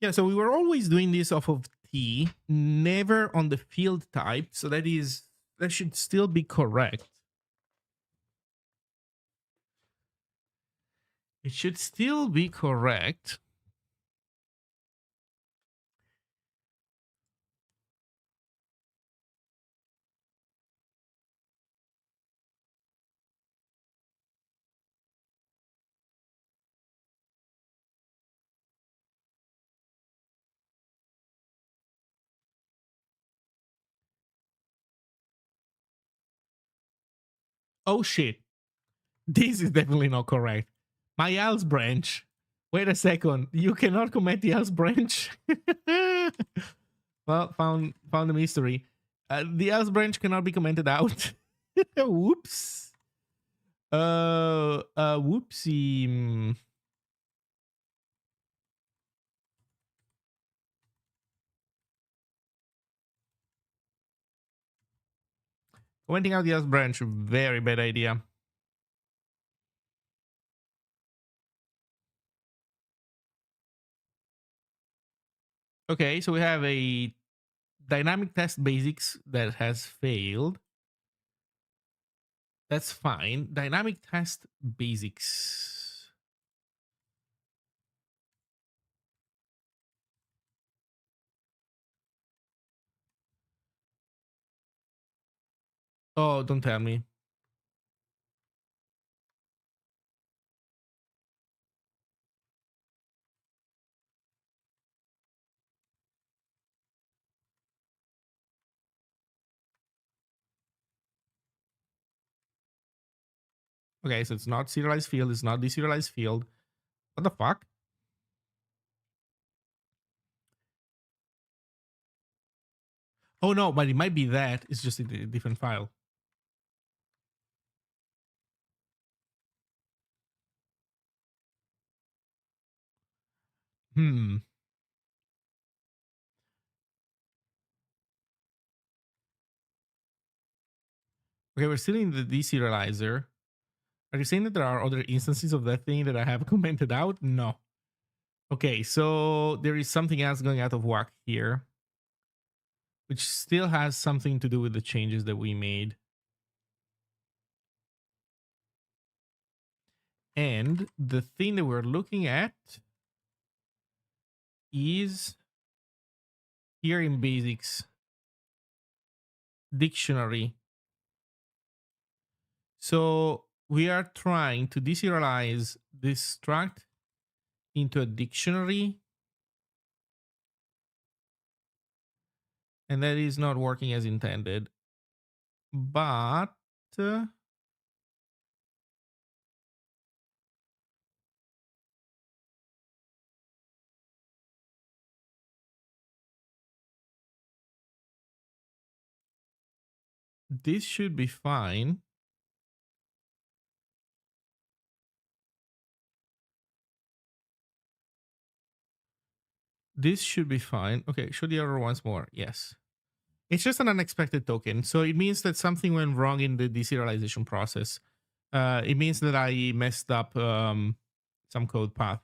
yeah, so we were always doing this off of T, never on the field type. So that should still be correct. It should still be correct. Oh shit. This is definitely not correct. My else branch. Wait a second. You cannot comment the else branch. Well, found the mystery. The else branch cannot be commented out. Whoops. Whoopsie. Commenting out the else branch, very bad idea. Okay, so we have a dynamic test basics that has failed. That's fine. Dynamic test basics. Oh, don't tell me. Okay, so it's not serialized field. It's not deserialized field. What the fuck? Oh no, but it might be that. It's just a different file. Hmm. Okay, we're still in the deserializer. Are you saying that there are other instances of that thing that I have commented out? No. Okay, so there is something else going out of whack here, which still has something to do with the changes that we made. And the thing that we're looking at is here in basics dictionary. So we are trying to deserialize this struct into a dictionary, and that is not working as intended. But this should be fine. This should be fine. Okay, show the error once more. Yes. It's just an unexpected token. So it means that something went wrong in the deserialization process. It means that I messed up some code path.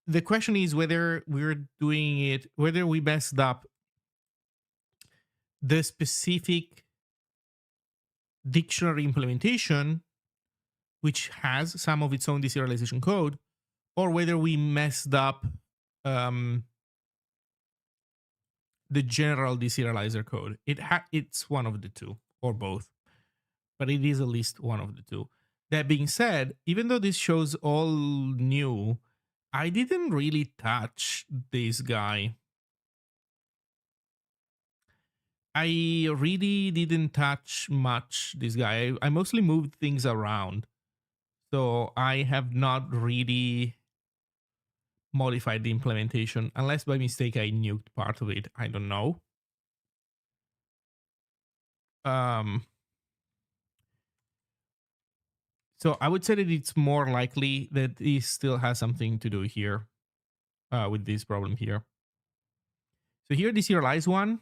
The question is whether we're doing it, whether we messed up the specific dictionary implementation, which has some of its own deserialization code, or whether we messed up um, the general deserializer code. It's one of the two, or both, but it is at least one of the two. That being said, even though this shows all new, I didn't really touch this guy. I really didn't touch much this guy. I mostly moved things around. So I have not really modified the implementation, unless by mistake I nuked part of it. I don't know. Um, so I would say that it's more likely that this still has something to do here with this problem here. So here, this serialized one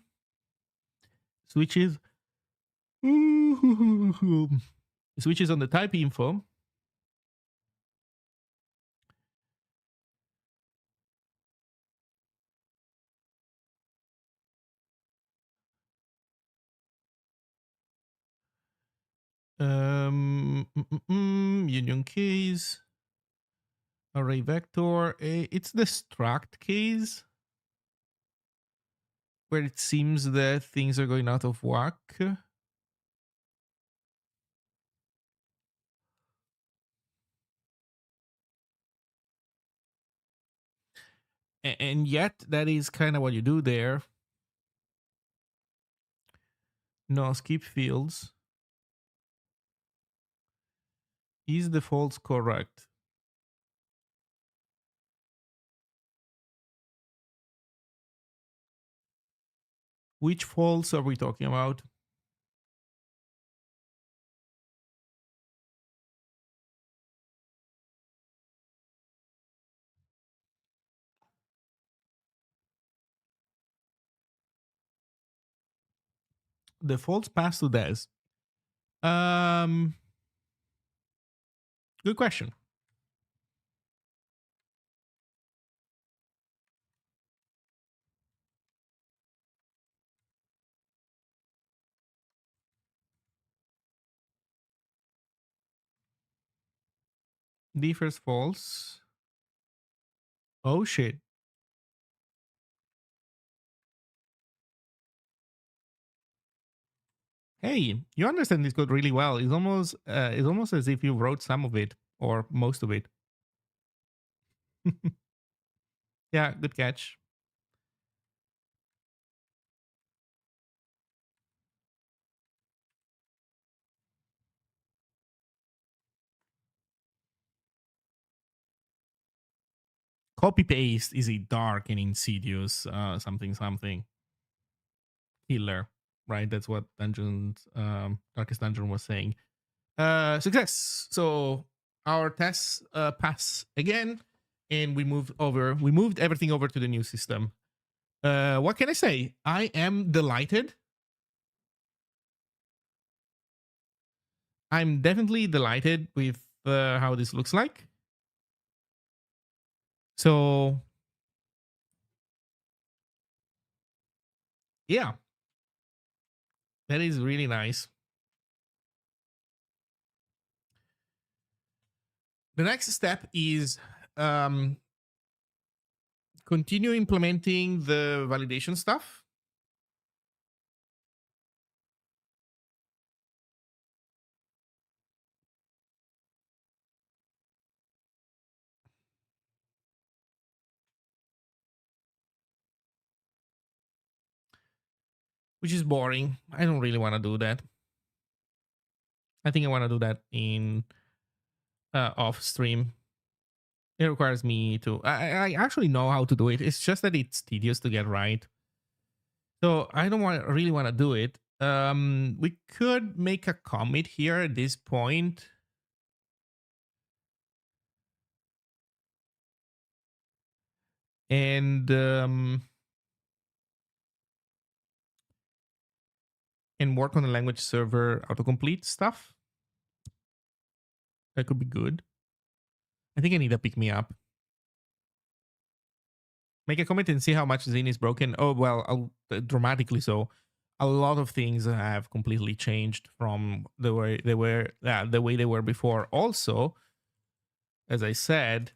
switches switches on the type info. Union case, array vector. It's the struct case where it seems that things are going out of whack. And yet that is kind of what you do there. No skip fields. Is the false correct? Which false are we talking about? The false pass to Des. Um, Good question. The first false. Oh shit. Hey, you understand this code really well. It's almost as if you wrote some of it or most of it. Yeah, good catch. Copy paste is a dark and insidious something something killer, right? That's what Dungeons Darkest Dungeon was saying. Success. So our tests pass again, and we moved everything over to the new system. What can I say? I am delighted. I'm definitely delighted with how this looks like. So yeah, that is really nice. The next step is um, continue implementing the validation stuff. Which is boring. I don't really want to do that. I think I want to do that in off stream. It requires me to. I actually know how to do it. It's just that it's tedious to get right. So I don't really want to do it. We could make a commit here at this point. And work on the language server autocomplete stuff. That could be good. I think I need a pick me up. Make a comment and see how much Zin is broken. Oh well, dramatically so. A lot of things have completely changed from the way they were before. Also, as I said,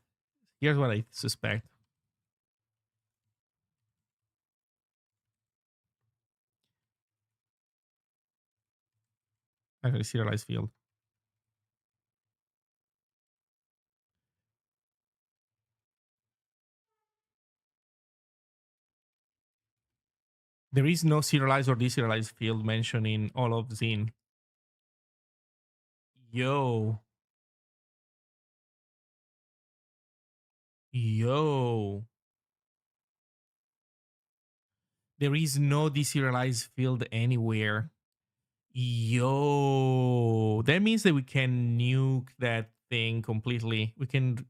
here's what I suspect. Actually, serialized field. There is no serialized or deserialized field mentioned in all of Zin. Yo. Yo. There is no deserialized field anywhere. Yo. That means that we can nuke that thing completely. We can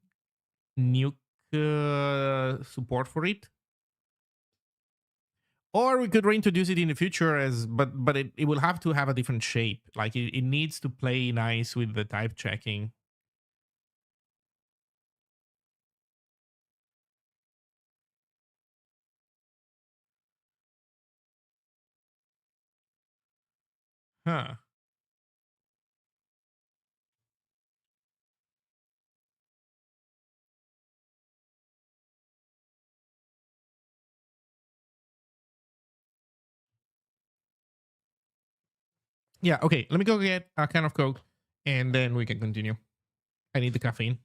nuke support for it. Or we could reintroduce it in the future as but it will have to have a different shape. Like it needs to play nice with the type checking. Huh. Yeah, okay. Let me go get a can of Coke and then we can continue. I need the caffeine.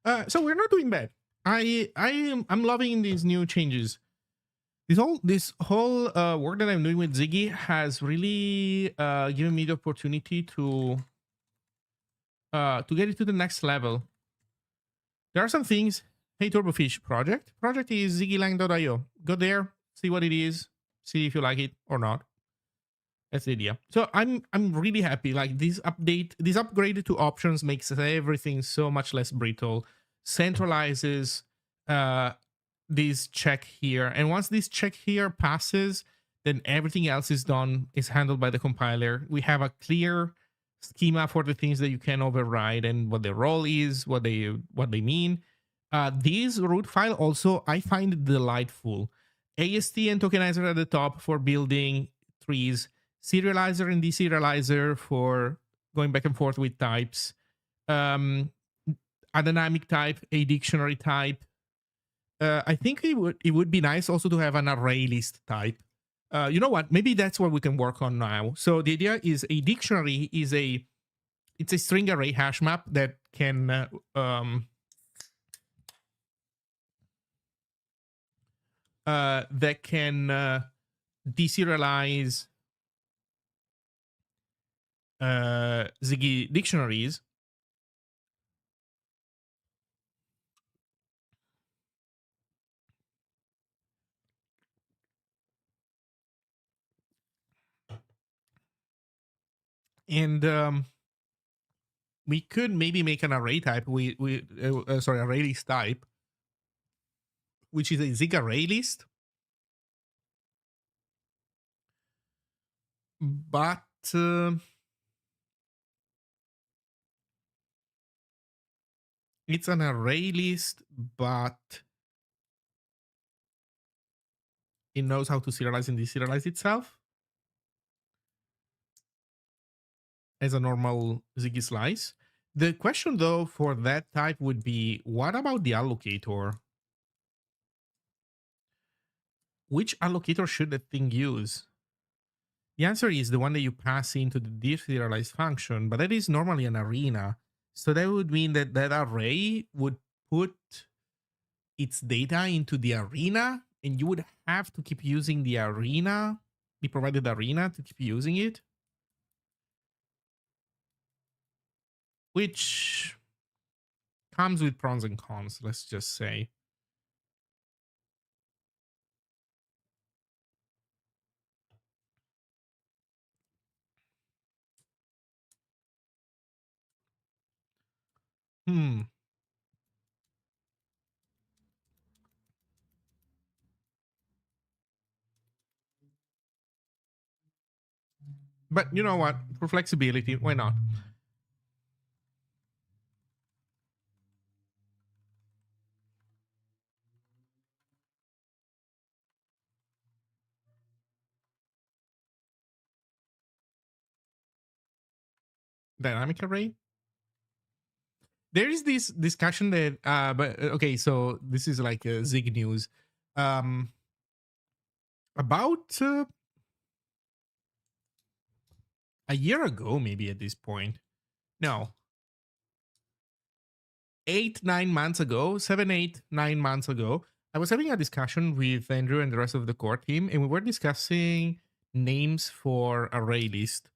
So we're not doing bad. I'm loving these new changes. This whole work that I'm doing with Ziggy has really given me the opportunity to get it to the next level. There are some things. Hey, Turbofish project is ziggylang.io. Go there, see what it is, see if you like it or not. That's the idea. So I'm really happy. Like this upgrade to options makes everything so much less brittle. Centralizes uh this check here, and once this check here passes, then everything else is handled by the compiler. We have a clear schema for the things that you can override and what their role is, what they mean. This root file also I find delightful. AST and tokenizer at the top for building trees, serializer and deserializer for going back and forth with types, a dynamic type, a dictionary type. I think it would be nice also to have an array list type. You know what? Maybe that's what we can work on now. So the idea is a dictionary it's a string array hash map that can deserialize Ziggy dictionaries. And we could maybe make an array type. Array list type, which is a Zig array list. But it's an array list, but it knows how to serialize and deserialize itself as a normal Ziggy slice. The question, though, for that type would be, what about the allocator? Which allocator should the thing use? The answer is the one that you pass into the deserialized function, but that is normally an arena. So that would mean that that array would put its data into the arena, and you would have to keep using the arena, the provided arena, to keep using it. Which comes with pros and cons, let's just say. Hmm. But you know what? For flexibility, why not? Dynamic array? There is this discussion that but okay, so this is like Zig news. About a year ago, maybe at this point. No, 8, 9 months ago, 7, 8, 9 months ago, I was having a discussion with Andrew and the rest of the core team, and we were discussing names for array list.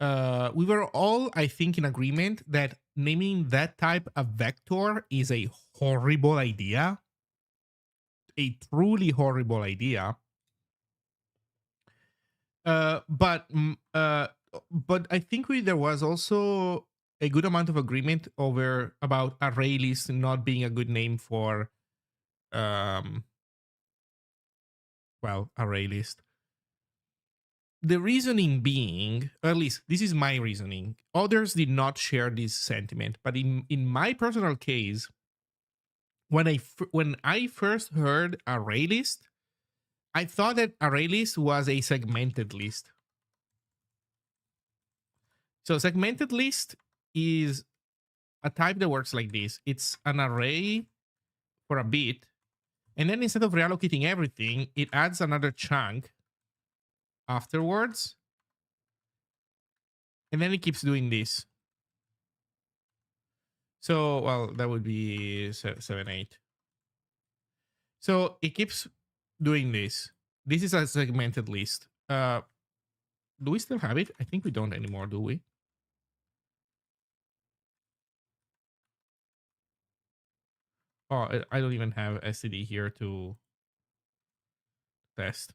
We were all, I think, in agreement that naming that type a vector is a horrible idea, a truly horrible idea. Uh, but mm, uh, but I think there was also a good amount of agreement over about array list not being a good name for um array list. The reasoning being, or at least this is my reasoning. Others did not share this sentiment, but in my personal case, when I first heard array list, I thought that array list was a segmented list. So segmented list is a type that works like this. It's an array for a bit, and then instead of reallocating everything, it adds another chunk afterwards, and then it keeps doing this. So, well, that would be 7, 8. So it keeps doing this. This is a segmented list. Do we still have it? I think we don't anymore, do we? Oh, I don't even have STD here to test.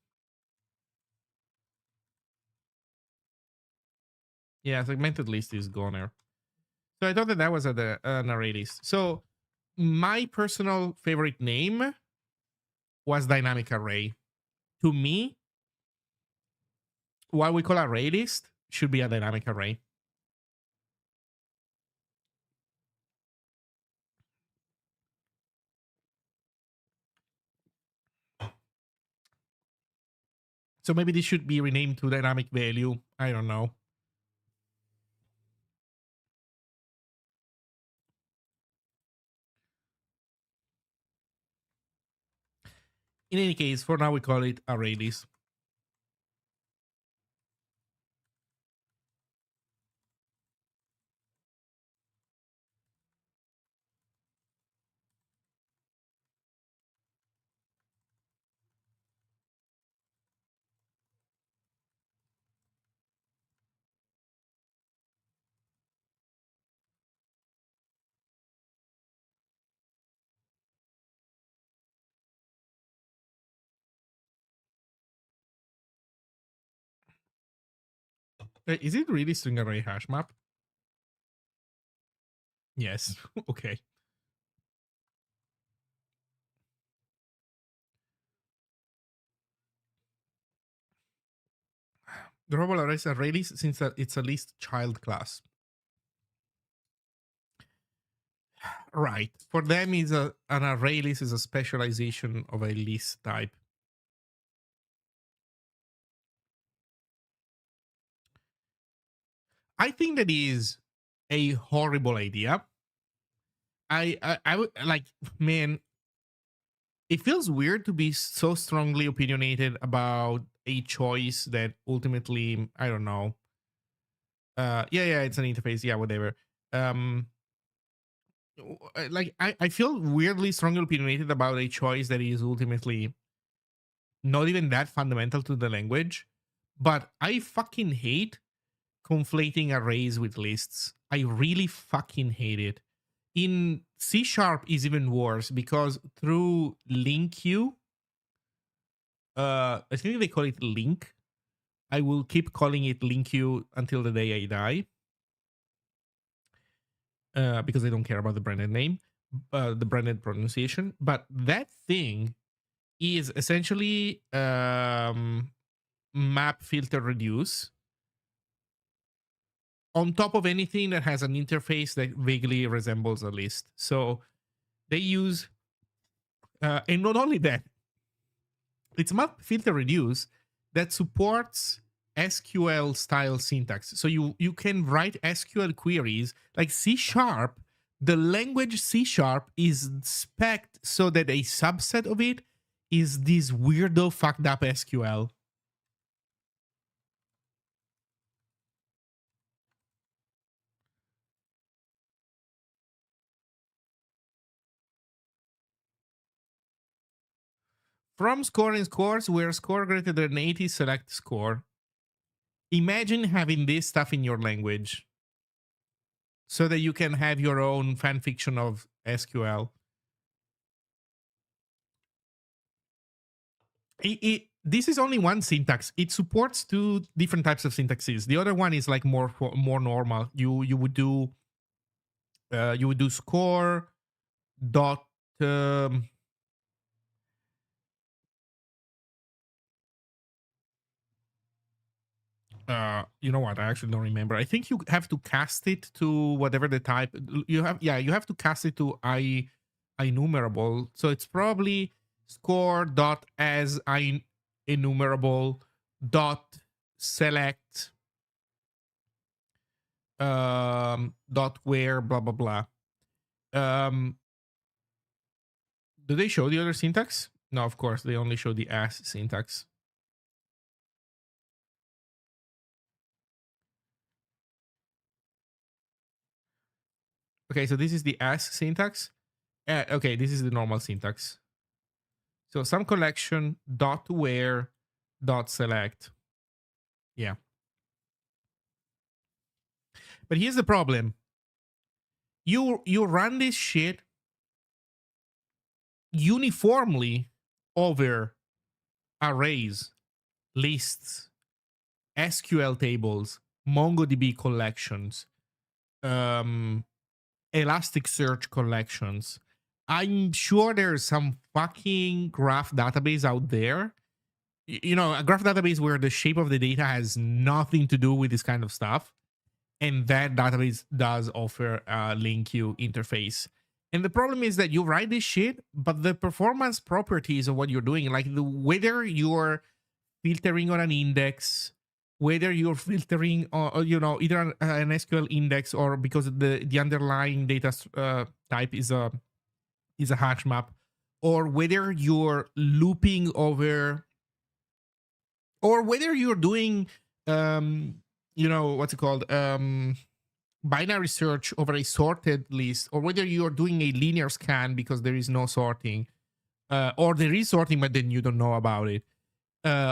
Yeah, segmented list is goner. So I thought that that was an array list. So my personal favorite name was dynamic array. To me, what we call array list should be a dynamic array. So maybe this should be renamed to dynamic value. I don't know. In any case, for now we call it array list. Is it really string array hash map? Yes. Okay. The robot array is array list since it's a list child class. Right. For them, is an array list is a specialization of a list type. I think that is a horrible idea. I would like, man, it feels weird to be so strongly opinionated about a choice that ultimately, I don't know. Yeah, it's an interface. Yeah, whatever. Um, like I feel weirdly strongly opinionated about a choice that is ultimately not even that fundamental to the language. But I fucking hate conflating arrays with lists. I really fucking hate it. In C sharp is even worse because through LINQ, I think they call it link. I will keep calling it LINQ until the day I die. Because I don't care about the branded name, the branded pronunciation. But that thing is essentially map filter reduce on top of anything that has an interface that vaguely resembles a list. So they use, and not only that, it's map filter reduce that supports SQL style syntax. So you can write SQL queries like C sharp. The language C sharp is spec'd so that a subset of it is this weirdo fucked up SQL. From score and scores, where score greater than 80, select score. Imagine having this stuff in your language so that you can have your own fan fiction of SQL. This is only one syntax. It supports two different types of syntaxes. The other one is like more normal. You would do score dot you know what, I actually don't remember. I think you have to cast it to whatever the type you have to cast it to I enumerable. So it's probably score dot as I enumerable dot select dot where blah blah blah. Do they show the other syntax? No, of course they only show the as syntax. Okay, so this is the ask syntax. Okay, this is the normal syntax. So some collection dot where dot select. Yeah. But here's the problem. You run this shit uniformly over arrays, lists, SQL tables, MongoDB collections, um, Elasticsearch collections. I'm sure there's some fucking graph database out there. You know, a graph database where the shape of the data has nothing to do with this kind of stuff. And that database does offer a link queue interface. And the problem is that you write this shit, but the performance properties of what you're doing, like whether you're filtering on an index, whether you're filtering, you know, either an SQL index or because the underlying data type is a hash map, or whether you're looping over, or whether you're doing, you know, what's it called, binary search over a sorted list, or whether you're doing a linear scan because there is no sorting, or there is sorting but then you don't know about it,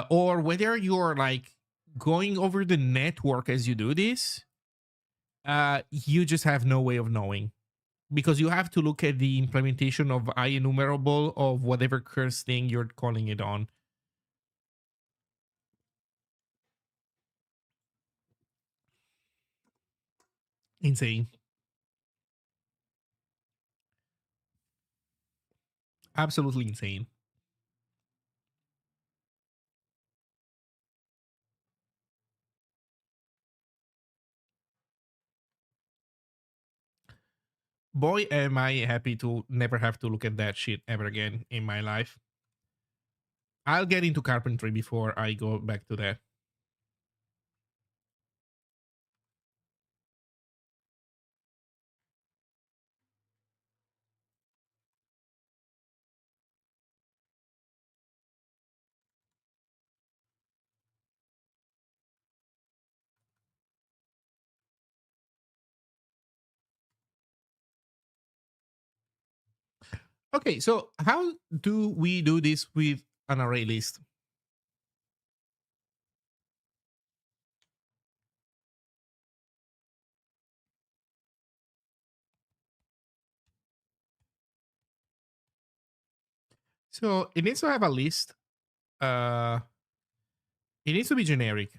or whether you're like going over the network as you do this, you just have no way of knowing because you have to look at the implementation of IEnumerable of whatever curse thing you're calling it on. Insane. Absolutely insane. Boy, am I happy to never have to look at that shit ever again in my life. I'll get into carpentry before I go back to that. Okay, so how do we do this with an array list? So it needs to have a list. Uh, it needs to be generic.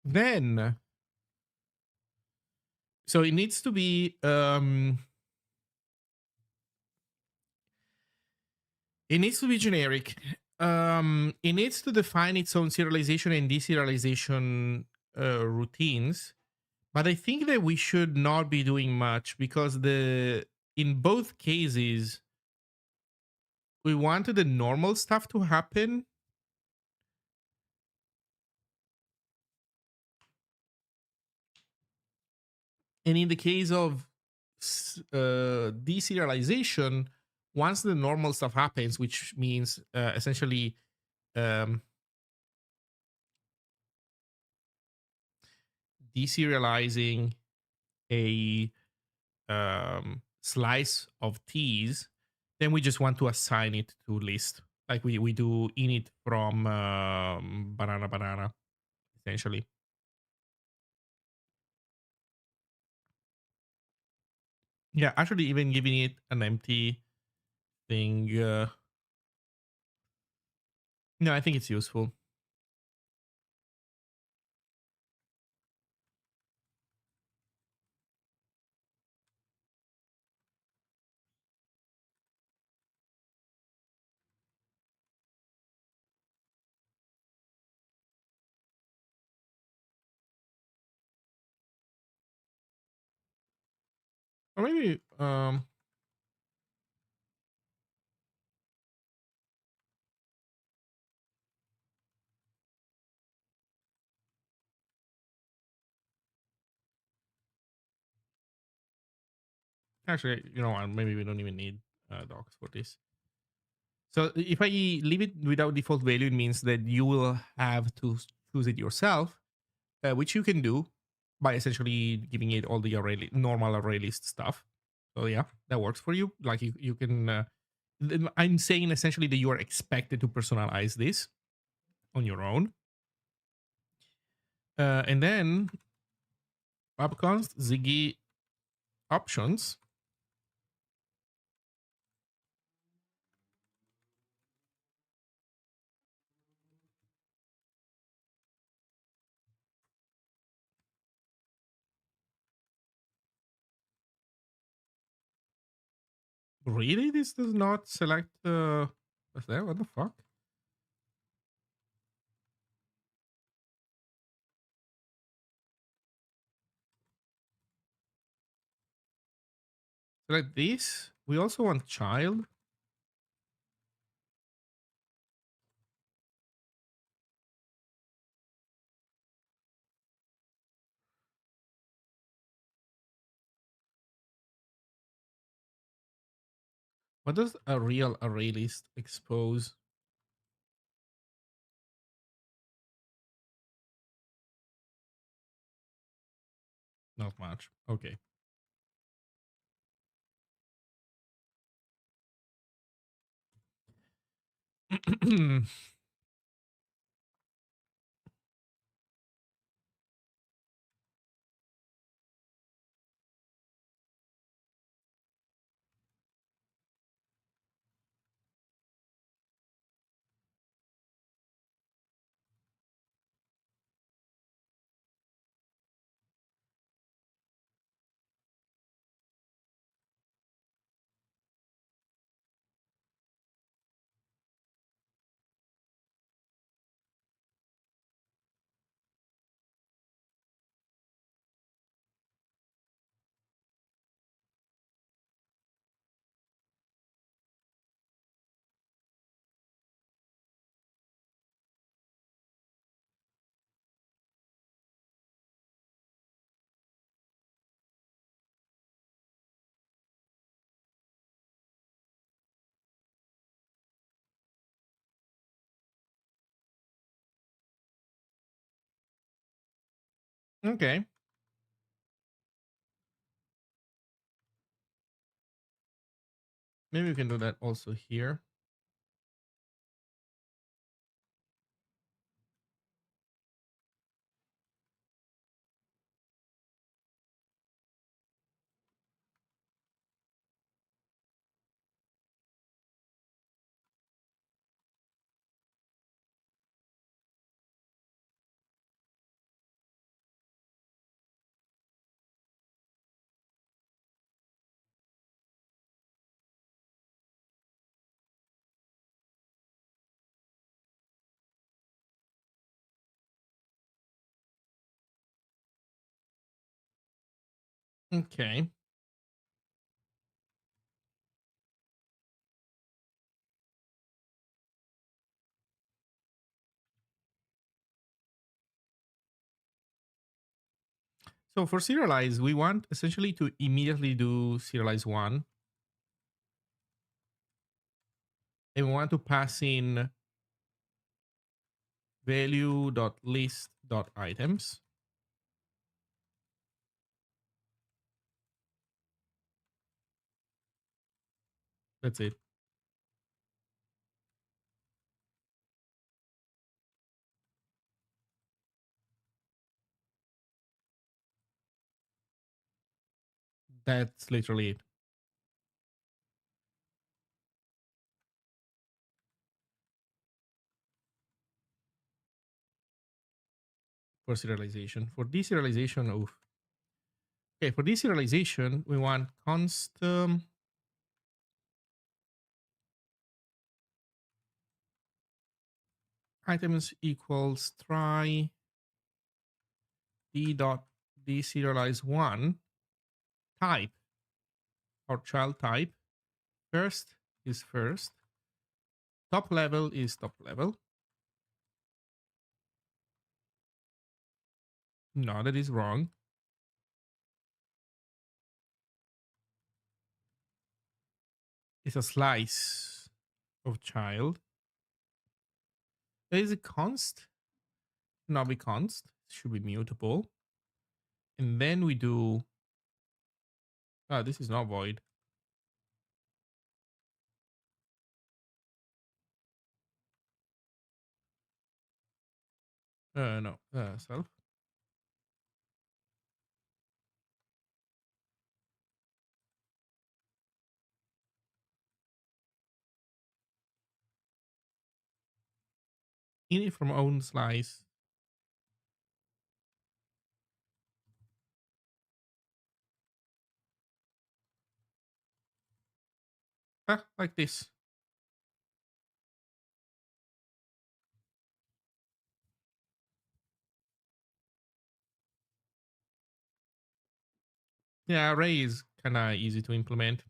Then, so it needs to be generic. It needs to define its own serialization and deserialization routines. But I think that we should not be doing much because the in both cases we wanted the normal stuff to happen. And in the case of deserialization, once the normal stuff happens, which means essentially um, deserializing a slice of teas, then we just want to assign it to list, like we do init from banana, essentially. Yeah, actually, even giving it an empty thing. No, I think it's useful. Or maybe Actually, you know what? Maybe we don't even need docs for this. So if I leave it without default value, it means that you will have to choose it yourself, which you can do by essentially giving it all the normal array list stuff. So yeah, that works for you. Like you can. I'm saying essentially that you are expected to personalize this on your own, and then upconst Ziggy options. Really, this does not select. What's that? What the fuck? Select this. We also want child. What does a real array list expose? Not much. Okay. Okay. Maybe we can do that also here. Okay. So for serialize, we want essentially to immediately do serialize one. And we want to pass in value.list.items. That's it. That's literally it for serialization. For deserialization, oof. Okay, for deserialization, we want const items equals try d dot deserialize one type or child type. First is first. Top level is top level. No, that is wrong. is a slice of child. Is it const? Not be const. Should be mutable. And then we do. Ah, this is not void. No. Self. Init from own slice. Ah, like this. Yeah, array is kind of easy to implement.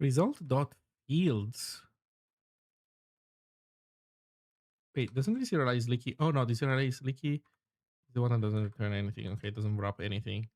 Result dot fields. Wait, doesn't this serialize leaky? Oh no, this serialize leaky. The one that doesn't return anything. Okay, it doesn't wrap anything.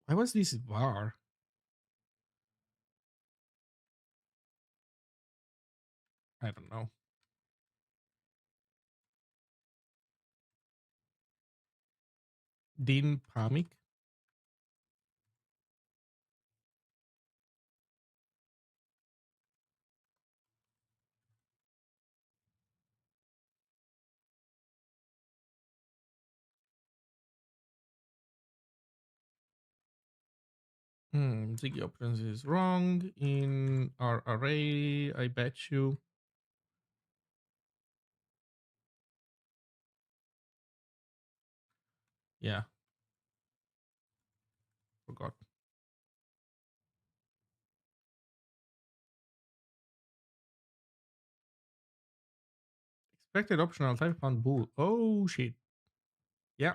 Why was this var? I don't know. Din Pamik. Ziggy options is wrong in our array. I bet you. Yeah. Forgot. Expected optional type found bool. Oh shit. Yeah.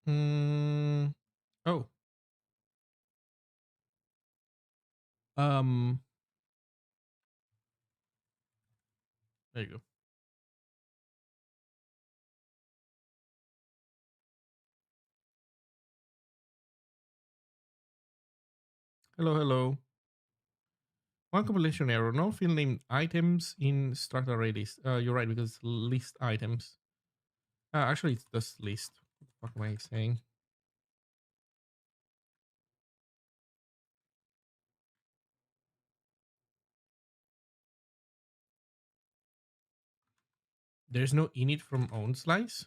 Mm, oh. Um. There you go. Hello, hello. One compilation error. No field name items in start array list. You're right because list items. Actually, it's just list. What am I saying? There's no init from own slice.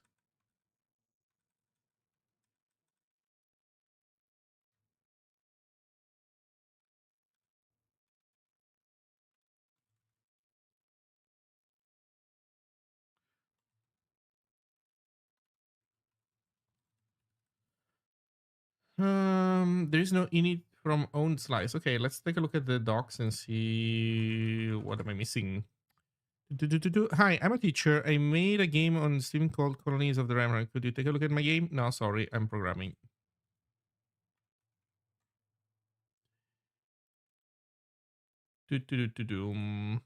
There is no init from own slice. Okay, let's take a look at the docs and see what am I missing. Hi, I'm a teacher. I made a game on Steam called Colonies of the Ram. Could you take a look at my game? No, sorry, I'm programming. Do, do, do, do, do.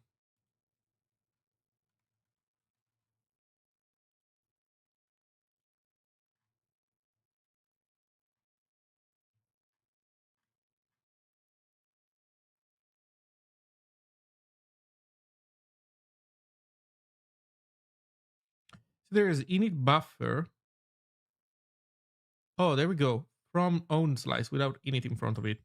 So there is init buffer. Oh, there we go. From own slice without init in front of it.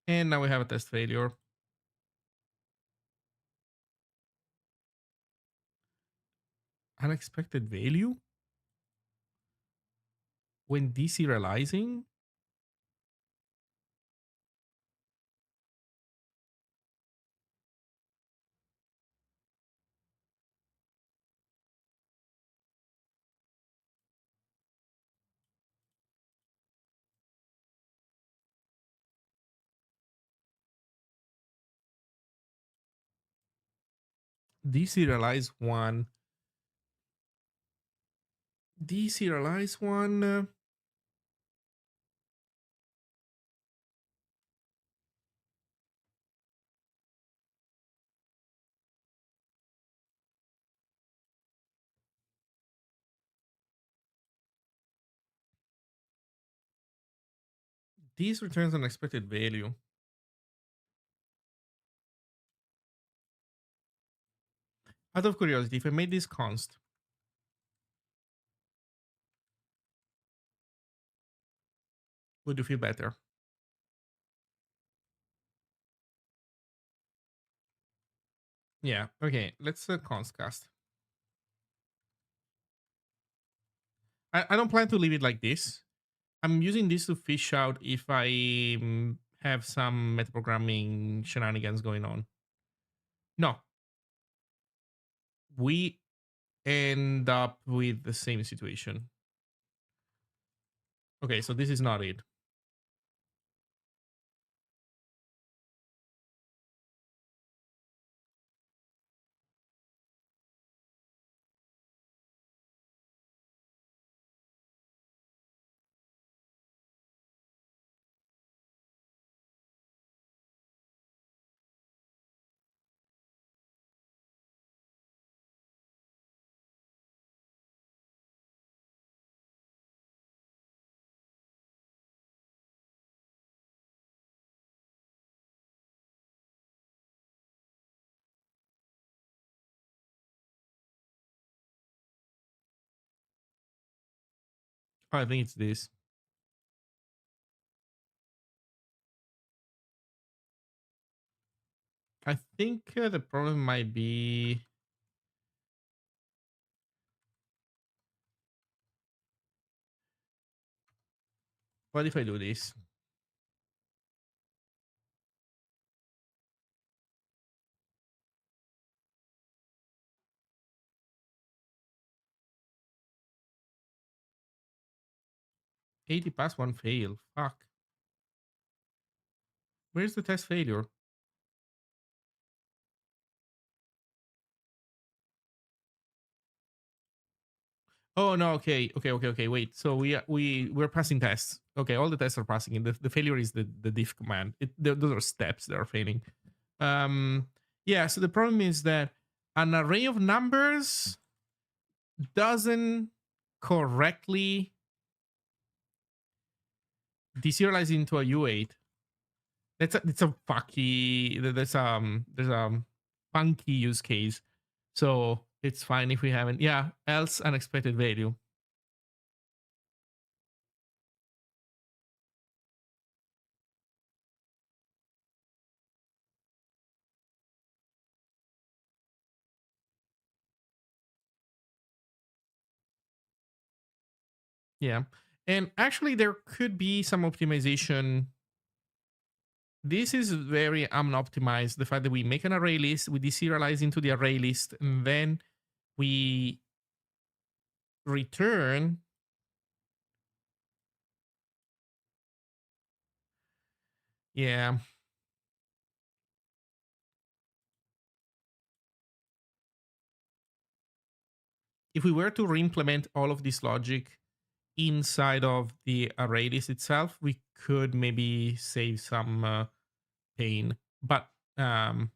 And now we have a test failure. Unexpected value? When deserializing? Deserialize one. Deserialize one. This returns unexpected value. Out of curiosity, if I made this const, would you feel better? Yeah. Okay. Let's const cast. I don't plan to leave it like this. I'm using this to fish out if I have some metaprogramming shenanigans going on. No, we end up with the same situation. Okay, so this is not it. I think it's this. I think the problem might be. What if I do this? 80 pass, one fail. Fuck. Where's the test failure? Oh no, okay. Wait. So we're passing tests. Okay, all the tests are passing. And the failure is the diff command. Those are steps that are failing. Um, yeah. So the problem is that an array of numbers doesn't correctly deserialize into a U8. It's a fucky. There's funky use case. So it's fine if we haven't. Yeah. Else unexpected value. Yeah. And actually, there could be some optimization. This is very unoptimized. The fact that we make an array list, we deserialize into the array list, and then we return. Yeah. If we were to re-implement all of this logic inside of the array list itself, we could maybe save some pain. But um,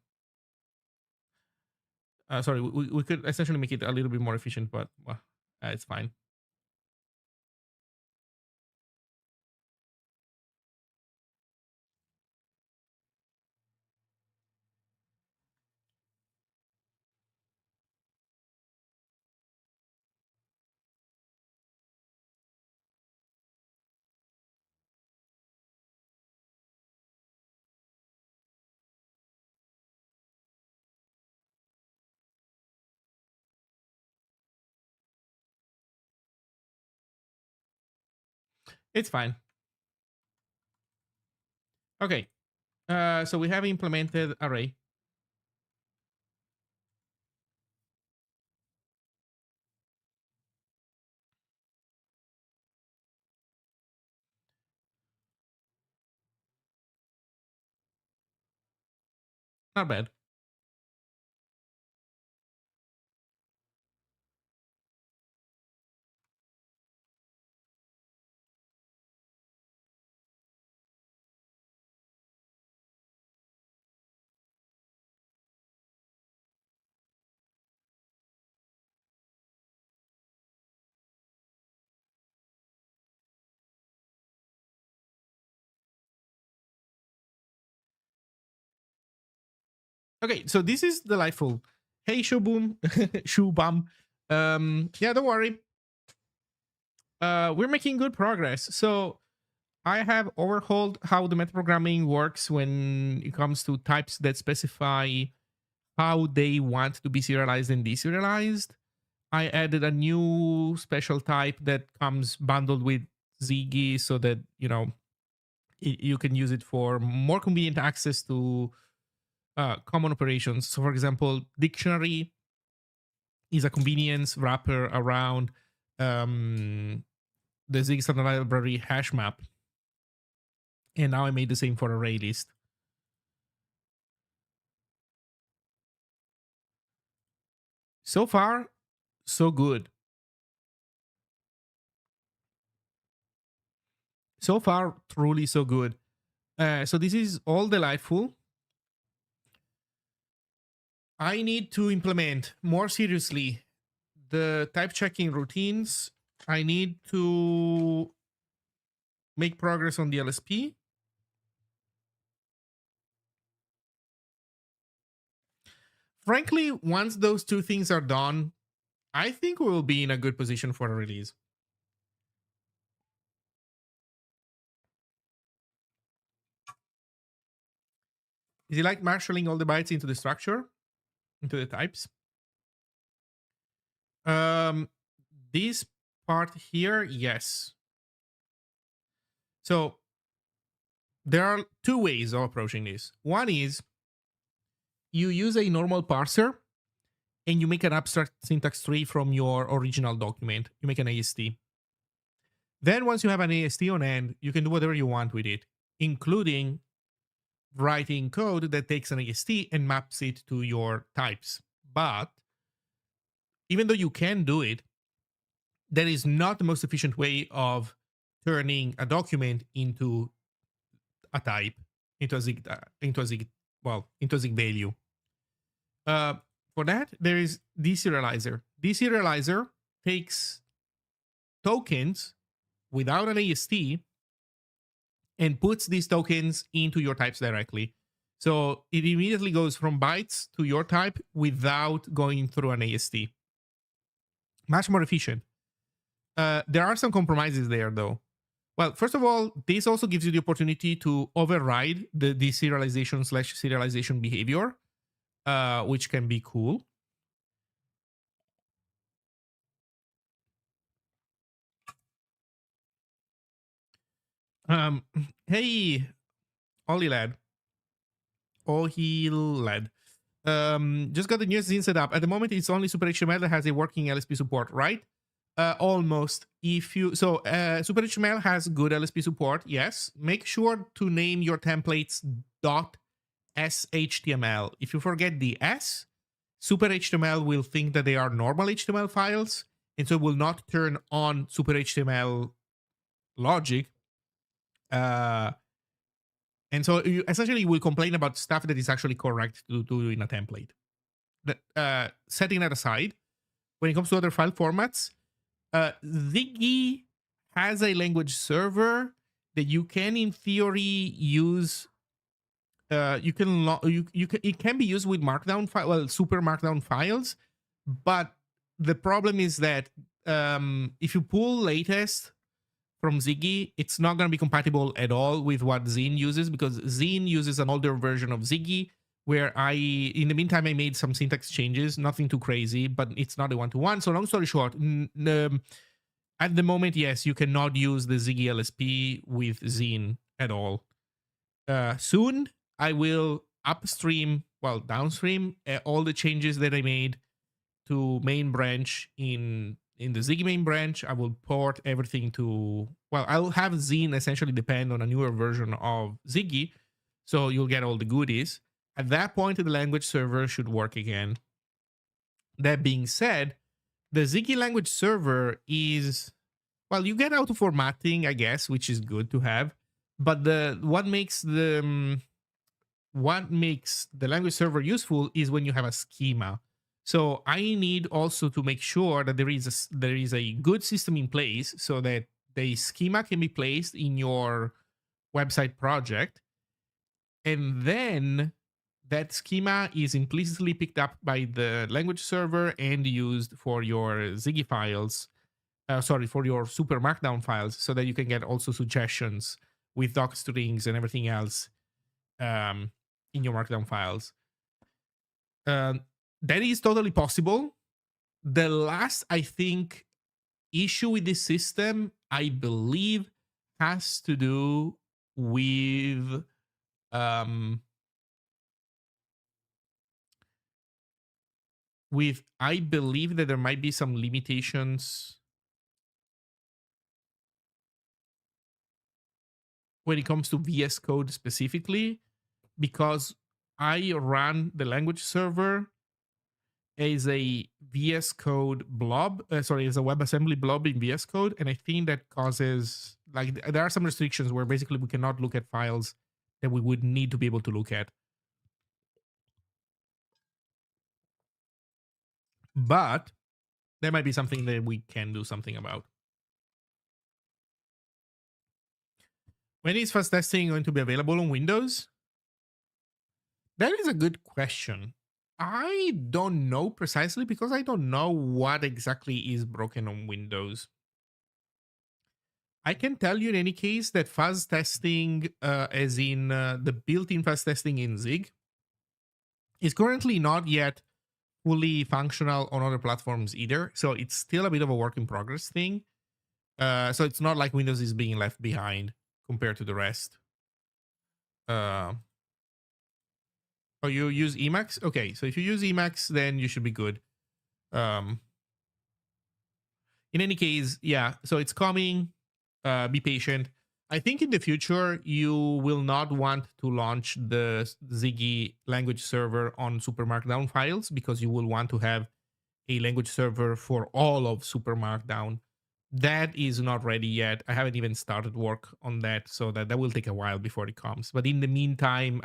sorry, we could essentially make it a little bit more efficient, but well, it's fine. It's fine. Okay. So we have implemented array. Not bad. Okay, so this is delightful. Hey, Shoboom, Shubam. Yeah, don't worry. We're making good progress. So I have overhauled how the metaprogramming works when it comes to types that specify how they want to be serialized and deserialized. I added a new special type that comes bundled with Ziggy so that, you can use it for more convenient access to common operations. So, for example, dictionary is a convenience wrapper around the Zig standard library hash map. And now I made the same for array list. So far, so good. So far, truly so good. So this is all delightful. I need to implement more seriously the type checking routines. I need to make progress on the LSP. Frankly, once those two things are done, I think we will be in a good position for a release. Is it like marshalling all the bytes into the structure, into the types? Um, this part here, yes. So there are two ways of approaching this. One is you use a normal parser and you make an abstract syntax tree from your original document. You make an AST. Then once you have an AST on end, you can do whatever you want with it, including writing code that takes an AST and maps it to your types. But even though you can do it, that is not the most efficient way of turning a document into a type, into a Zig, into a Zig value. Uh, for that, there is deserializer. Deserializer takes tokens without an AST and puts these tokens into your types directly. So it immediately goes from bytes to your type without going through an AST. Much more efficient. There are some compromises there, though. Well, first of all, this also gives you the opportunity to override the deserialization/serialization behavior, which can be cool. Hey, Ollie lad. Ohi lad. Just got the new Zine set up. At the moment, it's only Super HTML that has a working LSP support, right? Almost. If you Super HTML has good LSP support, yes. Make sure to name your templates .shtml. If you forget the S, Super HTML will think that they are normal HTML files, and so it will not turn on Super HTML logic. And so you essentially will complain about stuff that is actually correct to do in a template. Setting that aside, when it comes to other file formats, Ziggy has a language server that you can, in theory, use. It can be used with Markdown super Markdown files, but the problem is that if you pull latest from Ziggy, it's not going to be compatible at all with what Zine uses, because Zine uses an older version of Ziggy, where in the meantime, I made some syntax changes, nothing too crazy, but it's not a one-to-one. So long story short, at the moment, yes, you cannot use the Ziggy LSP with Zine at all. Soon, I will downstream all the changes that I made to main branch in the Ziggy main branch. I will port everything to, I'll have Zine essentially depend on a newer version of Ziggy, so you'll get all the goodies. At that point, the language server should work again. That being said, the Ziggy language server is, you get auto formatting, I guess, which is good to have. But what makes the language server useful is when you have a schema. So I need also to make sure that there is a good system in place so that the schema can be placed in your website project, and then that schema is implicitly picked up by the language server and used for your Ziggy files. For your Super Markdown files, so that you can get also suggestions with doc strings and everything else in your Markdown files. That is totally possible. The last, I think, issue with this system, I believe, has to do with I believe that there might be some limitations when it comes to VS Code specifically, because I run the language server as a VS Code blob, as a WebAssembly blob in VS Code, and I think that causes, there are some restrictions where basically we cannot look at files that we would need to be able to look at. But that might be something that we can do something about. When is fuzz testing going to be available on Windows? That is a good question. I don't know precisely, because I don't know what exactly is broken on Windows. I can tell you in any case that fuzz testing, as in the built-in fuzz testing in Zig, is currently not yet fully functional on other platforms either. So it's still a bit of a work in progress thing. So it's not like Windows is being left behind compared to the rest. Oh, you use Emacs? Okay, so if you use Emacs, then you should be good. In any case, yeah, so it's coming. Be patient. I think in the future, you will not want to launch the Ziggy language server on Super Markdown files, because you will want to have a language server for all of Super Markdown. that is not ready yet. I haven't even started work on that, so that will take a while before it comes. But in the meantime,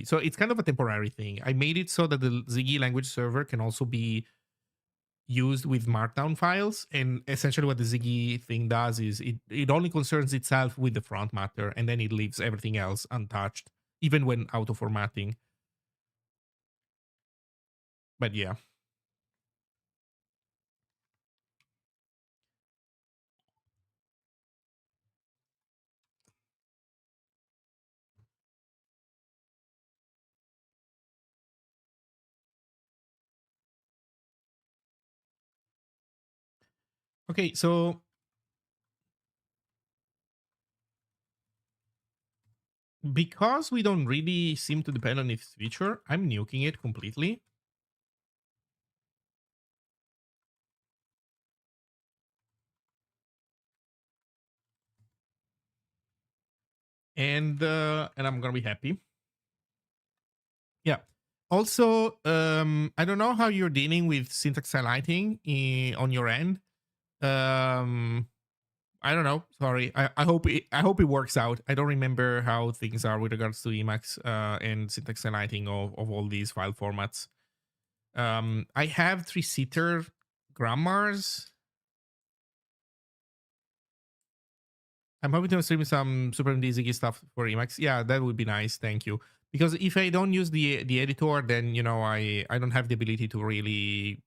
so it's kind of a temporary thing. I made it so that the Ziggy language server can also be used with markdown files, and essentially what the Ziggy thing does is it only concerns itself with the front matter, and then it leaves everything else untouched, even when auto formatting. But yeah. Okay, so because we don't really seem to depend on its feature, I'm nuking it completely. And I'm gonna be happy. Yeah. Also, I don't know how you're dealing with syntax highlighting on your end. Um, I don't know. Sorry. I hope it works out. I don't remember how things are with regards to Emacs and syntax highlighting of all these file formats. I have three-seater grammars. I'm hoping to stream some Super MD Ziggy stuff for Emacs. Yeah, that would be nice. Thank you. Because if I don't use the editor, then I don't have the ability to really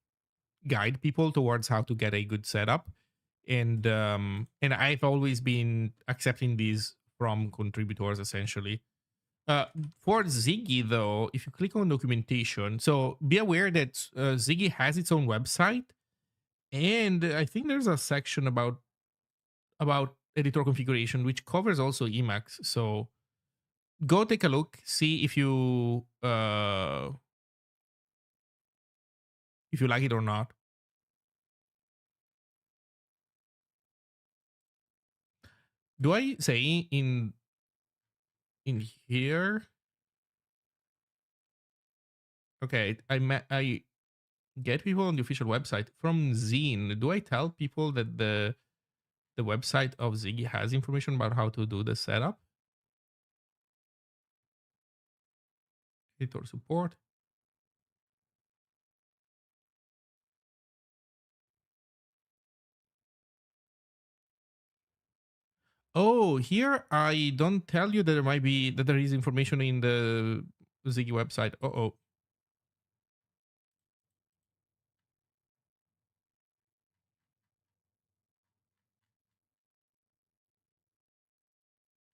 guide people towards how to get a good setup. And I've always been accepting these from contributors essentially. Uh, for Ziggy though, if you click on documentation, so be aware that Ziggy has its own website, and I think there's a section about editor configuration which covers also Emacs. So go take a look, see if you like it or not. Do I say in here? Okay, I get people on the official website from Zine. Do I tell people that the website of Ziggy has information about how to do the setup? Editor support. Oh, here I don't tell you that there is information in the Ziggy website. Oh.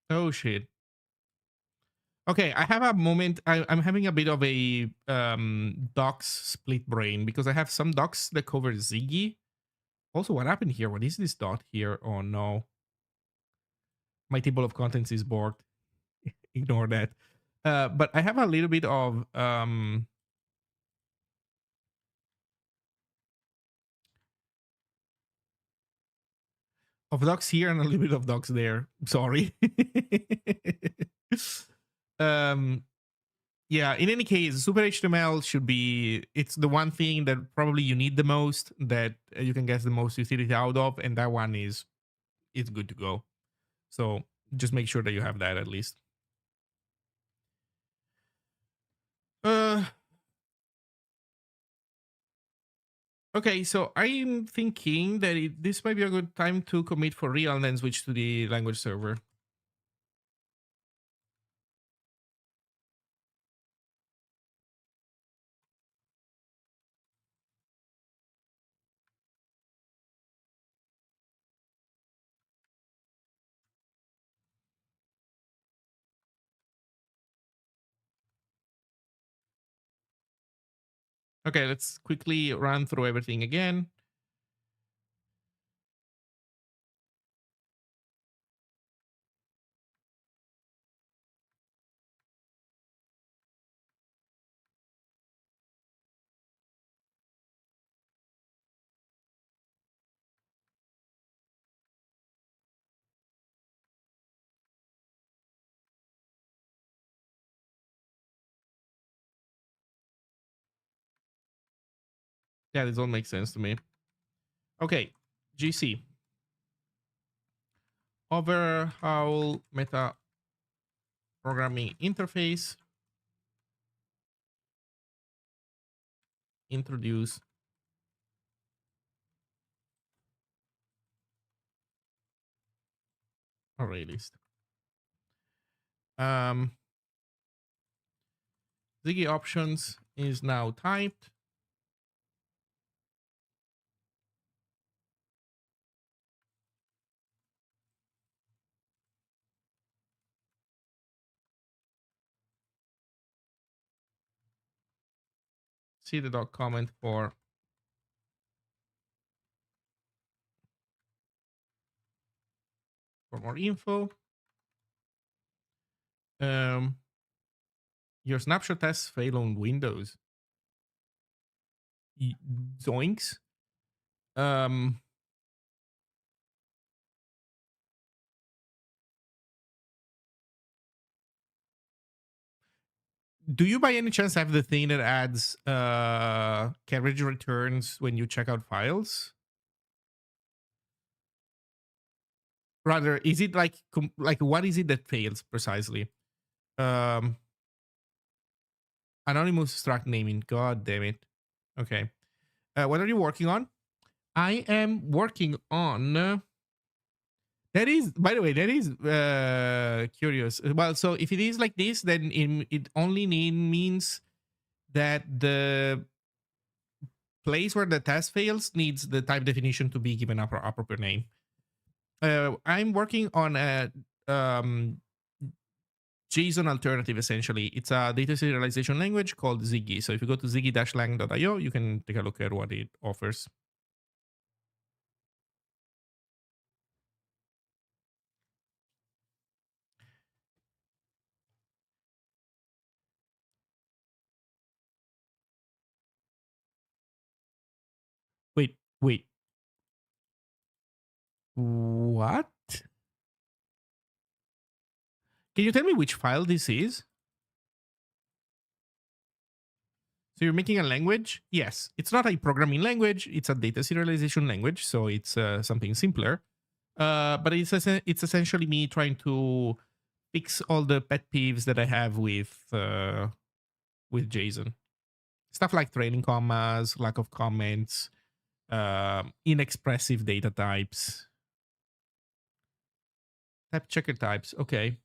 Oh shit. Okay, I have a moment. I'm having a bit of a docs split brain because I have some docs that cover Ziggy. Also, what happened here? What is this dot here? Oh no, my table of contents is borked. Ignore that. But I have a little bit of docs here and a little bit of docs there. Sorry. um, yeah. In any case, Super HTML should be. It's the one thing that probably you need the most, that you can get the most utility out of, and that one is it's good to go. So just make sure that you have that at least. Uh, okay, so I'm thinking that this might be a good time to commit for real and then switch to the language server. Okay, let's quickly run through everything again. Yeah, this all makes sense to me. Okay, GC. overhaul meta programming interface, introduce array list. Ziggy options is now typed. See the dot comment for more info. Your snapshot tests fail on Windows. Zoinks. Do you by any chance have the thing that adds carriage returns when you check out files? Rather, is it like what is it that fails precisely? Anonymous struct naming. God damn it. Okay. What are you working on? I am working on. That is, by the way, that is curious. Well, so if it is like this, then it only means that the place where the test fails needs the type definition to be given a proper name. I'm working on a JSON alternative, essentially. It's a data serialization language called Ziggy. So if you go to ziggy-lang.io, you can take a look at what it offers. Wait. What? Can you tell me which file this is? So you're making a language? Yes. It's not a programming language. It's a data serialization language. So it's something simpler. But it's essentially me trying to fix all the pet peeves that I have with JSON. Stuff like trailing commas, lack of comments, inexpressive data types. Type checker types. Okay.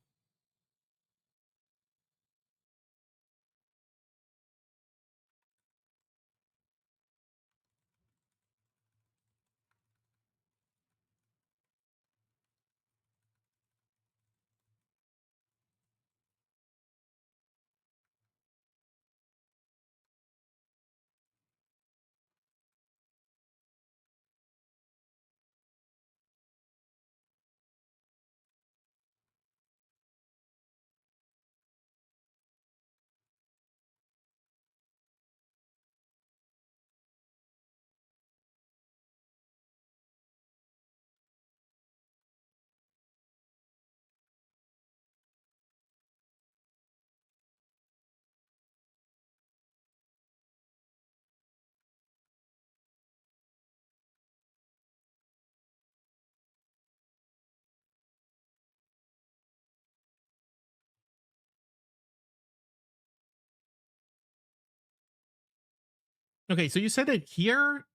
Okay, so you said that here.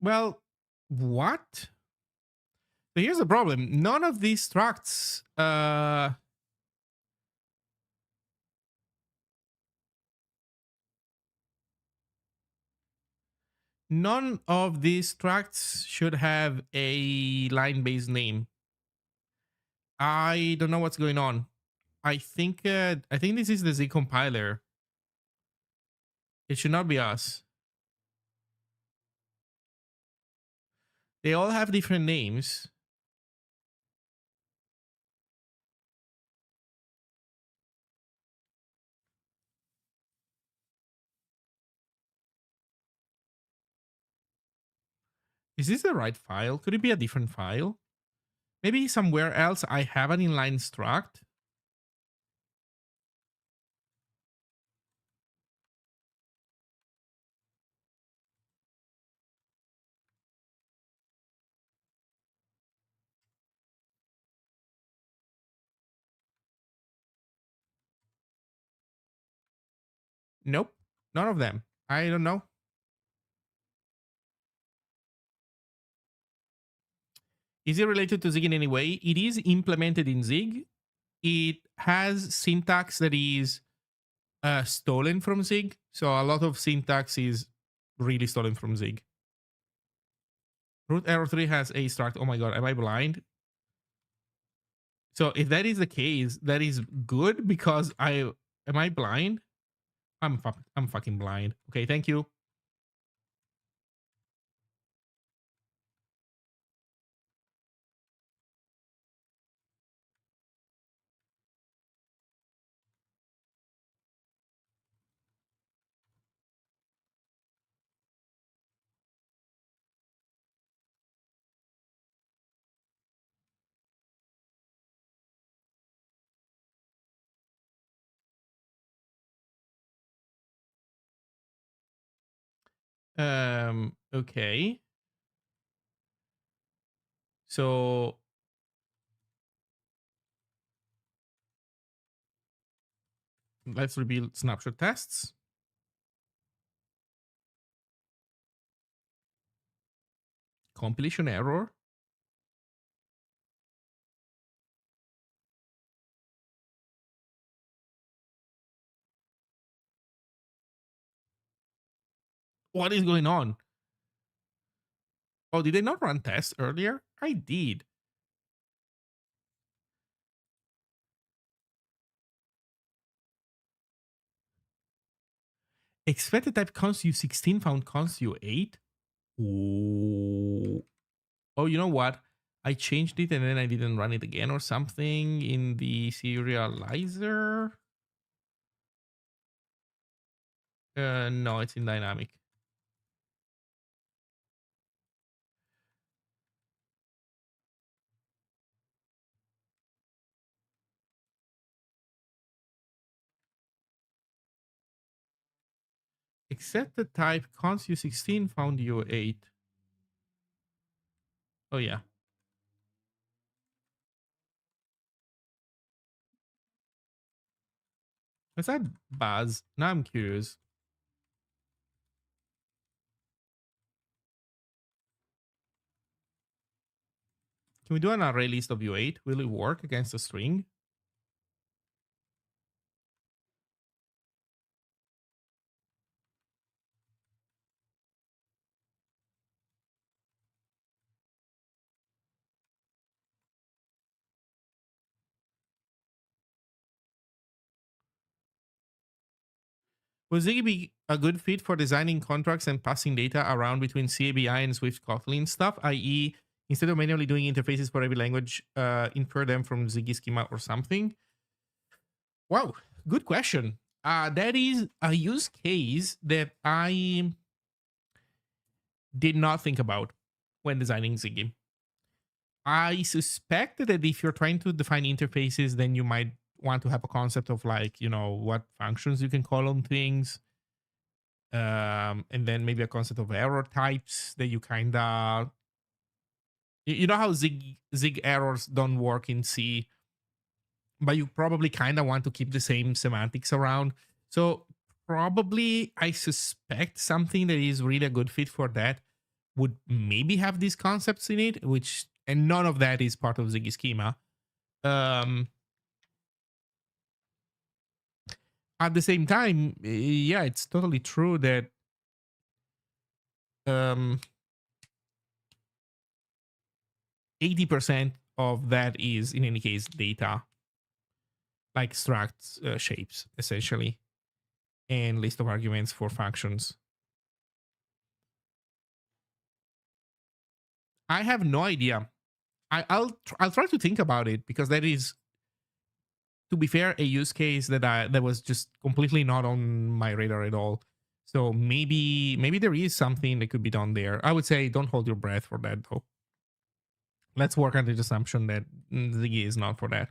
Well, what? So here's the problem. None of these structs should have a line-based name. I don't know what's going on. I think this is the Z compiler. It should not be us. They all have different names. Is this the right file? Could it be a different file? Maybe somewhere else I have an inline struct. Nope, none of them. I don't know. Is it related to Zig in any way? It is implemented in Zig. It has syntax that is stolen from Zig. So a lot of syntax is really stolen from Zig. Root error 3 has a start. Oh my god, am I blind? So if that is the case, that is good because I am I blind? I'm fucking blind. Okay, thank you. Okay. So let's reveal snapshot tests. Compilation error. What is going on? Oh, did I not run tests earlier? I did. Expected type const u16 found const u8. Ooh. Oh, you know what? I changed it and then I didn't run it again or something in the serializer. No, it's in dynamic. Except the type const u16 found u8. Oh yeah. Is that Baz? Now I'm curious. Can we do an array list of u8? Will it work against a string? Would Ziggy be a good fit for designing contracts and passing data around between CABI and Swift Kotlin stuff, i.e., instead of manually doing interfaces for every language, infer them from Ziggy schema or something? Wow, good question. That is a use case that I did not think about when designing Ziggy. I suspect that if you're trying to define interfaces, then you might want to have a concept of like, what functions you can call on things. And then maybe a concept of error types that you kind of, you know how Zig errors don't work in C, but you probably kind of want to keep the same semantics around. So probably I suspect something that is really a good fit for that would maybe have these concepts in it, which and none of that is part of Ziggy schema. Um, at the same time, yeah, it's totally true that um 80% of that is in any case data, like struct shapes essentially, and list of arguments for functions. I have no idea. I'll try to think about it because that is, to be fair, a use case that was just completely not on my radar at all. So maybe there is something that could be done there. I would say don't hold your breath for that though. Let's work on the assumption that Ziggy is not for that.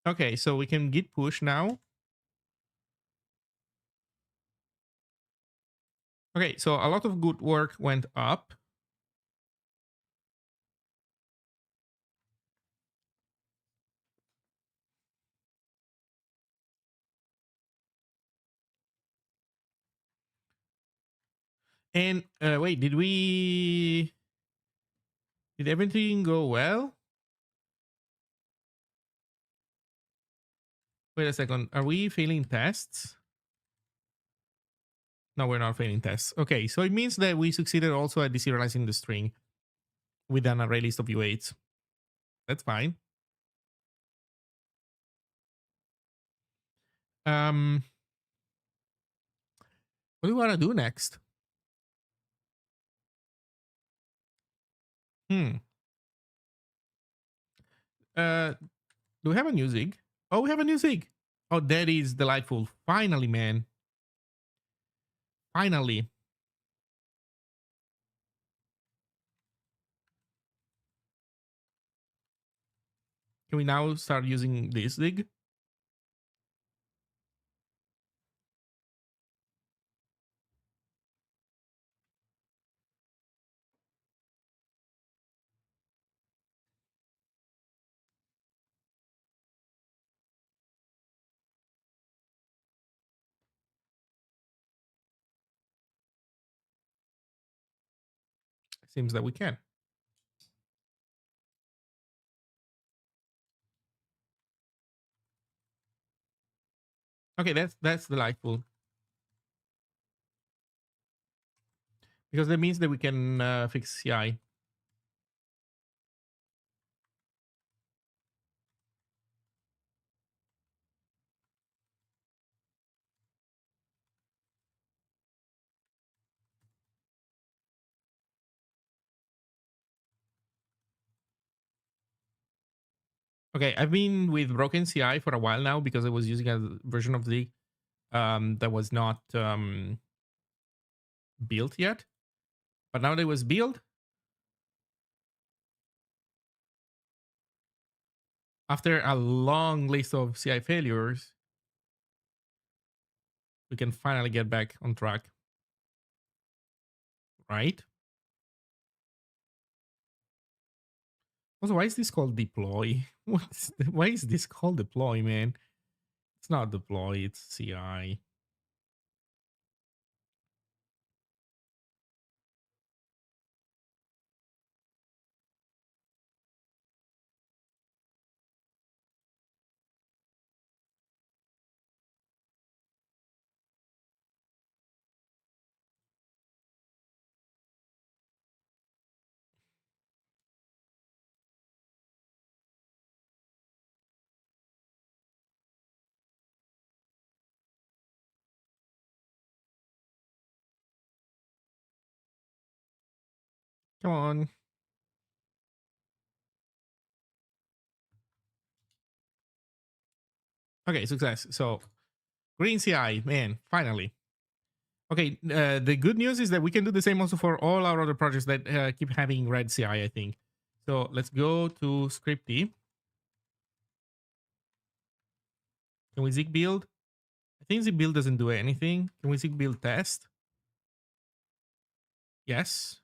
Okay, so we can git push now. Okay, so a lot of good work went up. And wait, did everything go well? Wait a second. Are we failing tests? No, we're not failing tests. Okay, so it means that we succeeded also at deserializing the string with an array list of U8s. That's fine. Um, what do we want to do next? Hmm. Uh, do we have a new Zig? Oh, we have a new Zig. Oh, that is delightful. Finally, man. Finally. Can we now start using this Zig? Seems that we can. Okay, that's delightful. Because that means that we can fix CI. Okay, I've been with broken CI for a while now because I was using a version of Zig that was not built yet. But now that it was built, after a long list of CI failures, we can finally get back on track. Right? Also, why is this called deploy? Why is this called deploy, man? It's not deploy, it's CI. Come on. Okay, success. So, green CI, man, finally. Okay, the good news is that we can do the same also for all our other projects that keep having red CI, I think. So let's go to scripty. Can we zig build? I think zig build doesn't do anything. Can we zig build test? Yes.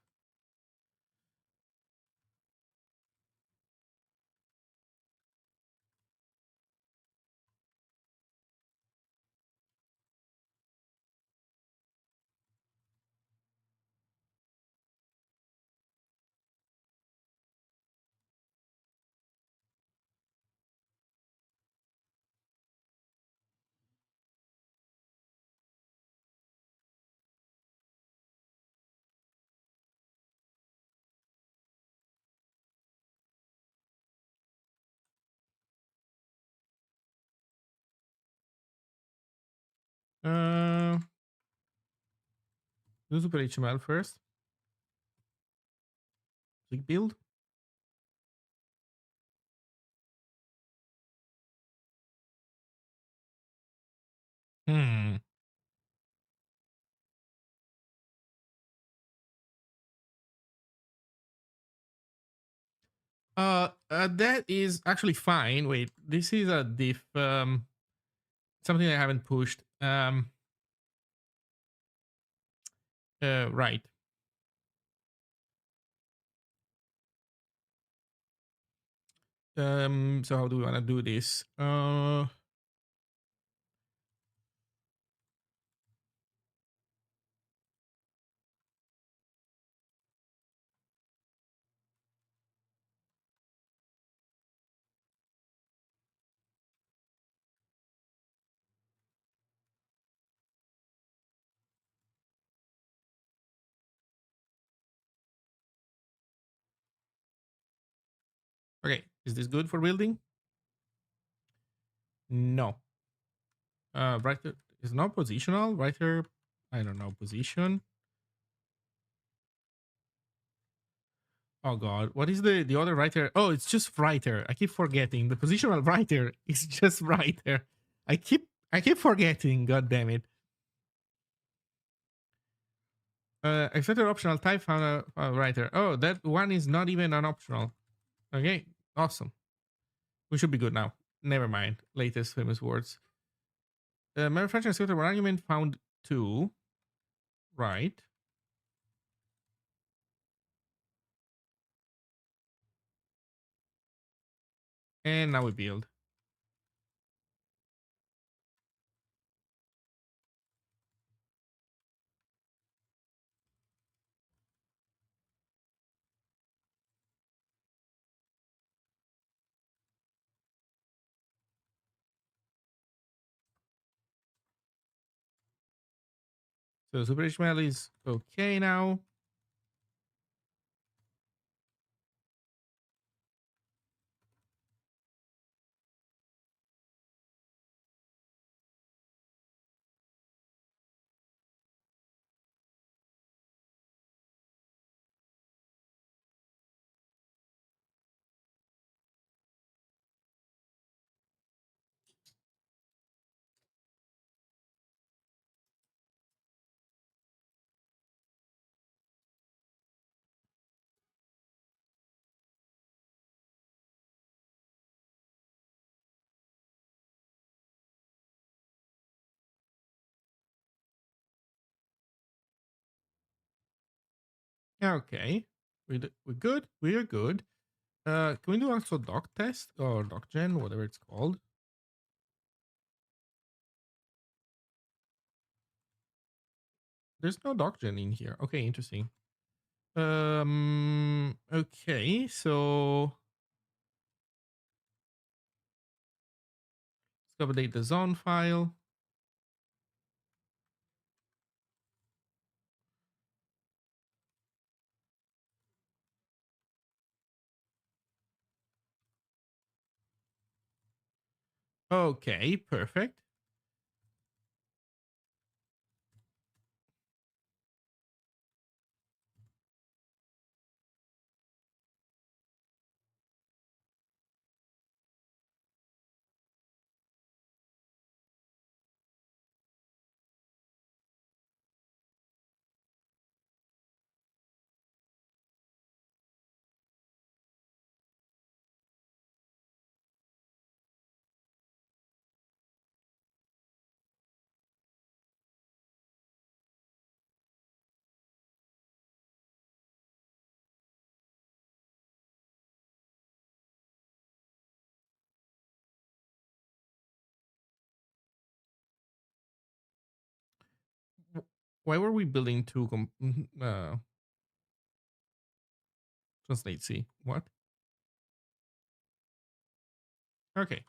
Uh, do super HTML first. Zig build. Hmm. That is actually fine. Wait, this is a diff. Something I haven't pushed. Right. So how do we want to do this? Okay, is this good for building? No. Writer is not positional. Writer, I don't know, position. Oh god, what is the other writer? Oh, it's just writer. I keep forgetting. The positional writer is just writer. I keep forgetting. God damn it. Accepted optional type found a writer. Oh, that one is not even an optional. Okay, awesome. We should be good now. Never mind. Latest famous words. Manufacturer accepted one argument found two. Right. And now we build. So Super HTML is okay now. Okay. We're good. We are good. Can we do also doc test or doc gen, whatever it's called? There's no doc gen in here. Okay, interesting. Okay, so let's update the zone file. Okay, perfect. Why were we building two translate C? What? Okay.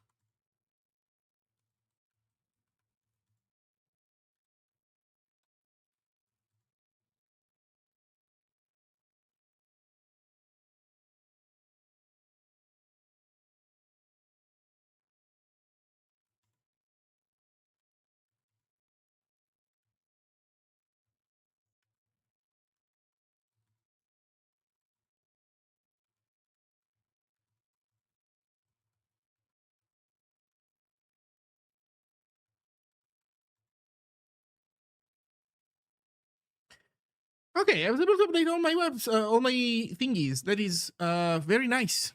Okay, I was able to update all my webs, all my thingies. That is very nice.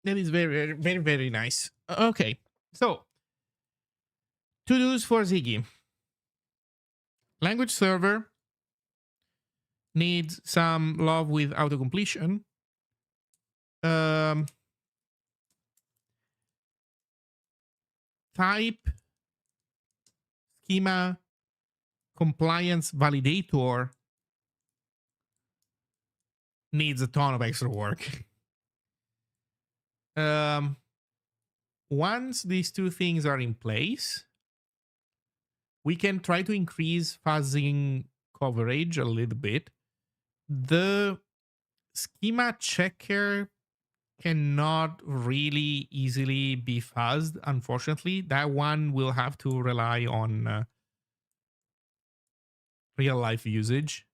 That is very, very, very, very nice. Okay, so to dos for Ziggy. Language server needs some love with autocompletion. Um, Type schema compliance validator needs a ton of extra work. Once these two things are in place, we can try to increase fuzzing coverage a little bit. The schema checker cannot really easily be fuzzed, unfortunately. That one will have to rely on real life usage,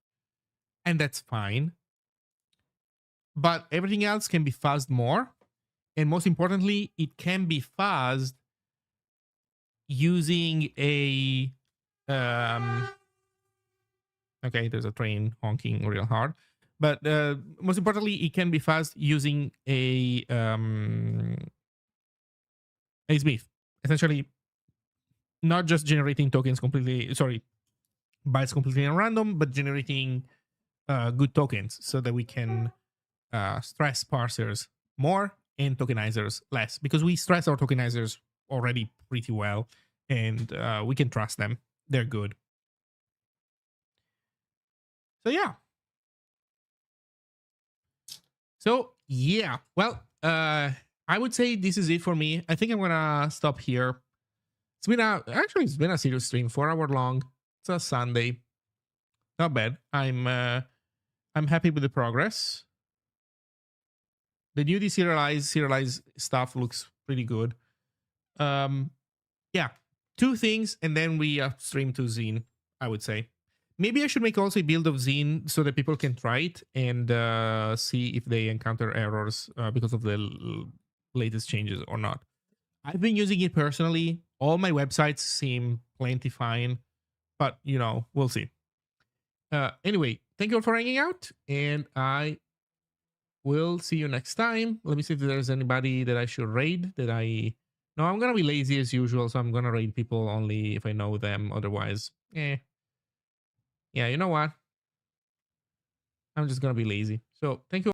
and that's fine. But everything else can be fuzzed more. And most importantly, it can be fuzzed using a okay, there's a train honking real hard. But most importantly, it can be fuzzed using a Smith. Essentially, not just generating tokens completely, sorry, bytes completely at random, but generating good tokens so that we can stress parsers more and tokenizers less, because we stress our tokenizers already pretty well, and we can trust them. They're good. So yeah. Well, I would say this is it for me. I think I'm gonna stop here. It's been a serious stream, 4 hour long. It's a Sunday. Not bad. I'm happy with the progress. The new serialized stuff looks pretty good. Yeah, 2 things, and then we stream to Zine, I would say. Maybe I should make also a build of Zine so that people can try it and see if they encounter errors because of the latest changes or not. I've been using it personally. All my websites seem plenty fine, but we'll see. Anyway, thank you all for hanging out, and I will see you next time. Let me see if there's anybody that I should raid. No, I'm gonna be lazy as usual, so I'm gonna raid people only if I know them. Otherwise, yeah, you know what? I'm just gonna be lazy. So thank you.